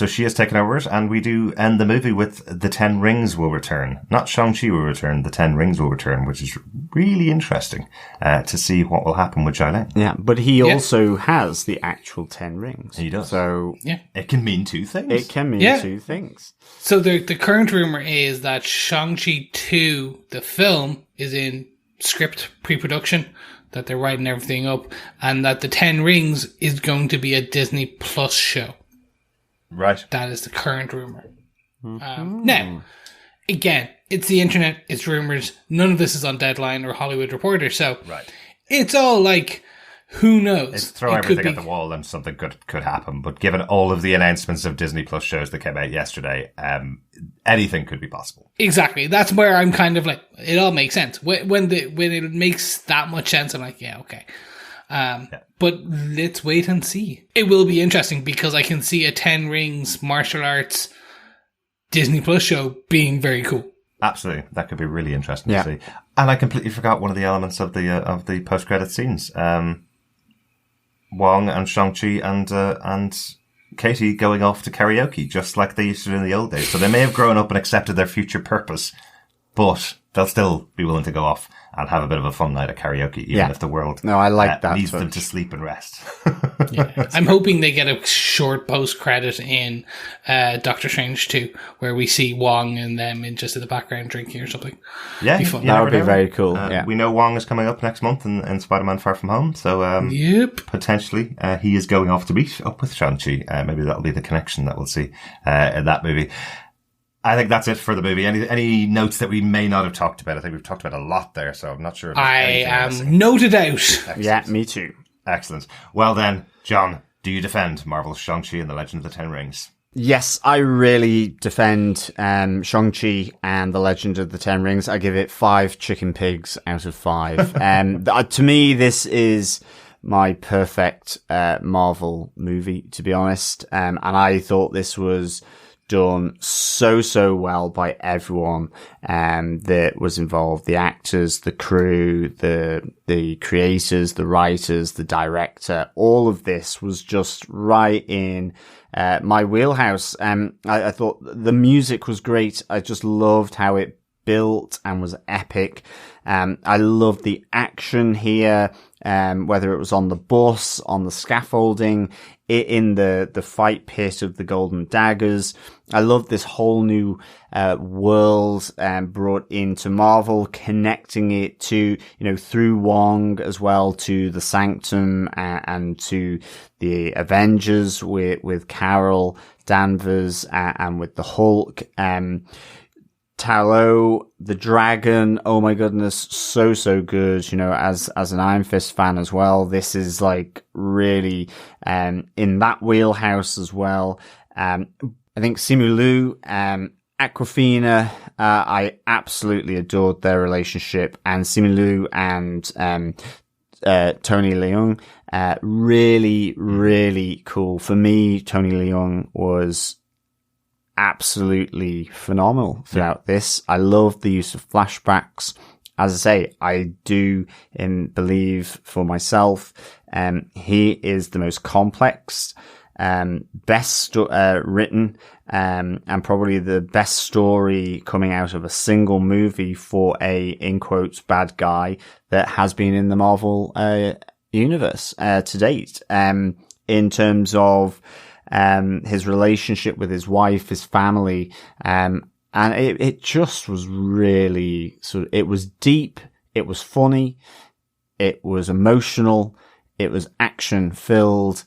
she has taken over it, and we do end the movie with the 10 rings will return. Not Shang-Chi will return, the 10 rings will return, which is really interesting to see what will happen with Zhai Ling. Yeah, but he also has the actual 10 rings. He does. So it can mean 2 things. it can mean 2 things. So the current rumor is that Shang-Chi 2, the film, is in script pre-production, that they're writing everything up, and that the 10 Rings is going to be a Disney Plus show. Right. That is the current rumor. Now, again, it's the internet, it's rumors. None of this is on Deadline or Hollywood Reporter, so it's all like, who knows? It's throw everything at the wall and something could happen. But given all of the announcements of Disney Plus shows that came out yesterday, anything could be possible. Exactly. That's where I'm kind of like, it all makes sense. When it makes that much sense, I'm like, yeah, okay. But let's wait and see. It will be interesting because I can see a 10 Rings martial arts Disney Plus show being very cool. Absolutely, that could be really interesting to see. And I completely forgot one of the elements of the post-credit scenes. Wong and Shang-Chi and Katie going off to karaoke, just like they used to do in the old days. So they may have grown up and accepted their future purpose, but they'll still be willing to go off and have a bit of a fun night at karaoke, even if the world I like that needs them to sleep and rest. I'm hoping they get a short post-credit in Doctor Strange 2, where we see Wong and them in just in the background drinking or something. Yeah, that would be very cool. We know Wong is coming up next month in Spider-Man Far From Home, so potentially he is going off to meet up with Shang-Chi. Maybe that'll be the connection that we'll see in that movie. I think that's it for the movie. Any notes that we may not have talked about? I think we've talked about a lot there, so I'm not sure. I am noted out. Excellent. Yeah, me too. Excellent. Well then, John, do you defend Marvel's Shang-Chi and the Legend of the Ten Rings? Yes, I really defend Shang-Chi and the Legend of the Ten Rings. I give it 5 chicken pigs out of 5. To me, this is my perfect Marvel movie, to be honest. And I thought this was done so well by everyone that was involved. The actors, the crew, the creators, the writers, the director. All of this was just right in my wheelhouse. I thought the music was great. I just loved how it built and was epic. I loved the action here, whether it was on the bus, on the scaffolding, in the fight pit of the Golden Daggers. I love this whole new world brought into Marvel, connecting it to, through Wong as well to the Sanctum and to the Avengers with Carol Danvers and with the Hulk. Talo, the dragon, oh my goodness, so good, as an Iron Fist fan as well. This is like really in that wheelhouse as well. I think Simu Liu, Aquafina, I absolutely adored their relationship, and Simu Liu and Tony Leung, really cool. For me, Tony Leung was absolutely phenomenal throughout this. I love the use of flashbacks. As I say, I do believe for myself, he is the most complex, best written, and probably the best story coming out of a single movie for a, in quotes, bad guy that has been in the Marvel universe to date. In terms of his relationship with his wife, his family, and it just was really it was deep, it was funny, it was emotional, it was action filled,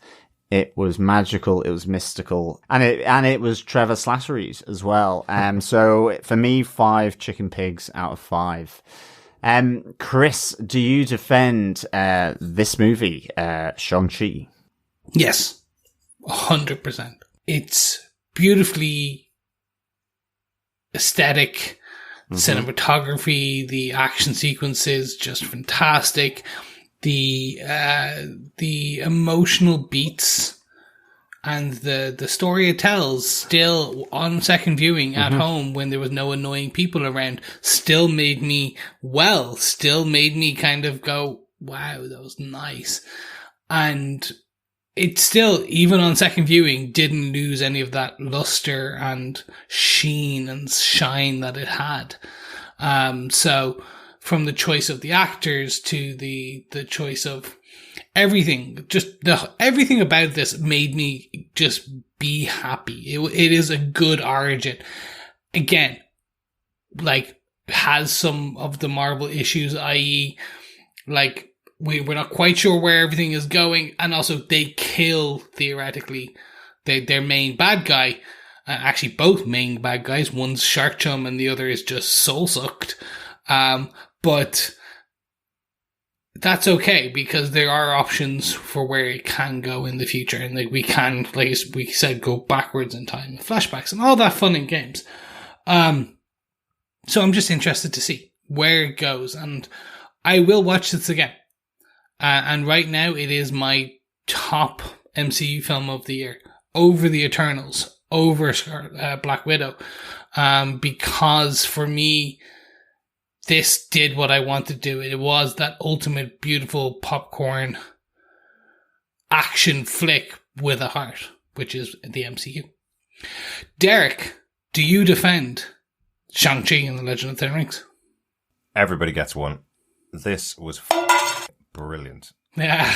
it was magical, it was mystical, and it was Trevor Slattery's as well. So for me, 5 chicken pigs out of 5. Chris, do you defend this movie, Shang-Chi? Yes. 100%. It's beautifully aesthetic, cinematography, the action sequences just fantastic. The emotional beats and the story it tells, still on second viewing at home when there was no annoying people around, still made me kind of go, wow, that was nice. And it still, even on second viewing, didn't lose any of that luster and sheen and shine that it had. So from the choice of the actors to the choice of everything, everything about this made me just be happy. It is a good origin. Again, has some of the Marvel issues, i.e., we're not quite sure where everything is going, and also they kill, theoretically, their main bad guy. Actually, both main bad guys. One's Shark Chum and the other is just soul-sucked. But that's okay, because there are options for where it can go in the future. And we can, like we said, go backwards in time, flashbacks and all that fun in games. So I'm just interested to see where it goes. And I will watch this again. And right now it is my top MCU film of the year, over the Eternals, over Black Widow, because for me, this did what I wanted to do. It was that ultimate beautiful popcorn action flick with a heart, which is the MCU. Derek, do you defend Shang-Chi and the Legend of the Ten Rings? Everybody gets one. This was brilliant. Yeah.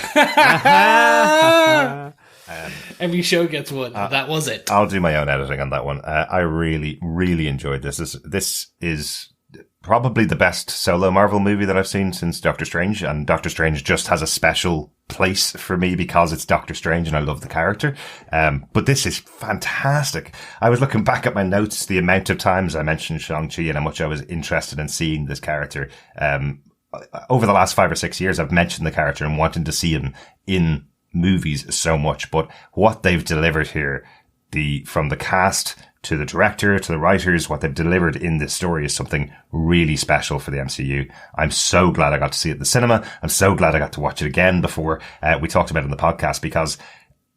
Every show gets one. That was it. I'll do my own editing on that one. I really, really enjoyed this. This is probably the best solo Marvel movie that I've seen since Doctor Strange, and Doctor Strange just has a special place for me because it's Doctor Strange and I love the character. But this is fantastic. I was looking back at my notes, the amount of times I mentioned Shang-Chi and how much I was interested in seeing this character. Over the last 5 or 6 years, I've mentioned the character and wanting to see him in movies so much, but what they've delivered here, from the cast to the director to the writers, what they've delivered in this story is something really special for the MCU. I'm so glad I got to see it in the cinema. I'm so glad I got to watch it again before we talked about it in the podcast, because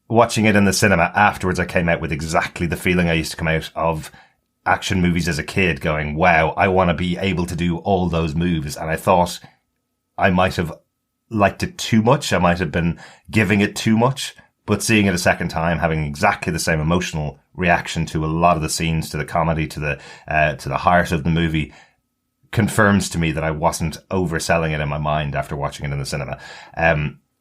watching it in the cinema afterwards, I came out with exactly the feeling I used to come out of action movies as a kid, going, wow, I want to be able to do all those moves. And I thought I might have liked it too much. I might have been giving it too much, but seeing it a second time, having exactly the same emotional reaction to a lot of the scenes, to the comedy, to the heart of the movie, confirms to me that I wasn't overselling it in my mind after watching it in the cinema.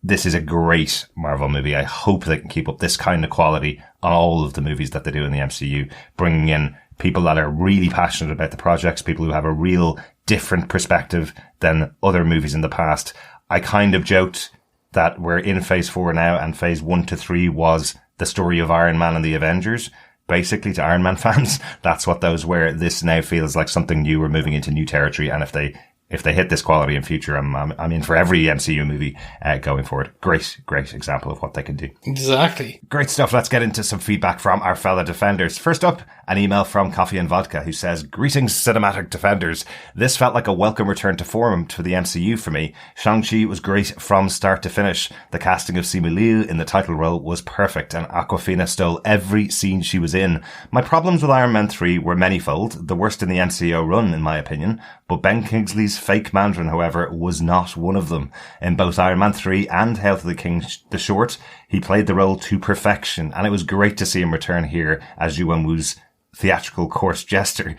This is a great Marvel movie. I hope they can keep up this kind of quality on all of the movies that they do in the MCU, bringing in people that are really passionate about the projects, people who have a real different perspective than other movies in the past. I kind of joked that we're in phase 4 now, and phase 1 to 3 was the story of Iron Man and the Avengers. Basically, to Iron Man fans, that's what those were. This now feels like something new. We're moving into new territory, and if they hit this quality in future, I'm in for every MCU movie going forward. Great example of what they can do. Exactly. Great stuff. Let's get into some feedback from our fellow defenders. First up, an email from Coffee and Vodka, who says, "Greetings, cinematic defenders. This felt like a welcome return to form to the MCU for me. Shang-Chi was great from start to finish. The casting of Simu Liu in the title role was perfect, and Awkwafina stole every scene she was in. My problems with Iron Man 3 were manifold, the worst in the MCU run, in my opinion, but Ben Kingsley's fake Mandarin, however, was not one of them. In both Iron Man 3 and Hail to the King, the short, he played the role to perfection, and it was great to see him return here as Yuan Wu's theatrical court jester.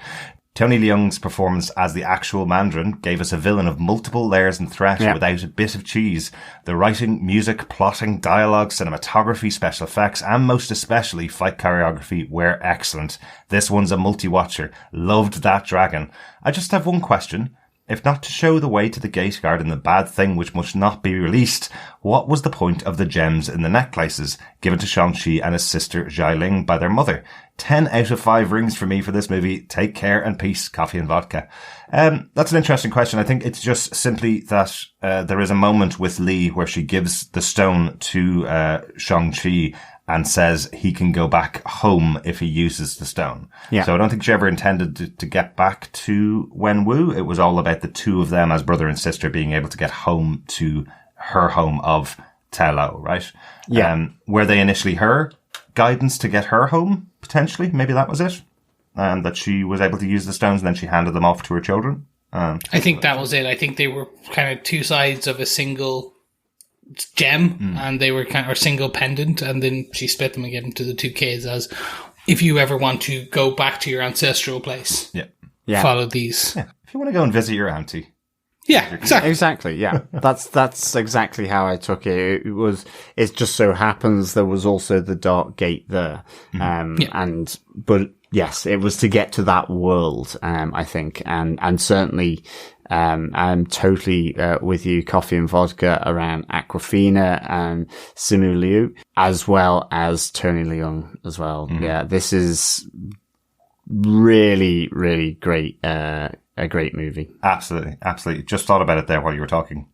Tony Leung's performance as the actual Mandarin gave us a villain of multiple layers and threat without a bit of cheese. The writing, music, plotting, dialogue, cinematography, special effects, and most especially fight choreography were excellent. This one's a multi-watcher. Loved that dragon. I just have one question. If not to show the way to the gate guard and the bad thing which must not be released, what was the point of the gems in the necklaces given to Shang-Chi and his sister Xialing by their mother? 10 out of 5 rings for me for this movie. Take care and peace, Coffee and Vodka. That's an interesting question. I think it's just simply that there is a moment with Lee where she gives the stone to Shang-Chi and says he can go back home if he uses the stone. Yeah. So I don't think she ever intended to get back to Wenwu. It was all about the two of them as brother and sister being able to get home to her home of Ta Lo, right? Yeah. Were they initially her guidance to get her home, potentially? Maybe that was it. That she was able to use the stones and then she handed them off to her children. I think that was it. I think they were kind of two sides of a single gem, and they were kind of a single pendant, and then she split them and gave them to the two kids as, if you ever want to go back to your ancestral place, follow these. Yeah. If you want to go and visit your auntie. Yeah, exactly. Yeah, that's exactly how I took it. It just so happens there was also the dark gate there, but yes, it was to get to that world. I think, and certainly, I'm totally with you, Coffee and Vodka, around Awkwafina and Simu Liu, as well as Tony Leung as well. Mm-hmm. Yeah, this is really, really great. A great movie. Absolutely. Just thought about it there while you were talking.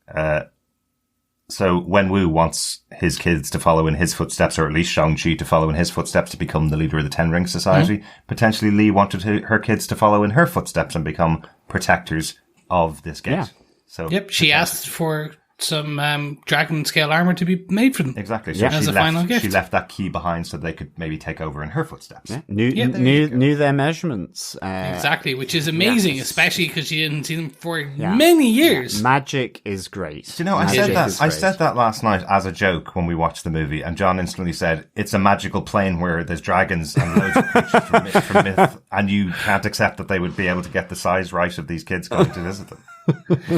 So Wenwu wants his kids to follow in his footsteps, or at least Shang-Chi to follow in his footsteps to become the leader of the Ten Ring Society. Mm-hmm. Potentially Lee wanted her kids to follow in her footsteps and become protectors of this gate. Yeah. So she asked for some dragon scale armor to be made for them. Exactly. So as a final gift. She left that key behind so they could maybe take over in her footsteps. Yeah. Knew their measurements. Exactly, which is amazing, especially because she didn't see them for many years. Yeah. Magic is great. Do you know, I said that last night as a joke when we watched the movie, and John instantly said, it's a magical plane where there's dragons and loads of creatures from myth, and you can't accept that they would be able to get the size right of these kids going to visit them.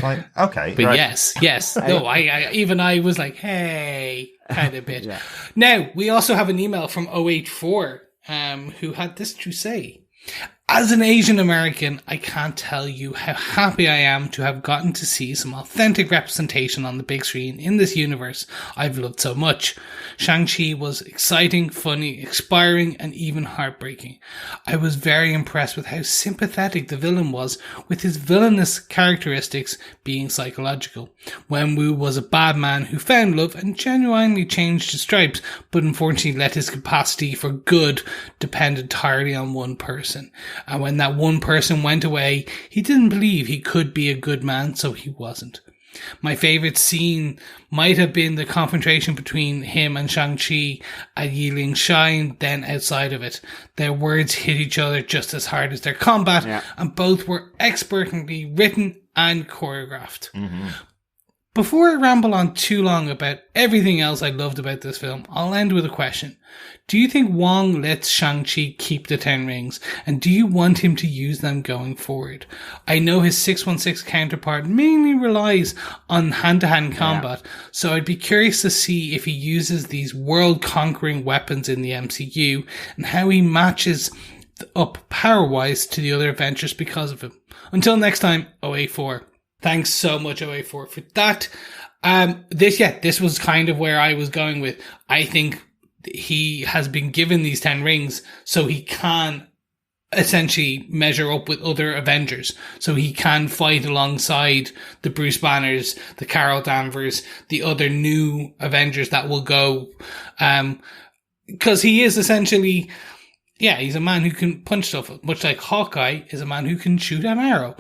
Like, okay. But right. yes. No, I was like, hey, kind of bit. Now, we also have an email from 084, who had this to say. As an Asian American, I can't tell you how happy I am to have gotten to see some authentic representation on the big screen in this universe I've loved so much. Shang-Chi was exciting, funny, inspiring, and even heartbreaking. I was very impressed with how sympathetic the villain was, with his villainous characteristics being psychological. Wenwu was a bad man who found love and genuinely changed his stripes, but unfortunately let his capacity for good depend entirely on one person. And when that one person went away, he didn't believe he could be a good man, so he wasn't. My favourite scene might have been the confrontation between him and Shang-Chi at Yiling Shrine, then outside of it. Their words hit each other just as hard as their combat, and both were expertly written and choreographed. Mm-hmm. Before I ramble on too long about everything else I loved about this film, I'll end with a question. Do you think Wong lets Shang-Chi keep the 10 rings, and do you want him to use them going forward? I know his 616 counterpart mainly relies on hand-to-hand combat, so I'd be curious to see if he uses these world-conquering weapons in the MCU, and how he matches up power-wise to the other Avengers because of him. Until next time, 084. Thanks so much, 084, for that. This was kind of where I was going with. I think he has been given these 10 rings so he can essentially measure up with other Avengers. So he can fight alongside the Bruce Banners, the Carol Danvers, the other new Avengers that will go. Because he is essentially, he's a man who can punch stuff, much like Hawkeye is a man who can shoot an arrow.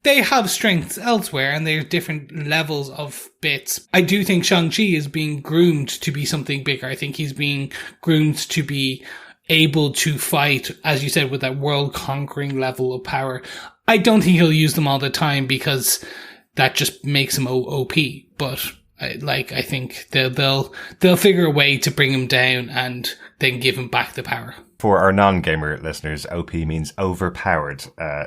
They have strengths elsewhere, and there's different levels of bits. I do think Shang-Chi is being groomed to be something bigger. I think he's being groomed to be able to fight, as you said, with that world-conquering level of power. I don't think he'll use them all the time because that just makes him OP. But I think they'll figure a way to bring him down and then give him back the power. For our non-gamer listeners, OP means overpowered.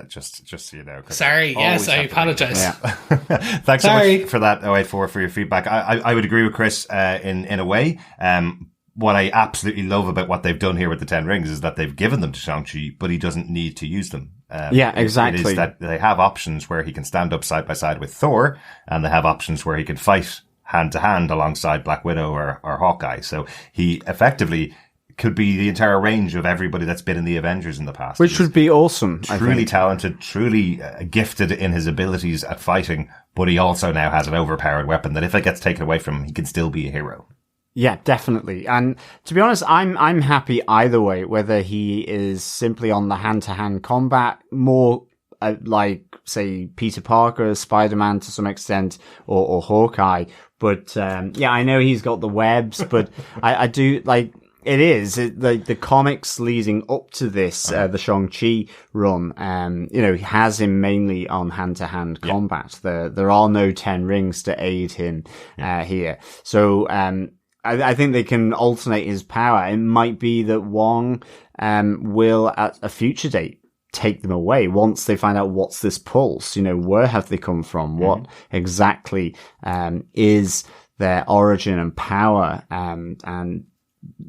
Just so you know. Sorry, yes, I apologize. Yeah. Thanks so much for that, 084, for your feedback. I would agree with Chris in a way. What I absolutely love about what they've done here with the 10 rings is that they've given them to Shang-Chi, but he doesn't need to use them. Exactly. It is that they have options where he can stand up side by side with Thor, and they have options where he can fight hand to hand alongside Black Widow or Hawkeye. So he effectively could be the entire range of everybody that's been in the Avengers in the past. Which would be awesome. Truly talented, truly gifted in his abilities at fighting, but he also now has an overpowered weapon that if it gets taken away from him, he can still be a hero. Yeah, definitely. And to be honest, I'm happy either way, whether he is simply on the hand-to-hand combat, more like, say, Peter Parker, Spider-Man to some extent, or Hawkeye. But I know he's got the webs, but I do like... It is the comics leading up to this, the Shang-Chi run. Has him mainly on hand-to-hand combat. There are no 10 rings to aid him here. So I think they can alternate his power. It might be that Wong will at a future date take them away once they find out what's this pulse. Where have they come from? What exactly is their origin and power? And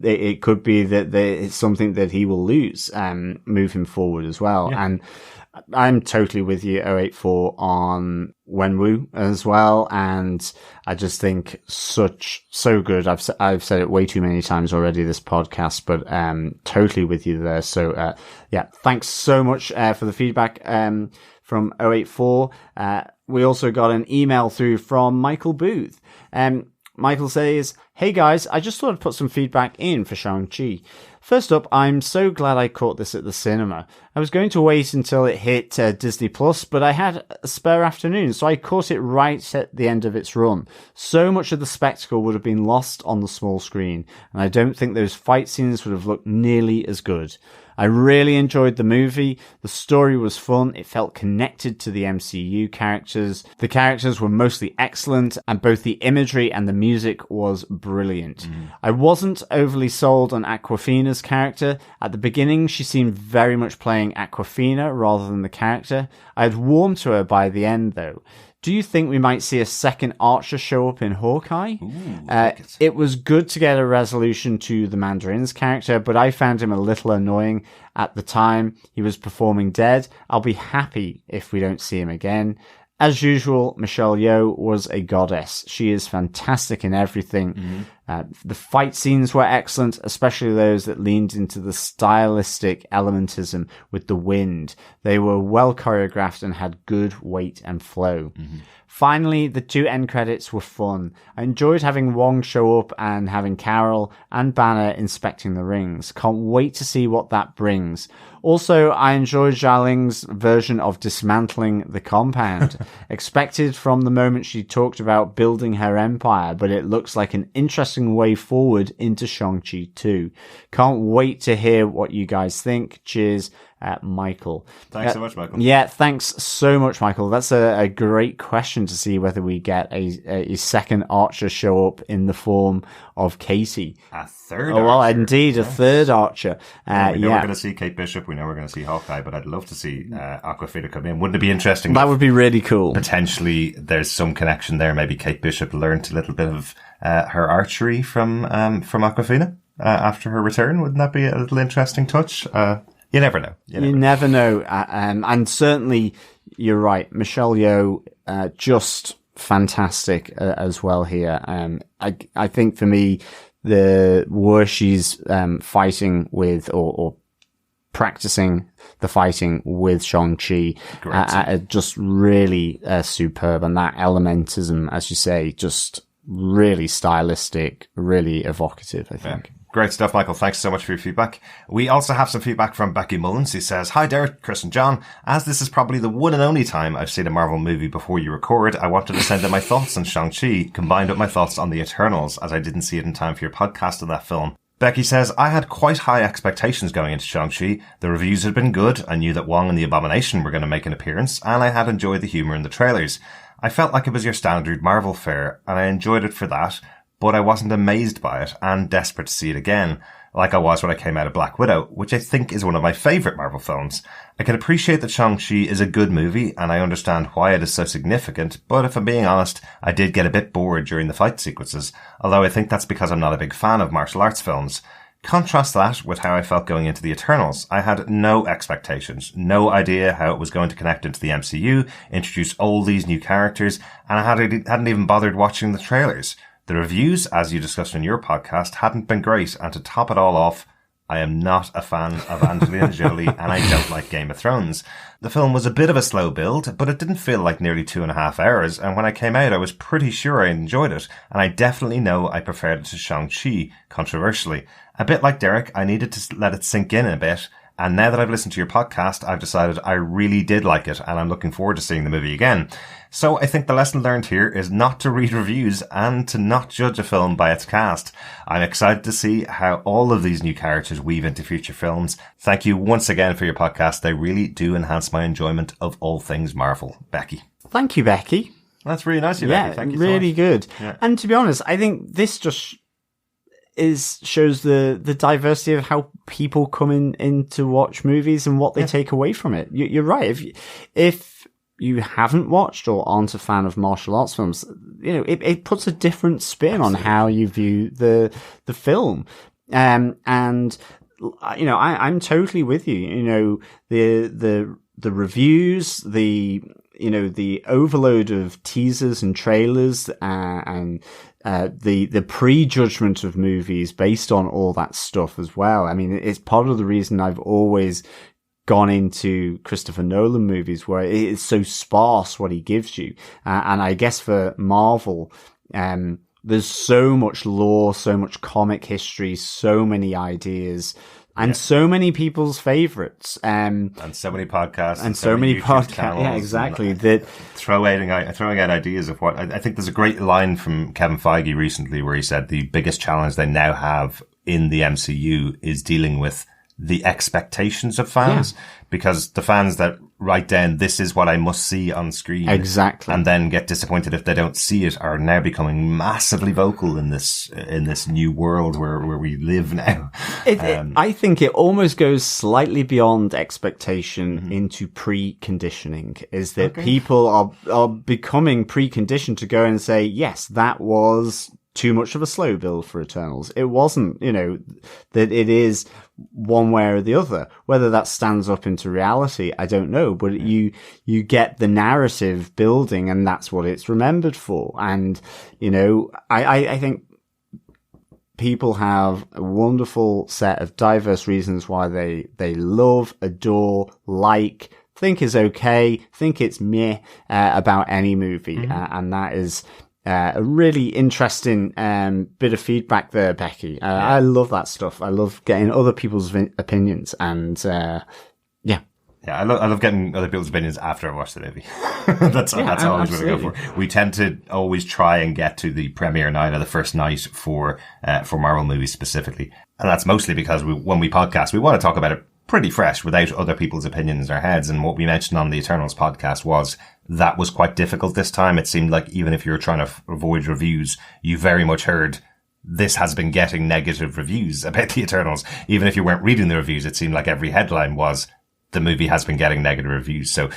it could be that it's something that he will lose moving forward as well. Yeah. And I'm totally with you, 084, on Wenwu as well. And I just think so good. I've said it way too many times already, this podcast, but totally with you there. So thanks so much for the feedback from 084. We also got an email through from Michael Booth. Michael says, "Hey guys, I just thought I'd put some feedback in for Shang-Chi. First up, I'm so glad I caught this at the cinema. I was going to wait until it hit Disney Plus, but I had a spare afternoon, so I caught it right at the end of its run. So much of the spectacle would have been lost on the small screen, and I don't think those fight scenes would have looked nearly as good. I really enjoyed the movie. The story was fun. It felt connected to the MCU characters. The characters were mostly excellent, and both the imagery and the music was brilliant. I wasn't overly sold on Awkwafina's character. At the beginning, she seemed very much playing Awkwafina rather than the character. I had warmed to her by the end, though. Do you think we might see a second Archer show up in Hawkeye? It was good to get a resolution to the Mandarin's character, but I found him a little annoying at the time. He was performing dead. I'll be happy if we don't see him again. As usual, Michelle Yeoh was a goddess. She is fantastic in everything. The fight scenes were excellent, especially those that leaned into the stylistic elementism with the wind. They were well choreographed and had good weight and flow. Finally, the 2 end credits were fun. I enjoyed having Wong show up and having Carol and Banner inspecting the rings. Can't wait to see what that brings. Also, I enjoyed Xiaoling's version of dismantling the compound. Expected from the moment she talked about building her empire, but it looks like an interesting way forward into Shang-Chi 2. Can't wait to hear what you guys think. Cheers, Michael. Thanks so much, Michael. Yeah, thanks so much, Michael. That's a great question to see whether we get a second Archer show up in the form of Katie. A third Well, Archer. indeed, a third Archer. We know we're going to see Kate Bishop. We know we're going to see Hawkeye, but I'd love to see Awkwafina come in. Wouldn't it be interesting? That would be really cool. Potentially, there's some connection there. Maybe Kate Bishop learned a little bit of her archery from Awkwafina after her return. Wouldn't that be a little interesting touch? You never know. You never know. And certainly, you're right. Michelle Yeoh, just fantastic as well here. I think for me, the where she's fighting with or practicing the fighting with Shang-Chi, just really superb. And that elementism, as you say, just really stylistic, really evocative, I think. Yeah. Great stuff, Michael. Thanks so much for your feedback. We also have some feedback from Becky Mullins, who says, "Hi Derek, Chris and John. As this is probably the one and only time I've seen a Marvel movie before you record, I wanted to send in my thoughts on Shang-Chi, combined with my thoughts on The Eternals, as I didn't see it in time for your podcast on that film." Becky says, "I had quite high expectations going into Shang-Chi. The reviews had been good. I knew that Wong and the Abomination were going to make an appearance, and I had enjoyed the humour in the trailers. I felt like it was your standard Marvel fare, and I enjoyed it for that, but I wasn't amazed by it and desperate to see it again, like I was when I came out of Black Widow, which I think is one of my favourite Marvel films. I can appreciate that Shang-Chi is a good movie, and I understand why it is so significant, but if I'm being honest, I did get a bit bored during the fight sequences, although I think that's because I'm not a big fan of martial arts films. Contrast that with how I felt going into The Eternals. I had no expectations, no idea how it was going to connect into the MCU, introduce all these new characters, and I hadn't even bothered watching the trailers. The reviews, as you discussed in your podcast, hadn't been great, and to top it all off, I am not a fan of Angelina Jolie, and I don't like Game of Thrones. The film was a bit of a slow build, but it didn't feel like nearly 2.5 hours, and when I came out, I was pretty sure I enjoyed it, and I definitely know I preferred it to Shang-Chi, controversially. A bit like Derek, I needed to let it sink in a bit, and now that I've listened to your podcast, I've decided I really did like it, and I'm looking forward to seeing the movie again. So I think the lesson learned here is not to read reviews and to not judge a film by its cast. I'm excited to see how all of these new characters weave into future films. Thank you once again for your podcast. They really do enhance my enjoyment of all things Marvel." Becky. Thank you, Becky. That's really nice of you, Becky. Thank you so really much. good. Yeah. And to be honest, I think this just shows the diversity of how people come in to watch movies and what they take away from it. You're right. If you haven't watched or aren't a fan of martial arts films, it puts a different spin on how you view the film. And I'm totally with you. The reviews, the overload of teasers and trailers, and the prejudgment of movies based on all that stuff as well. I mean, it's part of the reason I've always gone into Christopher Nolan movies, where it is so sparse what he gives you. And I guess for Marvel, There's so much lore, so much comic history, so many ideas, and so many people's favorites. And so many podcasts. And so many podcasts. Yeah, exactly. That throwing out ideas of what I think there's a great line from Kevin Feige recently where he said the biggest challenge they now have in the MCU is dealing with the expectations of fans, because the fans that write down, this is what I must see on screen. Exactly. And then get disappointed if they don't see it, are now becoming massively vocal in this new world where we live now. I think it almost goes slightly beyond expectation into preconditioning, is that people are becoming preconditioned to go and say, yes, that was too much of a slow build for Eternals. It wasn't, that it is one way or the other. Whether that stands up into reality, I don't know, but you get the narrative building, and that's what it's remembered for. And, I think people have a wonderful set of diverse reasons why they love, adore, think is okay, think it's meh, about any movie. And that is a really interesting bit of feedback there, Becky. I love that stuff. I love getting other people's opinions, and I love getting other people's opinions after I watch the movie. That's always what I go for. We tend to always try and get to the premiere night or the first night for Marvel movies specifically, and that's mostly because when we podcast, we want to talk about it pretty fresh without other people's opinions in our heads. And what we mentioned on the Eternals podcast was that was quite difficult this time. It seemed like even if you were trying to avoid reviews, you very much heard this has been getting negative reviews about the Eternals. Even if you weren't reading the reviews, it seemed like every headline was the movie has been getting negative reviews. So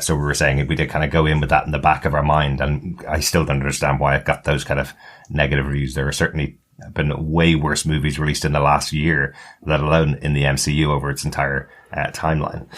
we were saying we did kind of go in with that in the back of our mind. And I still don't understand why it got those kind of negative reviews. There are certainly been way worse movies released in the last year, let alone in the MCU over its entire timeline.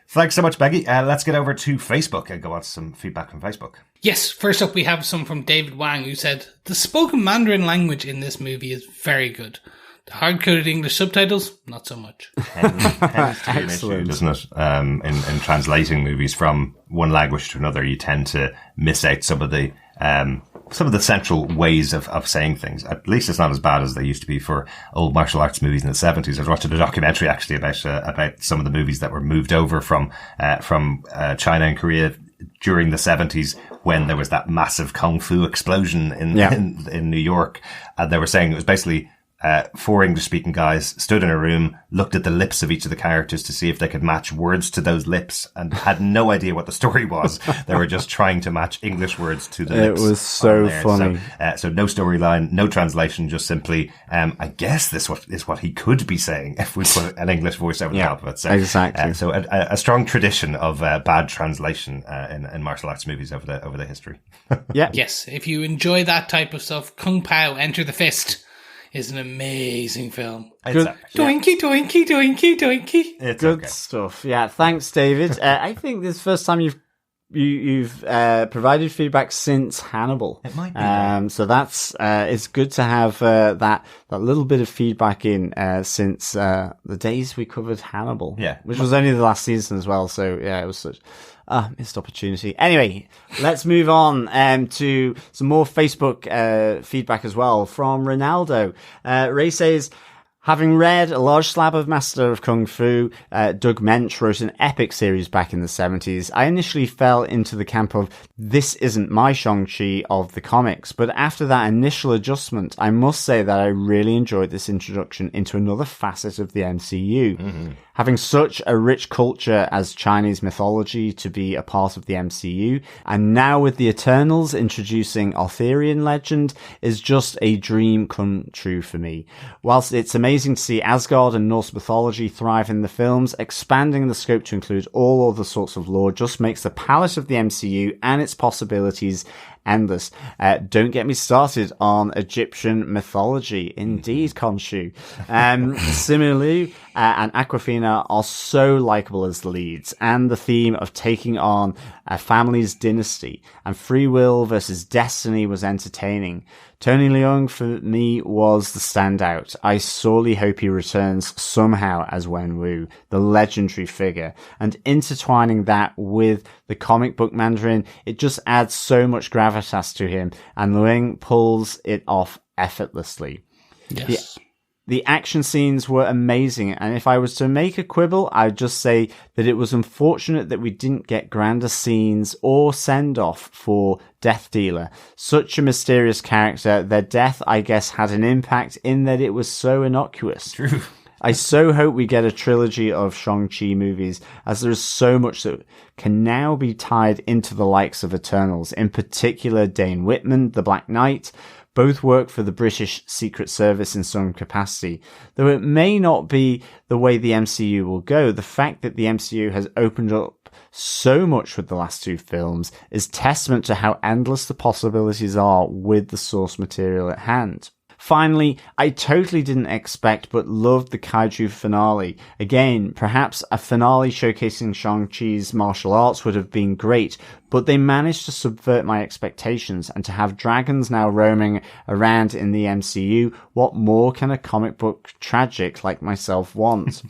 Thanks so much, Becky. Let's get over to Facebook and go on to some feedback from Facebook. Yes, first up we have some from David Wang, who said, the spoken Mandarin language in this movie is very good. The hard-coded English subtitles, not so much. Excellent, doesn't it? In translating movies from one language to another, you tend to miss out some of the central ways of saying things. At least it's not as bad as they used to be for old martial arts movies in the 70s. I was watching a documentary actually about some of the movies that were moved over from China and Korea during the 70s when there was that massive kung fu explosion in New York. And they were saying it was basically four English-speaking guys stood in a room, looked at the lips of each of the characters to see if they could match words to those lips, and had no idea what the story was. They were just trying to match English words to the lips. It was so funny. So no storyline, no translation, just simply, I guess this is what he could be saying if we put an English voice over the top of it. So, exactly. So a strong tradition of bad translation in martial arts movies over the history. Yeah. Yes, if you enjoy that type of stuff, Kung Pao, Enter the Fist is an amazing film. Doinky, doinky, doinky, doinky. It's good stuff. Yeah, thanks, David. I think this is the first time you've provided feedback since Hannibal. It might be. So that's it's good to have that little bit of feedback in since the days we covered Hannibal. Yeah, which was only the last season as well. So yeah, it was such missed opportunity. Anyway, let's move on to some more Facebook feedback as well from Ronaldo. Ray says, having read a large slab of Master of Kung Fu, Doug Mensch wrote an epic series back in the 70s. I initially fell into the camp of, this isn't my Shang-Chi of the comics, but after that initial adjustment, I must say that I really enjoyed this introduction into another facet of the MCU. Mm-hmm. Having such a rich culture as Chinese mythology to be a part of the MCU, and now with the Eternals introducing Arthurian legend, is just a dream come true for me. Whilst it's amazing to see Asgard and Norse mythology thrive in the films, expanding the scope to include all other sorts of lore just makes the palette of the MCU and its possibilities endless. Don't get me started on Egyptian mythology. Indeed, Khonshu. Similarly, and Aquafina are so likable as the leads, and the theme of taking on a family's dynasty and free will versus destiny was entertaining. Tony Leung, for me, was the standout. I sorely hope he returns somehow as Wenwu, the legendary figure, and intertwining that with the comic book Mandarin, it just adds so much gravitas to him, and Leung pulls it off effortlessly. Yes. The action scenes were amazing, and if I was to make a quibble, I'd just say that it was unfortunate that we didn't get grander scenes or send-off for Death Dealer. Such a mysterious character, their death, I guess, had an impact in that it was so innocuous. True. I so hope we get a trilogy of Shang-Chi movies, as there is so much that can now be tied into the likes of Eternals, in particular Dane Whitman, the Black Knight. Both work for the British Secret Service in some capacity. Though it may not be the way the MCU will go, the fact that the MCU has opened up so much with the last two films is testament to how endless the possibilities are with the source material at hand. Finally, I totally didn't expect but loved the Kaiju finale. Again, perhaps a finale showcasing Shang-Chi's martial arts would have been great, but they managed to subvert my expectations, and to have dragons now roaming around in the MCU, what more can a comic book tragic like myself want?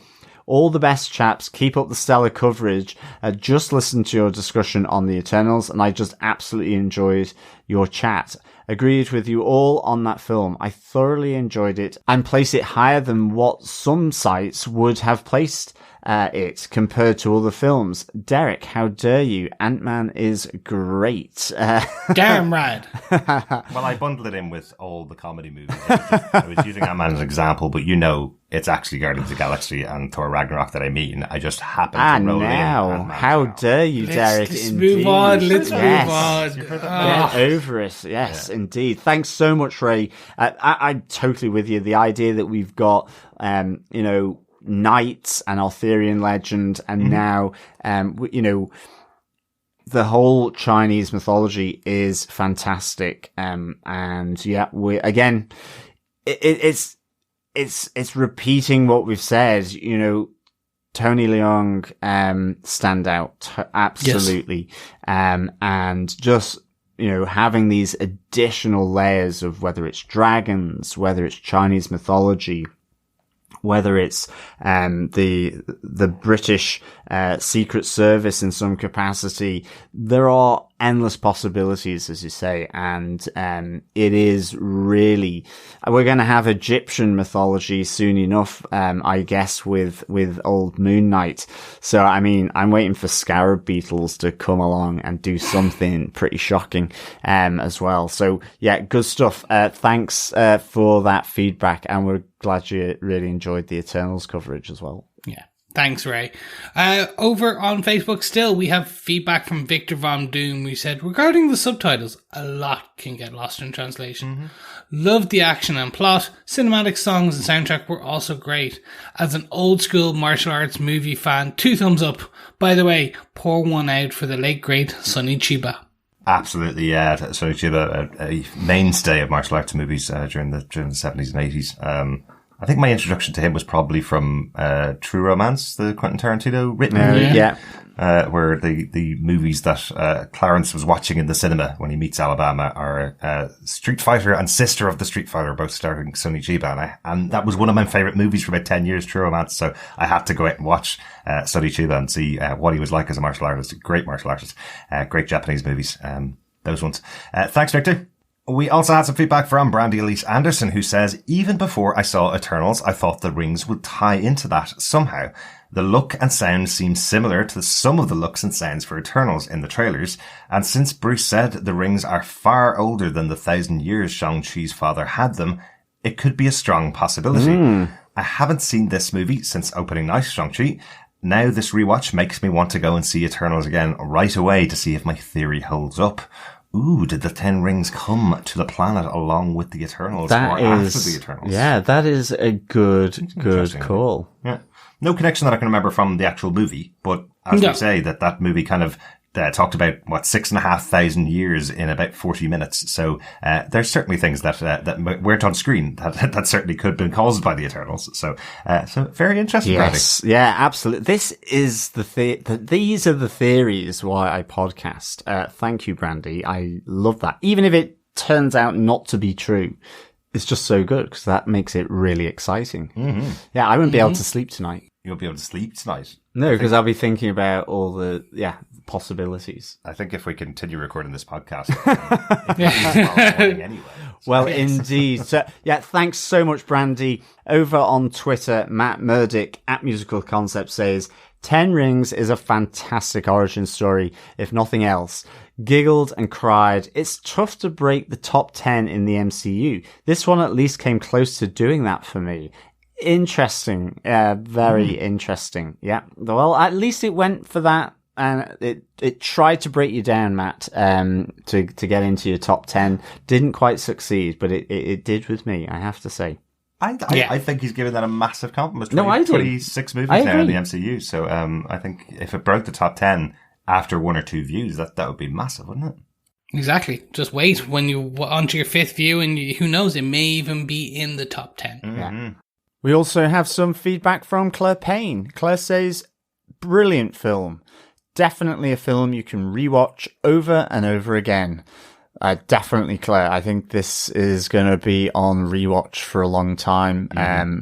All the best, chaps. Keep up the stellar coverage. Just listened to your discussion on the Eternals, and I just absolutely enjoyed your chat. Agreed with you all on that film. I thoroughly enjoyed it and place it higher than what some sites would have placed it compared to other films. Derek, how dare you? Ant-Man is great. Damn right. Well, I bundled it in with all the comedy movies. I was using Ant-Man as an example, but it's actually Guardians of the Galaxy and Thor Ragnarok that I mean. I just happened to roll in. How dare you, Derek? Let's move on. Let's move on. Get over it. Yes, indeed. Thanks so much, Ray. I'm totally with you. The idea that we've got, knights and Arthurian legend, and now, the whole Chinese mythology is fantastic. It's repeating what we've said, Tony Leung, stand out. Absolutely. Yes. And just, having these additional layers of whether it's dragons, whether it's Chinese mythology, whether it's the British Secret Service in some capacity, there are endless possibilities, as you say, and it is really, we're going to have Egyptian mythology soon enough, I guess, with old Moon Knight. So I mean, I'm waiting for scarab beetles to come along and do something pretty shocking as well. So yeah, good stuff. Thanks for that feedback, and we're glad you really enjoyed the Eternals coverage as well. Yeah. Thanks, Ray. Over on Facebook still, we have feedback from Victor Von Doom. We said, regarding the subtitles, a lot can get lost in translation. Mm-hmm. Loved the action and plot. Cinematic songs and soundtrack were also great. As an old school martial arts movie fan, 2 thumbs up. By the way, pour one out for the late great Sonny Chiba. Absolutely, yeah. Sonny Chiba, a mainstay of martial arts movies during the 70s and 80s. I think my introduction to him was probably from True Romance, the Quentin Tarantino written movie. Yeah. Where the movies that Clarence was watching in the cinema when he meets Alabama are Street Fighter and Sister of the Street Fighter, both starring Sonny Chiba. And that was one of my favourite movies for about 10 years, True Romance. So I had to go out and watch Sonny Chiba and see what he was like as a martial artist. Great martial artist. Great Japanese movies. Those ones. Thanks, Victor. We also had some feedback from Brandy Elise Anderson, who says, even before I saw Eternals, I thought the rings would tie into that somehow. The look and sound seems similar to some of the looks and sounds for Eternals in the trailers, and since Bruce said the rings are far older than the 1,000 years Shang-Chi's father had them, it could be a strong possibility. I haven't seen this movie since opening night, Shang-Chi. Now this rewatch makes me want to go and see Eternals again right away to see if my theory holds up. Ooh, did the 10 rings come to the planet along with the Eternals after the Eternals? Yeah, that is a good call. Yeah. No connection that I can remember from the actual movie, but as we say, that movie kind of talked about 6,500 years in about 40 minutes. So there's certainly things that weren't on screen that certainly could have been caused by the Eternals. So very interesting. Yes, Brandy. yeah, absolutely. This is these are the theories why I podcast. Thank you, Brandy. I love that. Even if it turns out not to be true, it's just so good because that makes it really exciting. Mm-hmm. Yeah, I won't be able to sleep tonight. You won't be able to sleep tonight. No, because I'll be thinking about all the possibilities. I think if we continue recording this podcast, anyway. Well, indeed. So, yeah, thanks so much, Brandy. Over on Twitter, Matt Murdick at Musical Concept says, 10 Rings is a fantastic origin story, if nothing else. Giggled and cried. It's tough to break the top 10 in the MCU. This one at least came close to doing that for me. Interesting. Very interesting. Yeah. Well, at least it went for that. And it tried to break you down, Matt, to get into your top 10. Didn't quite succeed, but it did with me, I have to say. I think he's given that a massive compliment. No, I do. 26 movies now in the MCU. So I think if it broke the top 10 after 1 or 2 views, that would be massive, wouldn't it? Exactly. Just wait when you onto your 5th view, and who knows, it may even be in the top 10. Mm-hmm. Yeah. We also have some feedback from Claire Payne. Claire says, brilliant film. Definitely a film you can rewatch over and over again. Definitely, Claire. I think this is going to be on rewatch for a long time.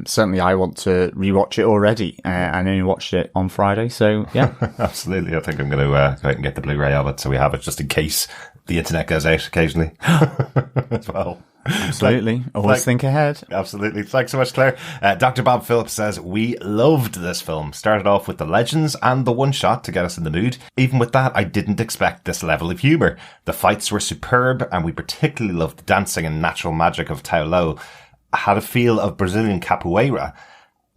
Certainly, I want to rewatch it already. I only watched it on Friday, so yeah. Absolutely. I think I'm going to go out and get the Blu-ray of it so we have it just in case the internet goes out occasionally as well. Absolutely. Always think ahead. Absolutely. Thanks so much, Claire. Dr. Bob Phillips says, we loved this film. Started off with the legends and the one shot to get us in the mood. Even with that, I didn't expect this level of humour. The fights were superb, and we particularly loved the dancing and natural magic of Tao Lo. Had a feel of Brazilian capoeira.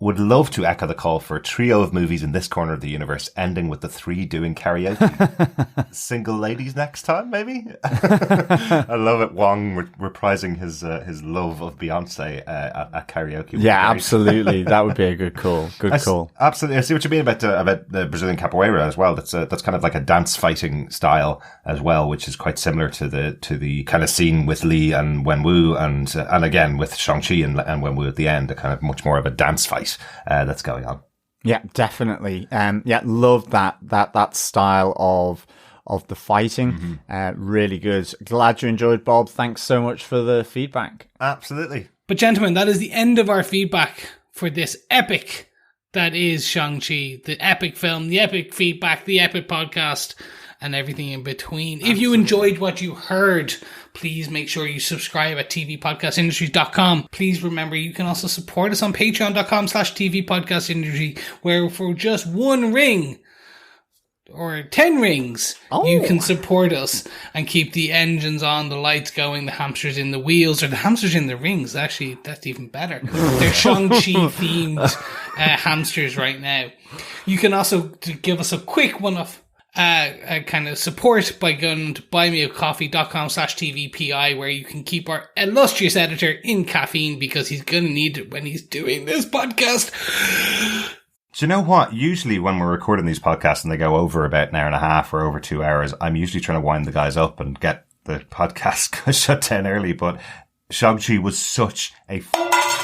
Would love to echo the call for a trio of movies in this corner of the universe, ending with the 3 doing karaoke. Single ladies next time, maybe? I love it. Wong reprising his love of Beyonce at karaoke. Yeah, absolutely. That would be a good call. Good call. Absolutely. I see what you mean about the Brazilian capoeira as well. That's kind of like a dance fighting style as well, which is quite similar to the kind of scene with Lee and Wenwu and again with Shang-Chi and Wenwu at the end, a kind of much more of a dance fight that's going on. Yeah, definitely. Love that style of the fighting. Really good. Glad you enjoyed, Bob. Thanks so much for the feedback. Absolutely. But gentlemen, that is the end of our feedback for this epic that is Shang-Chi, the epic film, the epic feedback, the epic podcast, and everything in between. Absolutely. If you enjoyed what you heard, please make sure you subscribe at tvpodcastindustries.com. Please remember you can also support us on patreon.com/tvpodcastindustry, where for just 1 ring or 10 rings, you can support us and keep the engines on, the lights going, the hamsters in the wheels, or the hamsters in the rings. Actually, that's even better. They're Shang-Chi themed hamsters right now. You can also give us a quick one-off kind of support by going to buymeacoffee.com/tvpi, where you can keep our illustrious editor in caffeine because he's going to need it when he's doing this podcast. Do you know what? Usually when we're recording these podcasts and they go over about an hour and a half or over 2 hours, I'm usually trying to wind the guys up and get the podcast shut down early. But Shang-Chi was such a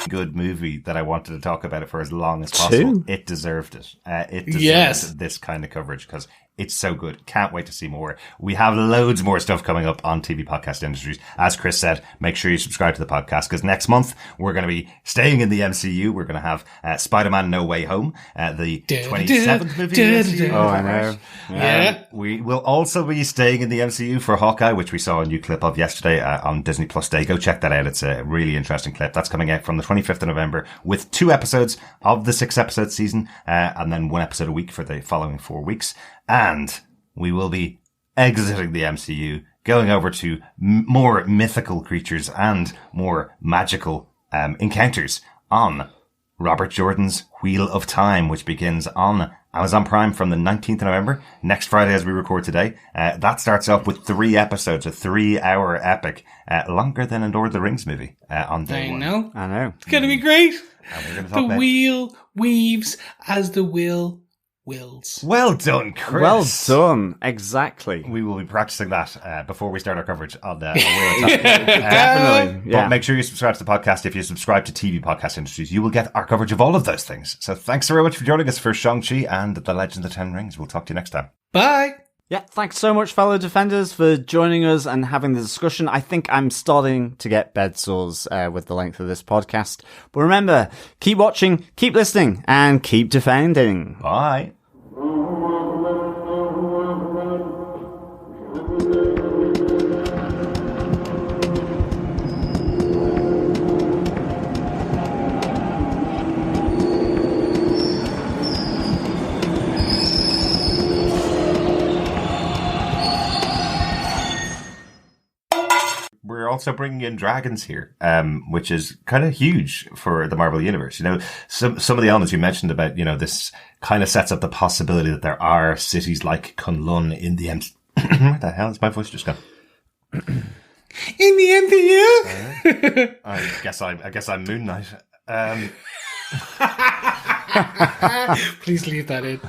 good movie that I wanted to talk about it for as long as possible. It deserved it. It deserved this kind of coverage because it's so good. Can't wait to see more. We have loads more stuff coming up on TV Podcast Industries. As Chris said, make sure you subscribe to the podcast because next month we're going to be staying in the MCU. We're going to have Spider-Man No Way Home, the 27th movie in the MCU. Oh, I know. Yeah. We will also be staying in the MCU for Hawkeye, which we saw a new clip of yesterday on Disney Plus Day. Go check that out. It's a really interesting clip. That's coming out from the 25th of November with 2 episodes of the 6-episode season and then 1 episode a week for the following 4 weeks. And we will be exiting the MCU, going over to more mythical creatures and more magical encounters on Robert Jordan's Wheel of Time, which begins on Amazon Prime from the 19th of November, next Friday as we record today. That starts off with 3 episodes, a 3-hour epic, longer than a Lord of the Rings movie on day 1. I know. It's going to be great. And we're going to The wheel weaves as the will wills. Well done, Chris. Well done. Exactly. We will be practicing that before we start our coverage on the Wheel of Time. Definitely. But make sure you subscribe to the podcast. If you subscribe to TV Podcast Industries, you will get our coverage of all of those things. So thanks very much for joining us for Shang-Chi and The Legend of the Ten Rings. We'll talk to you next time. Bye. Yeah, thanks so much, fellow defenders, for joining us and having the discussion. I think I'm starting to get bed sores with the length of this podcast. But remember, keep watching, keep listening, and keep defending. Bye. We're also bringing in dragons here, which is kind of huge for the Marvel Universe. You know, some of the elements you mentioned about, you know, this kind of sets up the possibility that there are cities like Kunlun in the Where the hell is my voice just gone? In the MCU? I guess I'm Moon Knight. Please leave that in.